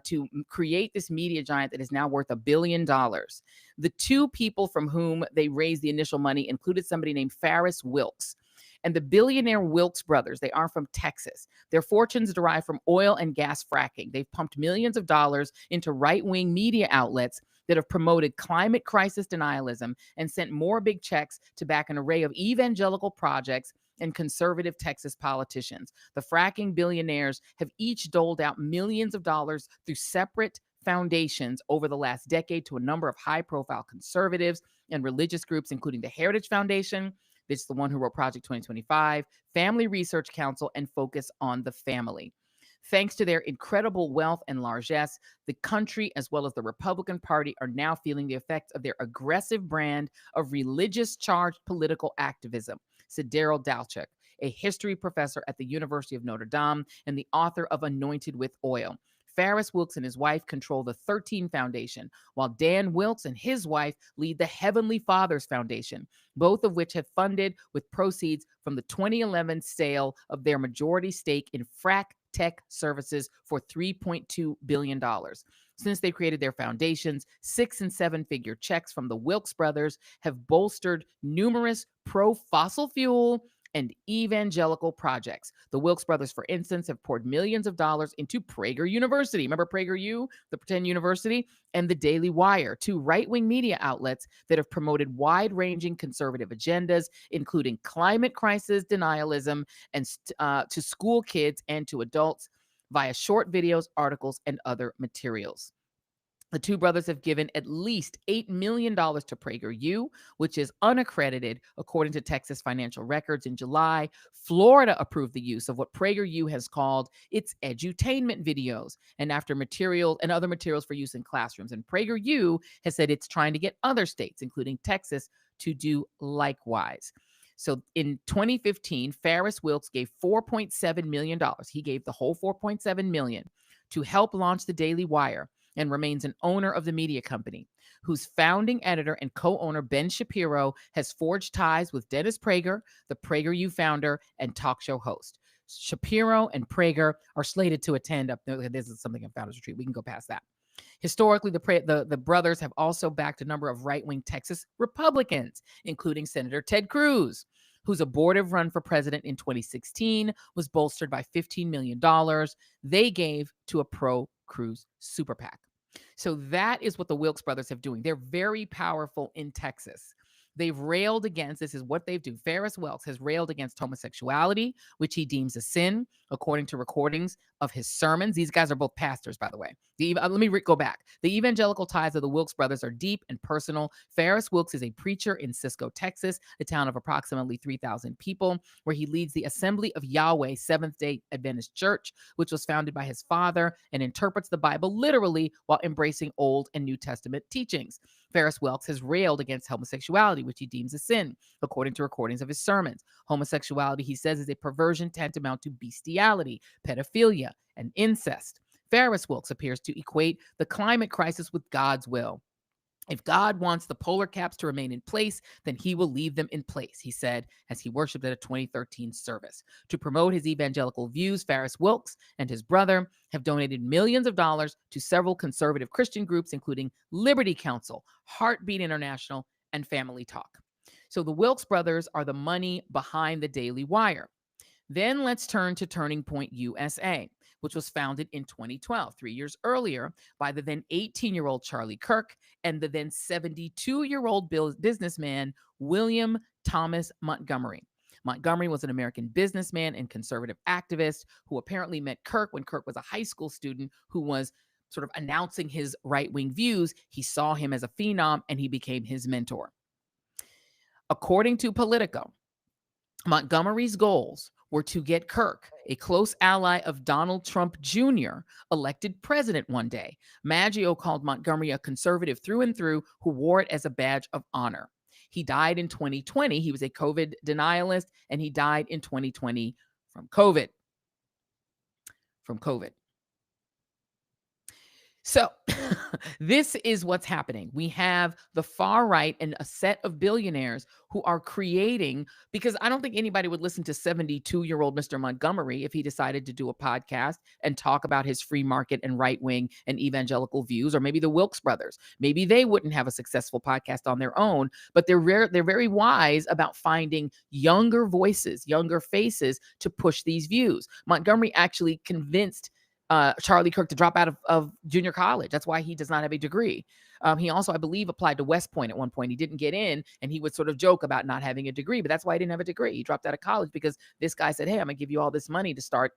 Speaker 1: to create this media giant that is now worth $1 billion. The two people from whom they raised the initial money included somebody named Farris Wilks. And the billionaire Wilks brothers, they are from Texas. Their fortunes derive from oil and gas fracking. They've pumped millions of dollars into right-wing media outlets that have promoted climate crisis denialism and sent more big checks to back an array of evangelical projects and conservative Texas politicians. The fracking billionaires have each doled out millions of dollars through separate foundations over the last decade to a number of high-profile conservatives and religious groups, including the Heritage Foundation. This is the one who wrote Project 2025, Family Research Council, and Focus on the Family. Thanks to their incredible wealth and largesse, the country, as well as the Republican Party, are now feeling the effects of their aggressive brand of religious-charged political activism, said Daryl Dalchuk, a history professor at the University of Notre Dame and the author of Anointed with Oil. Farris Wilks and his wife control the 13 Foundation, while Dan Wilks and his wife lead the Heavenly Fathers Foundation, both of which have funded with proceeds from the 2011 sale of their majority stake in Frac Tech Services for $3.2 billion. Since they created their foundations, 6- and 7-figure checks from the Wilks brothers have bolstered numerous pro-fossil fuel and evangelical projects. The Wilks brothers, for instance, have poured millions of dollars into Prager University. Remember PragerU, the pretend university? And the Daily Wire, two right-wing media outlets that have promoted wide-ranging conservative agendas, including climate crisis denialism and to school kids and to adults via short videos, articles, and other materials. The two brothers have given at least $8 million to PragerU, which is unaccredited, according to Texas financial records. In July, Florida approved the use of what PragerU has called its edutainment videos and after material and other materials for use in classrooms. And PragerU has said it's trying to get other states, including Texas, to do likewise. So in 2015, Farris Wilks gave $4.7 million. He gave the whole $4.7 million to help launch the Daily Wire, and remains an owner of the media company, whose founding editor and co-owner Ben Shapiro has forged ties with Dennis Prager, the PragerU founder and talk show host. Shapiro and Prager are slated to attend up. This is something in Founders Retreat. We can go past that. Historically, the brothers have also backed a number of right-wing Texas Republicans, including Senator Ted Cruz, whose abortive run for president in 2016 was bolstered by $15 million they gave to a pro-Cruz super PAC. So that is what the Wilks brothers have doing. They're very powerful in Texas. They've railed against, this is what they've done. Farris Wilks has railed against homosexuality, which he deems a sin, according to recordings of his sermons. These guys are both pastors, by the way. Let me go back. The evangelical ties of the Wilks brothers are deep and personal. Farris Wilks is a preacher in Cisco, Texas, a town of approximately 3,000 people, where he leads the Assembly of Yahweh Seventh-day Adventist Church, which was founded by his father, and interprets the Bible literally while embracing Old and New Testament teachings. Farris Wilks has railed against homosexuality, which he deems a sin, according to recordings of his sermons. Homosexuality, he says, is a perversion tantamount to bestiality, pedophilia, and incest. Farris Wilks appears to equate the climate crisis with God's will. If God wants the polar caps to remain in place, then he will leave them in place, he said, as he worshiped at a 2013 service. To promote his evangelical views, Farris Wilks and his brother have donated millions of dollars to several conservative Christian groups, including Liberty Counsel, Heartbeat International, and Family Talk. So the Wilks brothers are the money behind the Daily Wire. Then let's turn to Turning Point USA, which was founded in 2012, 3 years earlier, by the then 18-year-old Charlie Kirk and the then 72-year-old businessman William Thomas Montgomery. Montgomery was an American businessman and conservative activist who apparently met Kirk when Kirk was a high school student who was sort of announcing his right-wing views. He saw him as a phenom and he became his mentor. According to Politico, Montgomery's goals were to get Kirk, a close ally of Donald Trump Jr., elected president one day. Maggio called Montgomery a conservative through and through who wore it as a badge of honor. He died in 2020. He was a COVID denialist, and he died in 2020 from COVID. So this is what's happening. We have the far right and a set of billionaires who are creating, because I don't think anybody would listen to 72-year-old Mr. Montgomery if he decided to do a podcast and talk about his free market and right-wing and evangelical views, or maybe the Wilkes brothers. Maybe they wouldn't have a successful podcast on their own, but they're very wise about finding younger voices, younger faces to push these views. Montgomery actually convinced Charlie Kirk to drop out of junior college. That's why he does not have a degree. He also, I believe, applied to West Point at one point. He didn't get in, and he would sort of joke about not having a degree, but that's why he didn't have a degree. He dropped out of college because this guy said, hey, I'm going to give you all this money to start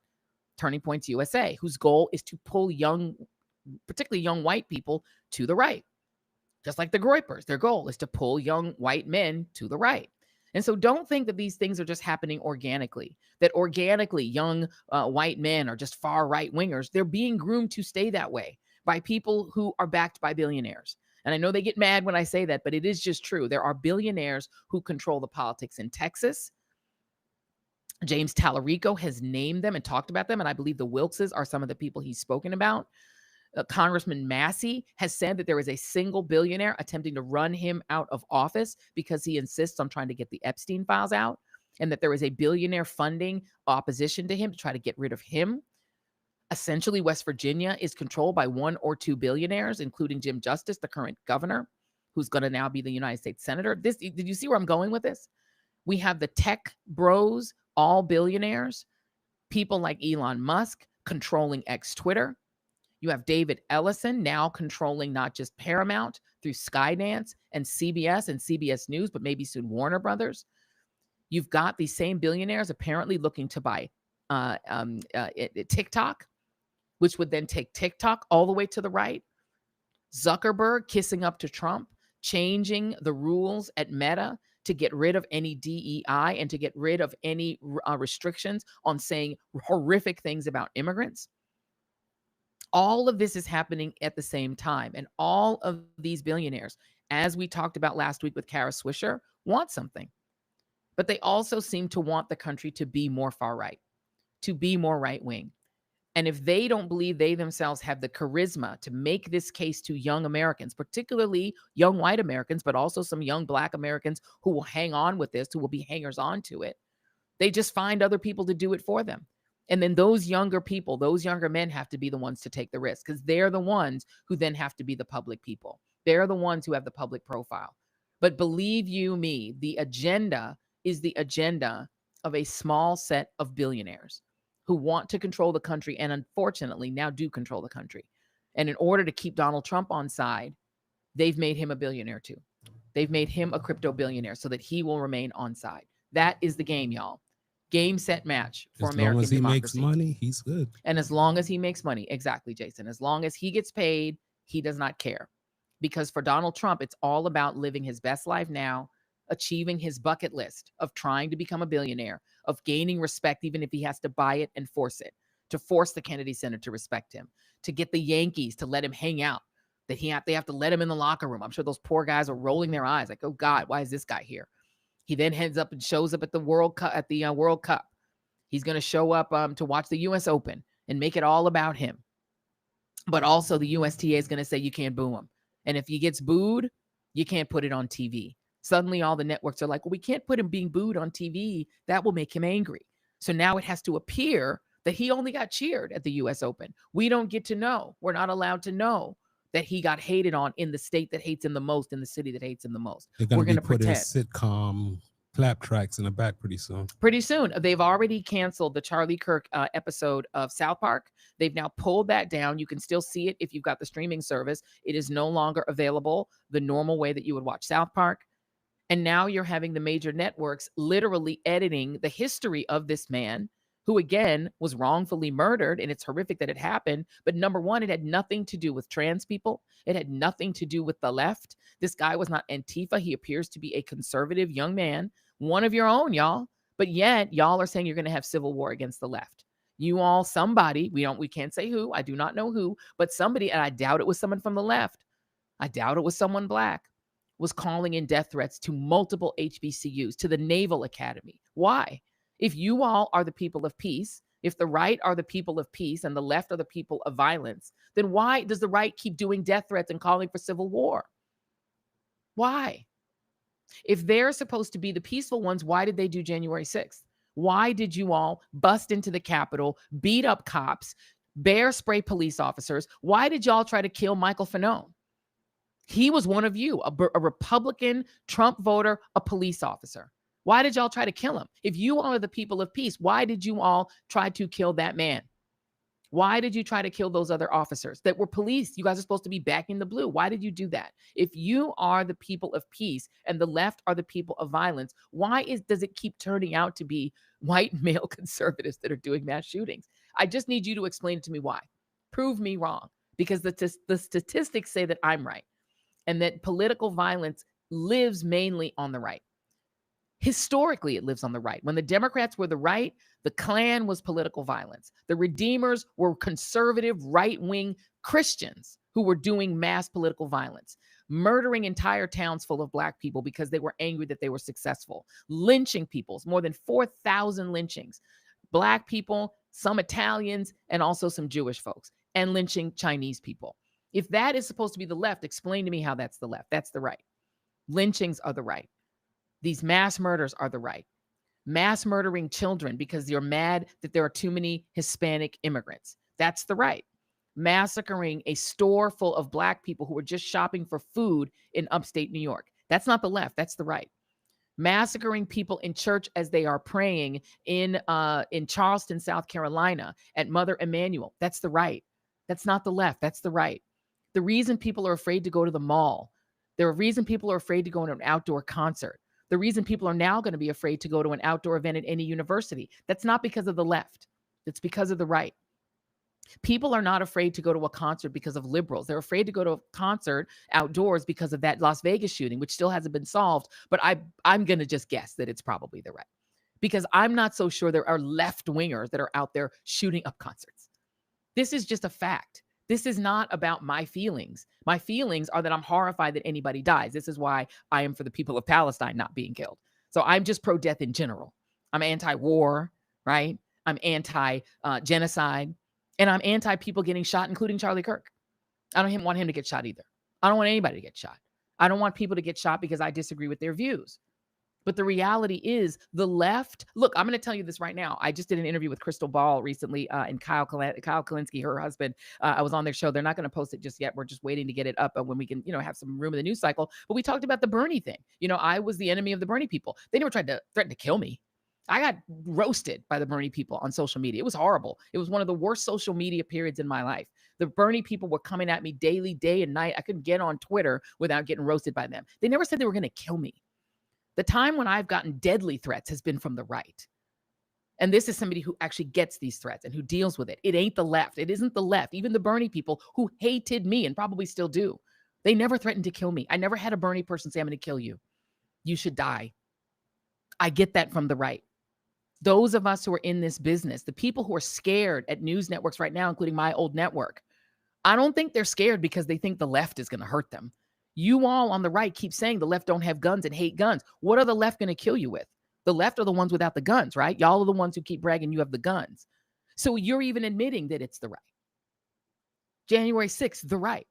Speaker 1: Turning Points USA, whose goal is to pull young, particularly young white people to the right. Just like the Groypers, their goal is to pull young white men to the right. And so don't think that these things are just happening organically, that organically young white men are just far right wingers. They're being groomed to stay that way by people who are backed by billionaires. And I know they get mad when I say that, but it is just true. There are billionaires who control the politics in Texas. James Tallarico has named them and talked about them. And I believe the Wilkses are some of the people he's spoken about. Congressman Massey has said that there is a single billionaire attempting to run him out of office because he insists on trying to get the Epstein files out, and that there is a billionaire funding opposition to him to try to get rid of him. Essentially, West Virginia is controlled by one or two billionaires, including Jim Justice, the current governor, who's going to now be the United States senator. Did you see where I'm going with this? We have the tech bros, all billionaires, people like Elon Musk controlling Twitter. You have David Ellison now controlling not just Paramount through Skydance and CBS News, but maybe soon Warner Brothers. You've got these same billionaires apparently looking to buy TikTok, which would then take TikTok all the way to the right. Zuckerberg kissing up to Trump, changing the rules at Meta to get rid of any DEI and to get rid of any restrictions on saying horrific things about immigrants. All of this is happening at the same time. And all of these billionaires, as we talked about last week with Kara Swisher, want something. But they also seem to want the country to be more far right, to be more right wing. And if they don't believe they themselves have the charisma to make this case to young Americans, particularly young white Americans, but also some young Black Americans who will hang on with this, who will be hangers on to it, they just find other people to do it for them. And then those younger people, those younger men have to be the ones to take the risk, because they're the ones who then have to be the public people. They're the ones who have the public profile. But believe you me, the agenda is the agenda of a small set of billionaires who want to control the country and unfortunately now do control the country. And in order to keep Donald Trump on side, they've made him a billionaire too. They've made him a crypto billionaire so that he will remain on side. That is the game, y'all. Game, set, match for American democracy.
Speaker 3: As long as he makes money, he's good.
Speaker 1: And as long as he makes money, exactly, Jason. As long as he gets paid, he does not care. Because for Donald Trump, it's all about living his best life now, achieving his bucket list of trying to become a billionaire, of gaining respect, even if he has to buy it and force it, to force the Kennedy Center to respect him, to get the Yankees to let him hang out, that they have to let him in the locker room. I'm sure those poor guys are rolling their eyes like, oh God, why is this guy here? He then heads up and shows up at the World Cup. He's going to show up to watch the U.S. Open and make it all about him. But also the USTA is going to say you can't boo him. And if he gets booed, you can't put it on TV. Suddenly all the networks are like, well, we can't put him being booed on TV. That will make him angry. So now it has to appear that he only got cheered at the U.S. Open. We don't get to know. We're not allowed to know that he got hated on in the state that hates him the most, in the city that hates him the most.
Speaker 3: They're going to put in sitcom clap tracks in the back pretty soon.
Speaker 1: Pretty soon. They've already canceled the Charlie Kirk episode of South Park. They've now pulled that down. You can still see it if you've got the streaming service. It is no longer available the normal way that you would watch South Park. And now you're having the major networks literally editing the history of this man who, again, was wrongfully murdered. And it's horrific that it happened. But number one, it had nothing to do with trans people. It had nothing to do with the left. This guy was not Antifa. He appears to be a conservative young man, one of your own, y'all. But yet y'all are saying you're going to have civil war against the left. You all, somebody, we can't say who, I do not know who, but somebody, and I doubt it was someone from the left, I doubt it was someone black, was calling in death threats to multiple HBCUs, to the Naval Academy. Why? If you all are the people of peace, if the right are the people of peace and the left are the people of violence, then why does the right keep doing death threats and calling for civil war? Why? If they're supposed to be the peaceful ones, why did they do January 6th? Why did you all bust into the Capitol, beat up cops, bear spray police officers? Why did y'all try to kill Michael Fanone? He was one of you, a Republican Trump voter, a police officer. Why did y'all try to kill him? If you all are the people of peace, why did you all try to kill that man? Why did you try to kill those other officers that were police? You guys are supposed to be backing the blue. Why did you do that? If you are the people of peace and the left are the people of violence, why does it keep turning out to be white male conservatives that are doing mass shootings? I just need you to explain it to me why. Prove me wrong, because the statistics say that I'm right and that political violence lives mainly on the right. Historically, it lives on the right. When the Democrats were the right, the Klan was political violence. The Redeemers were conservative, right-wing Christians who were doing mass political violence, murdering entire towns full of Black people because they were angry that they were successful, lynching people, more than 4,000 lynchings, Black people, some Italians, and also some Jewish folks, and lynching Chinese people. If that is supposed to be the left, explain to me how that's the left. That's the right. Lynchings are the right. These mass murders are the right. Mass murdering children because you're mad that there are too many Hispanic immigrants. That's the right. Massacring a store full of Black people who were just shopping for food in upstate New York. That's not the left. That's the right. Massacring people in church as they are praying in Charleston, South Carolina at Mother Emanuel. That's the right. That's not the left. That's the right. The reason people are afraid to go to the mall, the reason people are afraid to go to an outdoor concert, the reason people are now going to be afraid to go to an outdoor event at any university, that's not because of the left. It's because of the right. People are not afraid to go to a concert because of liberals. They're afraid to go to a concert outdoors because of that Las Vegas shooting, which still hasn't been solved. But I'm going to just guess that it's probably the right, because I'm not so sure there are left wingers that are out there shooting up concerts. This is just a fact. This is not about my feelings. My feelings are that I'm horrified that anybody dies. This is why I am for the people of Palestine not being killed. So I'm just pro-death in general. I'm anti-war, right? I'm anti-genocide. And I'm anti-people getting shot, including Charlie Kirk. I don't want him to get shot either. I don't want anybody to get shot. I don't want people to get shot because I disagree with their views. But the reality is the left, look, I'm going to tell you this right now. I just did an interview with Crystal Ball recently and Kyle Kalinske, her husband. I was on their show. They're not going to post it just yet. We're just waiting to get it up when we can, have some room in the news cycle. But we talked about the Bernie thing. I was the enemy of the Bernie people. They never tried to threaten to kill me. I got roasted by the Bernie people on social media. It was horrible. It was one of the worst social media periods in my life. The Bernie people were coming at me daily, day and night. I couldn't get on Twitter without getting roasted by them. They never said they were going to kill me. The time when I've gotten deadly threats has been from the right. And this is somebody who actually gets these threats and who deals with it. It ain't the left. It isn't the left. Even the Bernie people who hated me and probably still do. They never threatened to kill me. I never had a Bernie person say, I'm going to kill you. You should die. I get that from the right. Those of us who are in this business, the people who are scared at news networks right now, including my old network, I don't think they're scared because they think the left is going to hurt them. You all on the right keep saying the left don't have guns and hate guns. What are the left going to kill you with? The left are the ones without the guns, right? Y'all are the ones who keep bragging you have the guns. So you're even admitting that it's the right. January 6th, the right.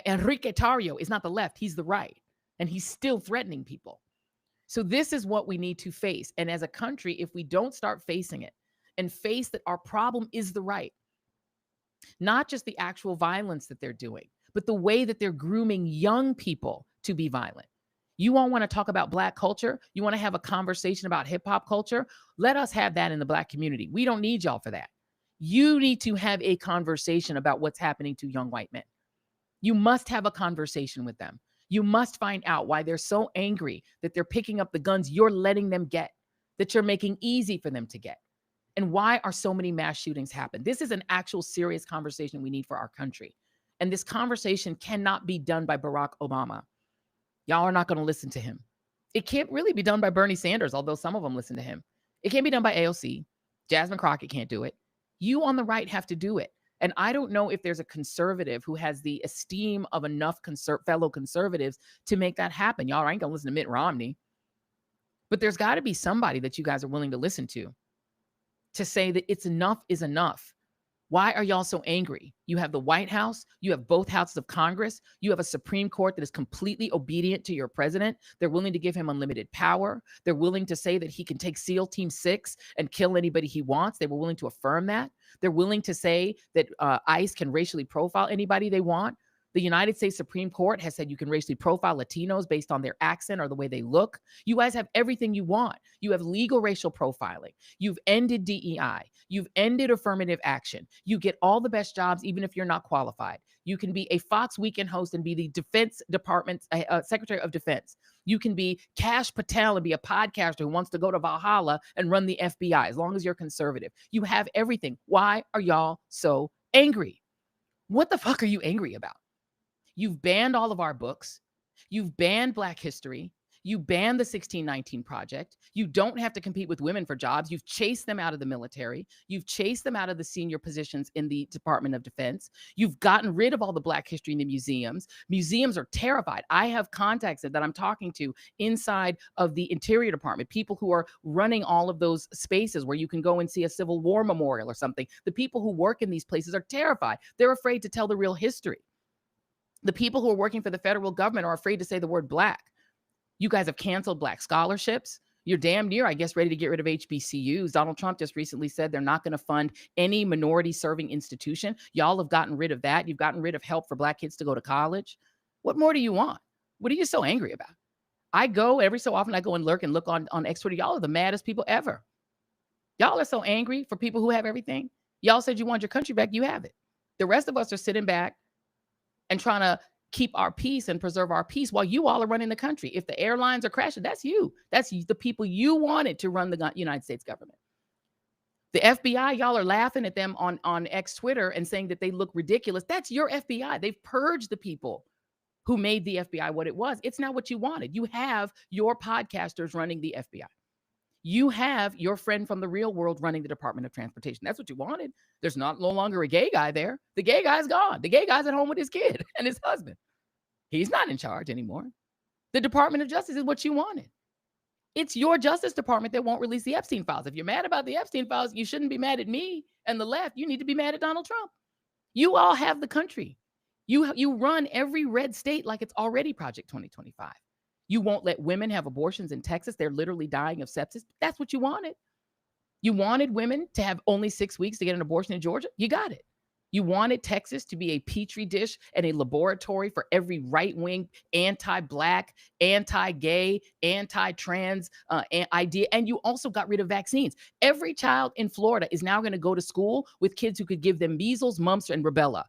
Speaker 1: Enrique Tarrio is not the left. He's the right. And he's still threatening people. So this is what we need to face. And as a country, if we don't start facing it and face that our problem is the right, not just the actual violence that they're doing, but the way that they're grooming young people to be violent. You all want to talk about Black culture? You want to have a conversation about hip hop culture? Let us have that in the Black community. We don't need y'all for that. You need to have a conversation about what's happening to young white men. You must have a conversation with them. You must find out why they're so angry that they're picking up the guns you're letting them get, that you're making easy for them to get. And why are so many mass shootings happen? This is an actual serious conversation we need for our country. And this conversation cannot be done by Barack Obama. Y'all are not going to listen to him. It can't really be done by Bernie Sanders, although some of them listen to him. It can't be done by AOC. Jasmine Crockett can't do it. You on the right have to do it. And I don't know if there's a conservative who has the esteem of enough fellow conservatives to make that happen. Y'all ain't going to listen to Mitt Romney. But there's got to be somebody that you guys are willing to listen to say that it's enough is enough. Why are y'all so angry? You have the White House, you have both houses of Congress, you have a Supreme Court that is completely obedient to your president. They're willing to give him unlimited power. They're willing to say that he can take SEAL Team 6 and kill anybody he wants. They were willing to affirm that. They're willing to say that ICE can racially profile anybody they want. The United States Supreme Court has said you can racially profile Latinos based on their accent or the way they look. You guys have everything you want. You have legal racial profiling. You've ended DEI. You've ended affirmative action. You get all the best jobs, even if you're not qualified. You can be a Fox Weekend host and be the Defense Department's Secretary of Defense. You can be Kash Patel and be a podcaster who wants to go to Valhalla and run the FBI, as long as you're conservative. You have everything. Why are y'all so angry? What the fuck are you angry about? You've banned all of our books. You've banned Black history. You banned the 1619 Project. You don't have to compete with women for jobs. You've chased them out of the military. You've chased them out of the senior positions in the Department of Defense. You've gotten rid of all the Black history in the museums. Museums are terrified. I have contacts that I'm talking to inside of the Interior Department, people who are running all of those spaces where you can go and see a Civil War memorial or something. The people who work in these places are terrified. They're afraid to tell the real history. The people who are working for the federal government are afraid to say the word Black. You guys have canceled Black scholarships. You're damn near, I guess, ready to get rid of HBCUs. Donald Trump just recently said they're not going to fund any minority serving institution. Y'all have gotten rid of that. You've gotten rid of help for Black kids to go to college. What more do you want? What are you so angry about? I go every so often, I go and lurk and look on X Twitter. Y'all are the maddest people ever. Y'all are so angry for people who have everything. Y'all said you want your country back. You have it. The rest of us are sitting back and trying to keep our peace and preserve our peace while you all are running the country. If the airlines are crashing, that's you. That's the people you wanted to run the United States government. The FBI, y'all are laughing at them on X Twitter and saying that they look ridiculous. That's your FBI. They've purged the people who made the FBI what it was. It's not what you wanted. You have your podcasters running the FBI. You have your friend from the real world running the Department of Transportation. That's what you wanted. There's no longer a gay guy there. The gay guy's gone. The gay guy's at home with his kid and his husband. He's not in charge anymore. The Department of Justice is what you wanted. It's your Justice Department that won't release the Epstein files. If you're mad about the Epstein files, you shouldn't be mad at me and the left. You need to be mad at Donald Trump. You all have the country. You run every red state like it's already Project 2025. You won't let women have abortions in Texas. They're literally dying of sepsis. That's what you wanted. You wanted women to have only 6 weeks to get an abortion in Georgia. You got it. You wanted Texas to be a petri dish and a laboratory for every right-wing, anti-Black, anti-gay, anti-trans idea. And you also got rid of vaccines. Every child in Florida is now going to go to school with kids who could give them measles, mumps, and rubella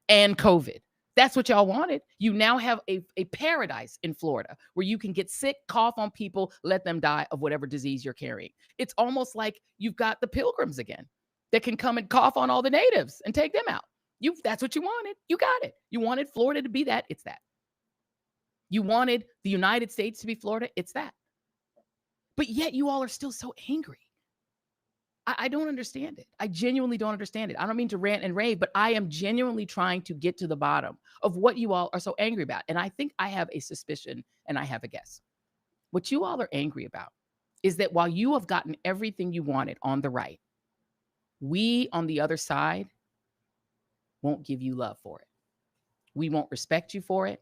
Speaker 1: and COVID. That's what y'all wanted. You now have a paradise in Florida where you can get sick, cough on people, let them die of whatever disease you're carrying. It's almost like you've got the pilgrims again that can come and cough on all the natives and take them out. That's what you wanted. You got it. You wanted Florida to be that. It's that. You wanted the United States to be Florida. It's that. But yet you all are still so angry. I don't understand it. I genuinely don't understand it. I don't mean to rant and rave, but I am genuinely trying to get to the bottom of what you all are so angry about. And I think I have a suspicion and I have a guess. What you all are angry about is that while you have gotten everything you wanted on the right, we on the other side won't give you love for it. We won't respect you for it.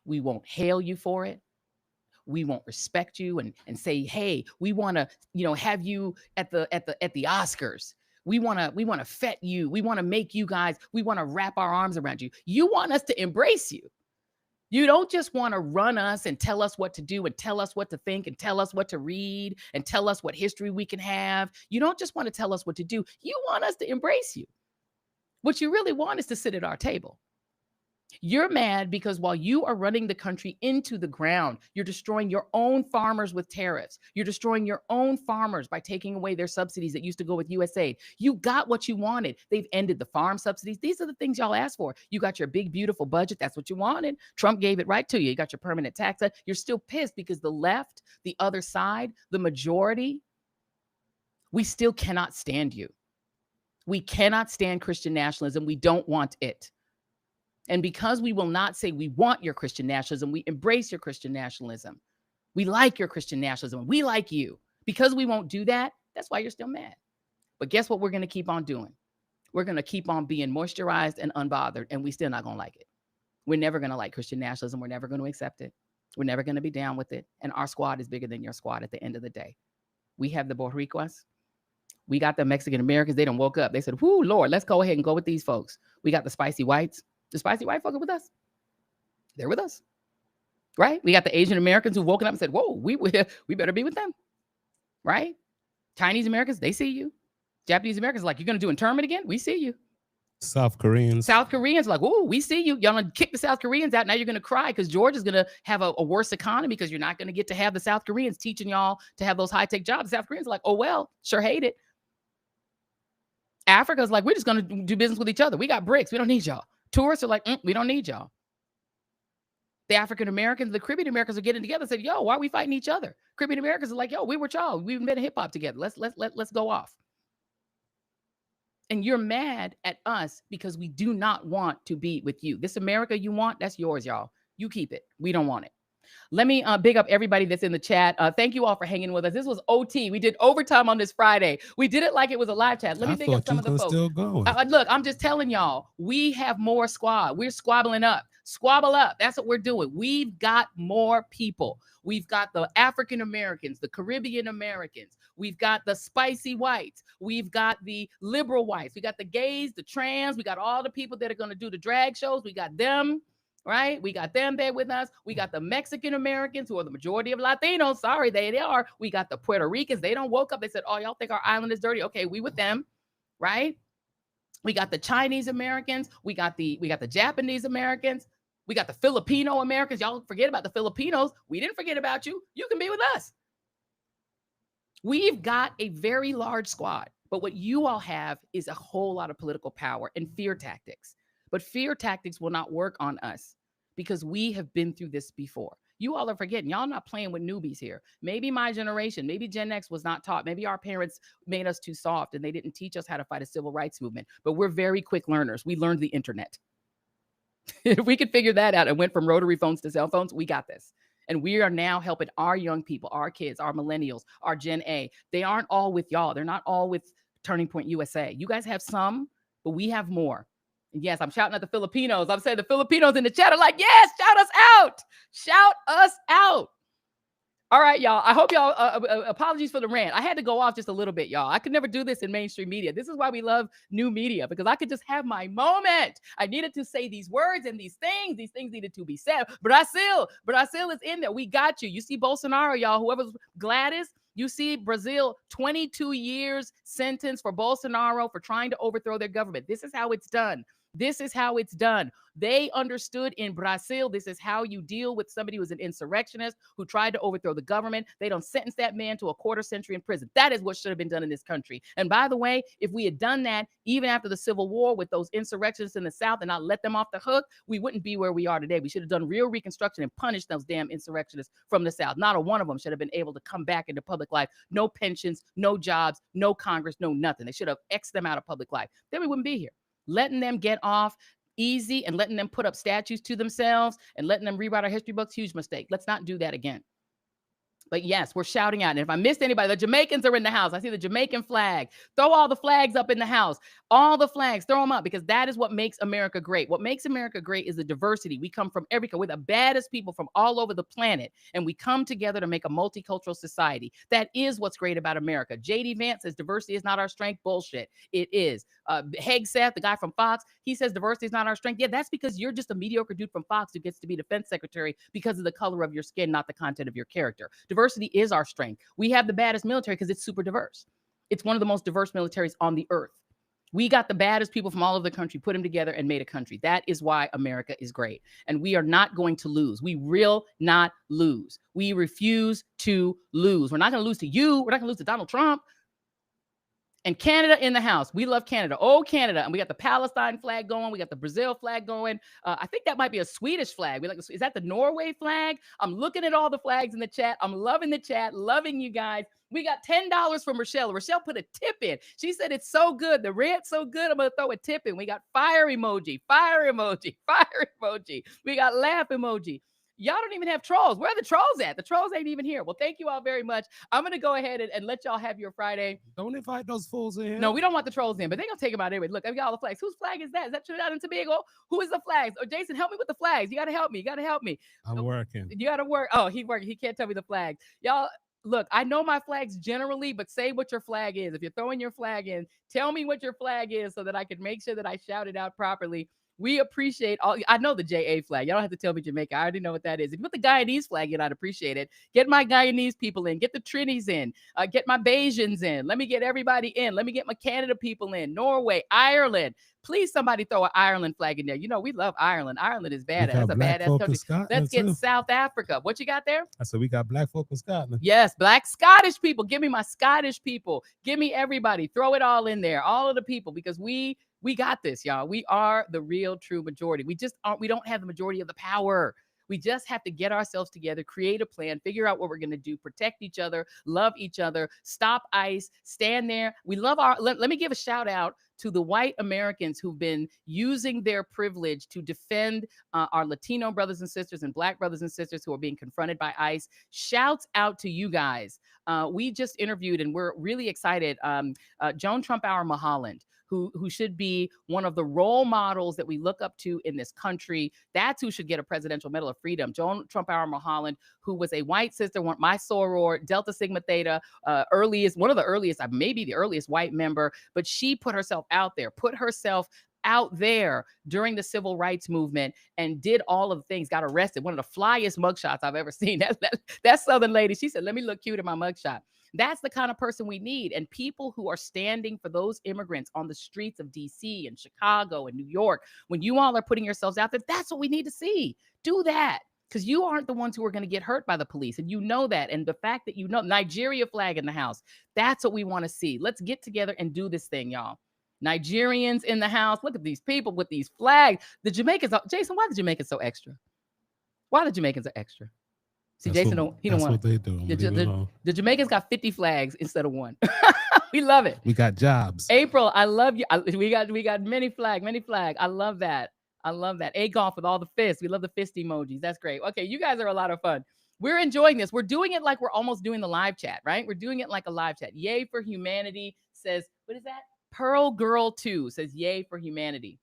Speaker 1: We won't hail you for it. We won't respect you and say, hey, we want to, have you at the Oscars. We want to fet you. We want to make you guys, we want to wrap our arms around you. You want us to embrace you. You don't just want to run us and tell us what to do and tell us what to think and tell us what to read and tell us what history we can have. You don't just want to tell us what to do. You want us to embrace you. What you really want is to sit at our table. You're mad because while you are running the country into the ground, you're destroying your own farmers with tariffs. You're destroying your own farmers by taking away their subsidies that used to go with USAID. You got what you wanted. They've ended the farm subsidies. These are the things y'all asked for. You got your big, beautiful budget. That's what you wanted. Trump gave it right to you. You got your permanent tax cut. You're still pissed because the left, the other side, the majority, we still cannot stand you. We cannot stand Christian nationalism. We don't want it. And because we will not say we want your Christian nationalism, we embrace your Christian nationalism. We like your Christian nationalism. We like you. Because we won't do that, that's why you're still mad. But guess what we're going to keep on doing? We're going to keep on being moisturized and unbothered, and we still not going to like it. We're never going to like Christian nationalism. We're never going to accept it. We're never going to be down with it. And our squad is bigger than your squad at the end of the day. We have the Boricuas. We got the Mexican Americans. They done woke up. They said, whoo, Lord, let's go ahead and go with these folks. We got the spicy whites. The spicy white folk are with us. They're with us, right? We got the Asian Americans who woken up and said, whoa, we better be with them, right? Chinese Americans, they see you. Japanese Americans are like, you're going to do internment again? We see you.
Speaker 3: South Koreans
Speaker 1: are like, whoa, we see you. Y'all gonna kick the South Koreans out. Now you're going to cry because Georgia's going to have a worse economy because you're not going to get to have the South Koreans teaching y'all to have those high-tech jobs. The South Koreans are like, oh, well, sure hate it. Africa's like, we're just going to do business with each other. We got BRICS. We don't need y'all. Tourists are like, we don't need y'all. The African Americans, the Caribbean Americans are getting together and said, yo, why are we fighting each other? Caribbean Americans are like, yo, we were y'all. We've been hip hop together. Let's go off. And you're mad at us because we do not want to be with you. This America you want, that's yours, y'all. You keep it. We don't want it. Let me big up everybody that's in the chat. Thank you all for hanging with us. This was OT. We did overtime on this Friday. We did it like it was a live chat. Let me big up some of the folks.
Speaker 3: Still going.
Speaker 1: Look, I'm just telling y'all, we have more squad. We're squabbling up. Squabble up. That's what we're doing. We've got more people. We've got the African Americans, the Caribbean Americans. We've got the spicy whites. We've got the liberal whites. We got the gays, the trans. We got all the people that are going to do the drag shows. We got them. Right? We got them there with us. We got the Mexican Americans who are the majority of Latinos. Sorry, they are. We got the Puerto Ricans. They don't woke up. They said, oh, y'all think our island is dirty. Okay, we with them. Right? We got the Chinese Americans. We got the Japanese Americans. We got the Filipino Americans. Y'all forget about the Filipinos. We didn't forget about you. You can be with us. We've got a very large squad. But what you all have is a whole lot of political power and fear tactics. But fear tactics will not work on us because we have been through this before. You all are forgetting. Y'all not playing with newbies here. Maybe my generation, maybe Gen X was not taught. Maybe our parents made us too soft and they didn't teach us how to fight a civil rights movement. But we're very quick learners. We learned the internet. If we could figure that out and went from rotary phones to cell phones, we got this. And we are now helping our young people, our kids, our millennials, our Gen A. They aren't all with y'all. They're not all with Turning Point USA. You guys have some, but we have more. Yes, I'm shouting at the Filipinos. I'm saying the Filipinos in the chat are like, yes, shout us out. Shout us out. All right, y'all. I hope y'all, apologies for the rant. I had to go off just a little bit, y'all. I could never do this in mainstream media. This is why we love new media, because I could just have my moment. I needed to say these words and these things. These things needed to be said. Brazil is in there. We got you. You see Bolsonaro, y'all. Whoever's Gladys, you see Brazil, 22 years sentence for Bolsonaro for trying to overthrow their government. This is how it's done. This is how it's done. They understood in Brazil, this is how you deal with somebody who's an insurrectionist who tried to overthrow the government. They don't sentence that man to a quarter century in prison. That is what should have been done in this country. And by the way, if we had done that, even after the Civil War with those insurrectionists in the South and not let them off the hook, we wouldn't be where we are today. We should have done real reconstruction and punished those damn insurrectionists from the South. Not a one of them should have been able to come back into public life. No pensions, no jobs, no Congress, no nothing. They should have X'd them out of public life. Then we wouldn't be here. Letting them get off easy and letting them put up statues to themselves and letting them rewrite our history books, huge mistake. Let's not do that again. But yes, we're shouting out. And if I missed anybody, the Jamaicans are in the house. I see the Jamaican flag. Throw all the flags up in the house. All the flags, throw them up, because that is what makes America great. What makes America great is the diversity. We come from every country. We're the baddest people from all over the planet. And we come together to make a multicultural society. That is what's great about America. J.D. Vance says diversity is not our strength. Bullshit. It is. Hegseth, the guy from Fox, he says diversity is not our strength. Yeah, that's because you're just a mediocre dude from Fox who gets to be defense secretary because of the color of your skin, not the content of your character. Diversity is our strength. We have the baddest military because it's super diverse. It's one of the most diverse militaries on the earth. We got the baddest people from all over the country, put them together and made a country. That is why America is great. And we are not going to lose. We will not lose. We refuse to lose. We're not going to lose to you. We're not going to lose to Donald Trump. And Canada in the house. We love Canada. Oh, Canada. And we got the Palestine flag going. We got the Brazil flag going. I think that might be a Swedish flag. Is that the Norway flag? I'm looking at all the flags in the chat. I'm loving the chat. Loving you guys. We got $10 from Rochelle. Rochelle put a tip in. She said it's so good. The rant's so good. I'm going to throw a tip in. We got fire emoji, fire emoji, fire emoji. We got laugh emoji. Y'all don't even have trolls. Where are the trolls at? The trolls ain't even here. Well, thank you all very much. I'm going to go ahead and let y'all have your Friday.
Speaker 3: Don't invite those fools in here.
Speaker 1: No, we don't want the trolls in, but they're going to take them out anyway. Look, I got all the flags. Whose flag is that? Is that Trinidad and Tobago? Who is the flags? Oh, Jason, help me with the flags. You got to help me. You got to help me.
Speaker 3: I'm working.
Speaker 1: You got to work. Oh, he's working. He can't tell me the flags. Y'all, look, I know my flags generally, but say what your flag is. If you're throwing your flag in, tell me what your flag is so that I can make sure that I shout it out properly. We appreciate all. I know the JA flag. Y'all don't have to tell me Jamaica. I already know what that is. If you put the Guyanese flag in, I'd appreciate it. Get my Guyanese people in. Get the Trinis in. Get my Bajans in. Let me get everybody in. Let me get my Canada people in. Norway, Ireland. Please, somebody throw an Ireland flag in there. You know, we love Ireland. Ireland is badass. That's a badass country. Let's get South Africa. What you got there?
Speaker 3: I said we got black folk in Scotland.
Speaker 1: Yes, black Scottish people. Give me my Scottish people. Give me everybody. Throw it all in there. All of the people, because we got this, y'all. We are the real true majority. We don't have the majority of the power. We just have to get ourselves together, create a plan, figure out what we're going to do, protect each other, love each other, stop ICE, stand there. We love let me give a shout out to the white Americans who've been using their privilege to defend our Latino brothers and sisters and black brothers and sisters who are being confronted by ICE. Shouts out to you guys. We just interviewed, and we're really excited, Joan Trumpauer Mulholland, who should be one of the role models that we look up to in this country. That's who should get a Presidential Medal of Freedom. Joan Trumpauer Mulholland, who was a white sister, my soror, Delta Sigma Theta, one of the earliest, maybe the earliest white member, but she put herself out there during the civil rights movement and did all of the things, got arrested. One of the flyest mugshots I've ever seen. That Southern lady, she said, let me look cute in my mugshot. That's the kind of person we need. And people who are standing for those immigrants on the streets of DC and Chicago and New York, when you all are putting yourselves out there, that's what we need to see. Do that. Because you aren't the ones who are going to get hurt by the police. And you know that. And the fact that you know, Nigeria flag in the house, that's what we want to see. Let's get together and do this thing, y'all. Nigerians in the house. Look at these people with these flags. The Jamaicans, Jason, why are the Jamaicans so extra? Why are the Jamaicans so extra? See, Jason, he don't want
Speaker 3: what they do.
Speaker 1: The Jamaicans got 50 flags instead of one. We love it.
Speaker 3: We got jobs.
Speaker 1: April, I love you. We got many flag. I love that. A golf with all the fists. We love the fist emojis. That's great. Okay, you guys are a lot of fun. We're enjoying this. We're doing it like we're almost doing the live chat, right? We're doing it like a live chat. Yay for humanity says, what is that? Pearl Girl 2 says, yay for humanity.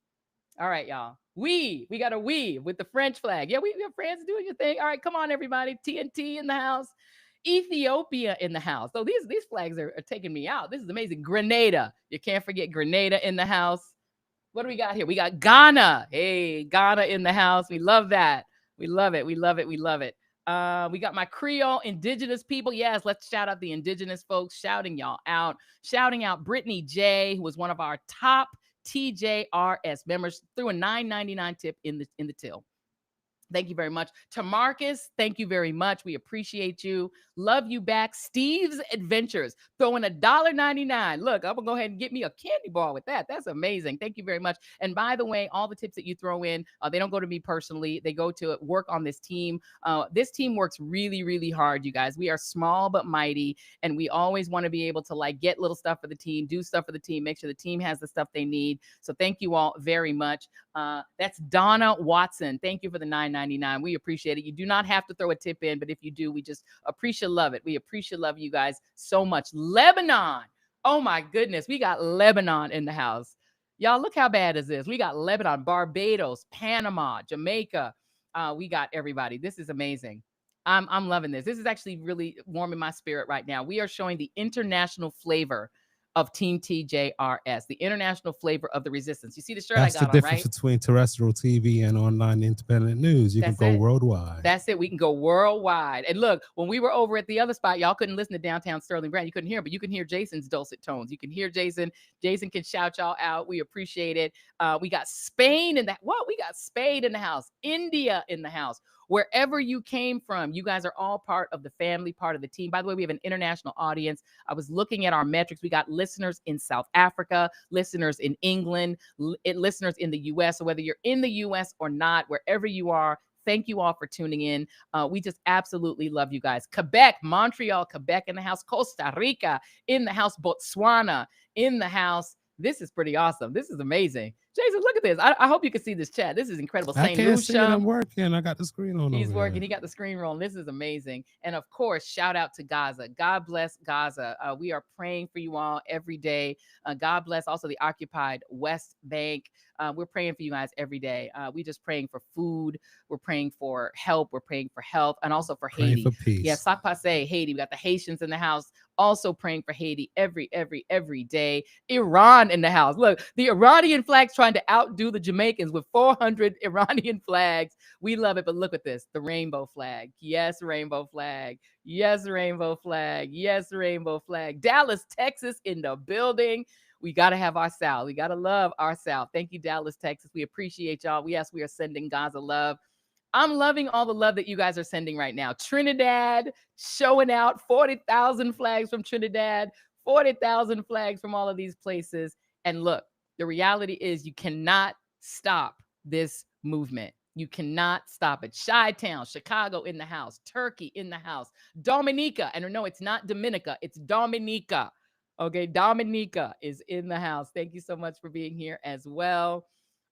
Speaker 1: All right, y'all. We got a with the French flag. Yeah, we have France doing your thing. All right, come on, everybody. TNT in the house. Ethiopia in the house. So these flags are taking me out. This is amazing. Grenada. You can't forget Grenada in the house. What do we got here? We got Ghana. Hey, Ghana in the house. We love that. We love it. We love it. We love it. We got my Creole indigenous people. Yes, let's shout out the indigenous folks. Shouting y'all out. Shouting out Brittany J, who was one of our top TJRS members, threw a $9.99 tip in the till. Thank you very much. To Marcus, thank you very much. We appreciate you. Love you back. Steve's Adventures, throwing $1.99. Look, I'm going to go ahead and get me a candy bar with that. That's amazing. Thank you very much. And by the way, all the tips that you throw in, they don't go to me personally. They go to work on this team. This team works really, really hard, you guys. We are small but mighty, and we always want to be able to get little stuff for the team, do stuff for the team, make sure the team has the stuff they need. So thank you all very much. That's Donna Watson. Thank you for the $9.99. We appreciate it. You do not have to throw a tip in, but if you do, we just appreciate love it. We appreciate love you guys so much. Lebanon. Oh my goodness. We got Lebanon in the house. Y'all, look how bad is this. We got Lebanon, Barbados, Panama, Jamaica. We got everybody. This is amazing. I'm loving this. This is actually really warming my spirit right now. We are showing the international flavor of Team TJRS, the international flavor of the resistance. You see the shirt
Speaker 3: That's
Speaker 1: I
Speaker 3: the
Speaker 1: got on,
Speaker 3: difference
Speaker 1: right?
Speaker 3: between terrestrial TV and online independent news. You
Speaker 1: That's
Speaker 3: can go
Speaker 1: it.
Speaker 3: worldwide.
Speaker 1: That's it. We can go worldwide. And look, when we were over at the other spot, y'all couldn't listen to Downtown Sterling Brown. You couldn't hear him, but you can hear Jason's dulcet tones. You can hear Jason. Jason can shout y'all out. We appreciate it. We got Spain in that. What? We got Spain in the house. India in the house. Wherever you came from, you guys are all part of the family, part of the team. By the way, we have an international audience. I was looking at our metrics. We got listeners in South Africa, listeners in England, listeners in the U.S. So whether you're in the U.S. or not, wherever you are, thank you all for tuning in. We just absolutely love you guys. Quebec, Montreal, Quebec in the house. Costa Rica in the house. Botswana in the house. This is pretty awesome. This is amazing. Jason, look at this. I hope you can see this chat. This is incredible.
Speaker 3: I
Speaker 1: St.
Speaker 3: can't see it.
Speaker 1: Lucia.
Speaker 3: I'm working. I got the screen on.
Speaker 1: He's
Speaker 3: over
Speaker 1: working.
Speaker 3: here.
Speaker 1: He got the screen rolling. This is amazing. And of course, shout out to Gaza. God bless Gaza. We are praying for you all every day. God bless also the occupied West Bank. We're praying for you guys every day. We're just praying for food. We're praying for help. We're praying for health and also for Haiti.
Speaker 3: For peace.
Speaker 1: Yeah, Sakpase, Haiti. We got the Haitians in the house. Also praying for Haiti every day. Iran in the house. Look, the Iranian flag's trying to outdo the Jamaicans with 400 Iranian flags. We love it, but look at this. The rainbow flag. Yes, rainbow flag. Yes, rainbow flag. Yes, rainbow flag. Dallas, Texas in the building. We got to have our South. We got to love our South. Thank you, Dallas, Texas. We appreciate y'all. Yes, we are sending Gaza love. I'm loving all the love that you guys are sending right now. Trinidad showing out 40,000 flags from Trinidad, 40,000 flags from all of these places. And look, the reality is you cannot stop this movement. You cannot stop it. Chi-Town, Chicago in the house, Turkey in the house, Dominica. And no, it's not Dominica, it's Dominica. Okay, Dominica is in the house. Thank you so much for being here as well.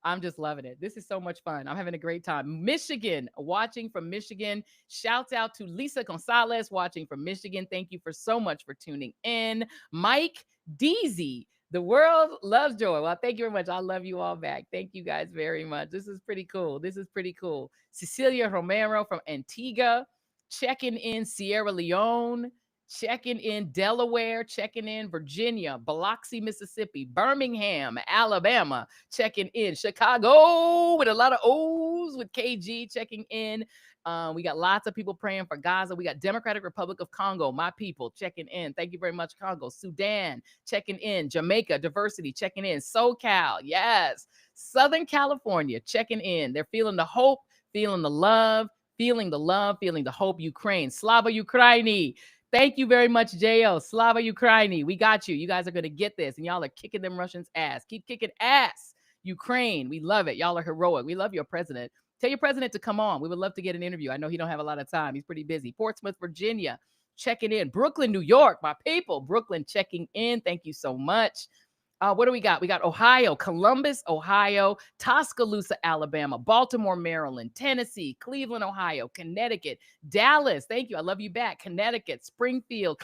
Speaker 1: I'm just loving it. This is so much fun. I'm having a great time. Michigan, watching from Michigan. Shouts out to Lisa Gonzalez watching from Michigan. Thank you for so much for tuning in. Mike Deasy, the world loves joy. Well, thank you very much. I love you all back. Thank you guys very much. This is pretty cool. This is pretty cool. Cecilia Romero from Antigua, checking in Sierra Leone, checking in Delaware, checking in Virginia, Biloxi, Mississippi, Birmingham, Alabama, checking in Chicago with a lot of O's with KG checking in. We got lots of people praying for Gaza. We got Democratic Republic of Congo, my people checking in. Thank you very much, Congo. Sudan checking in. Jamaica, diversity checking in. SoCal, yes. Southern California checking in. They're feeling the hope, feeling the love, feeling the hope. Ukraine, Slava Ukraini. Thank you very much, J.O. Slava Ukraini. We got you. You guys are going to get this. And y'all are kicking them Russians' ass. Keep kicking ass. Ukraine. We love it. Y'all are heroic. We love your president. Tell your president to come on. We would love to get an interview. I know he don't have a lot of time. He's pretty busy. Portsmouth, Virginia, checking in. Brooklyn, New York, my people. Brooklyn checking in. Thank you so much. What do we got? We got Ohio, Columbus, Ohio, Tuscaloosa, Alabama, Baltimore, Maryland, Tennessee, Cleveland, Ohio, Connecticut, Dallas. Thank you. I love you back. Connecticut, Springfield,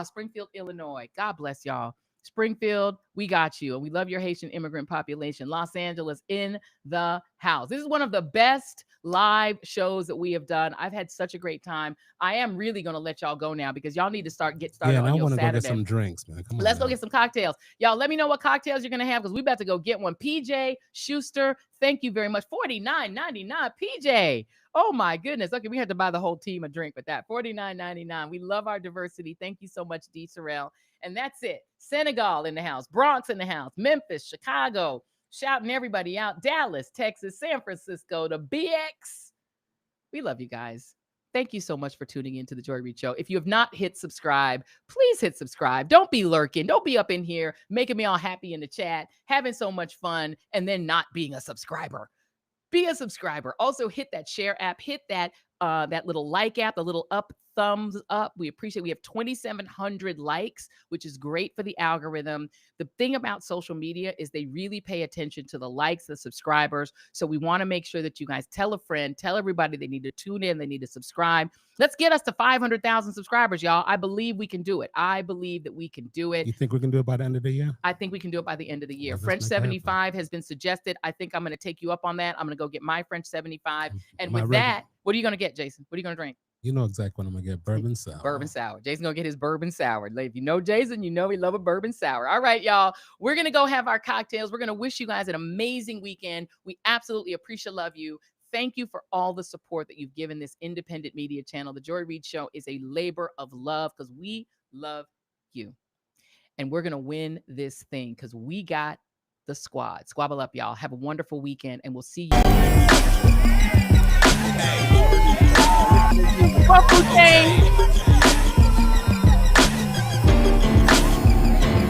Speaker 1: Springfield, Illinois. God bless y'all. Springfield, we got you. And we love your Haitian immigrant population. Los Angeles in the house. This is one of the best live shows that we have done. I've had such a great time. I am really going to let y'all go now because y'all need to get started on your Saturday.
Speaker 3: Yeah, I want to go get some drinks, man. Come on.
Speaker 1: Let's go get some cocktails. Y'all, let me know what cocktails you're going to have because we about to go get one. PJ Schuster, thank you very much. $49.99. PJ. Oh, my goodness. Okay, we had to buy the whole team a drink with that. $49.99. We love our diversity. Thank you so much, D. Sorrell. And that's it. Senegal in the house. Bronx in the house. Memphis, Chicago. Shouting everybody out. Dallas, Texas, San Francisco, the BX. We love you guys. Thank you so much for tuning into the Joy Reid Show. If you have not hit subscribe, please hit subscribe. Don't be lurking. Don't be up in here making me all happy in the chat, having so much fun, and then not being a subscriber. Be a subscriber. Also, hit that share app. Hit that little like app, the little thumbs up. We appreciate it. We have 2,700 likes, which is great for the algorithm. The thing about social media is they really pay attention to the likes, the subscribers. So we want to make sure that you guys tell a friend, tell everybody they need to tune in, they need to subscribe. Let's get us to 500,000 subscribers, y'all. I believe we can do it. I believe that we can do it.
Speaker 3: You think we can do it by the end of the year?
Speaker 1: I think we can do it by the end of the year.
Speaker 3: Well,
Speaker 1: French 75 has been suggested. I think I'm going to take you up on that. I'm going to go get my French 75. And with that, what are you going to get, Jason? What are you going to drink?
Speaker 3: You know exactly what I'm gonna get. Bourbon sour.
Speaker 1: Bourbon sour. Jason's gonna get his bourbon sour. Like, if you know Jason, you know he love a bourbon sour. All right, y'all. We're gonna go have our cocktails. We're gonna wish you guys an amazing weekend. We absolutely appreciate, love you. Thank you for all the support that you've given this independent media channel. The Joy Reid Show is a labor of love because we love you. And we're gonna win this thing because we got the squad. Squabble up, y'all. Have a wonderful weekend, and we'll see you. What,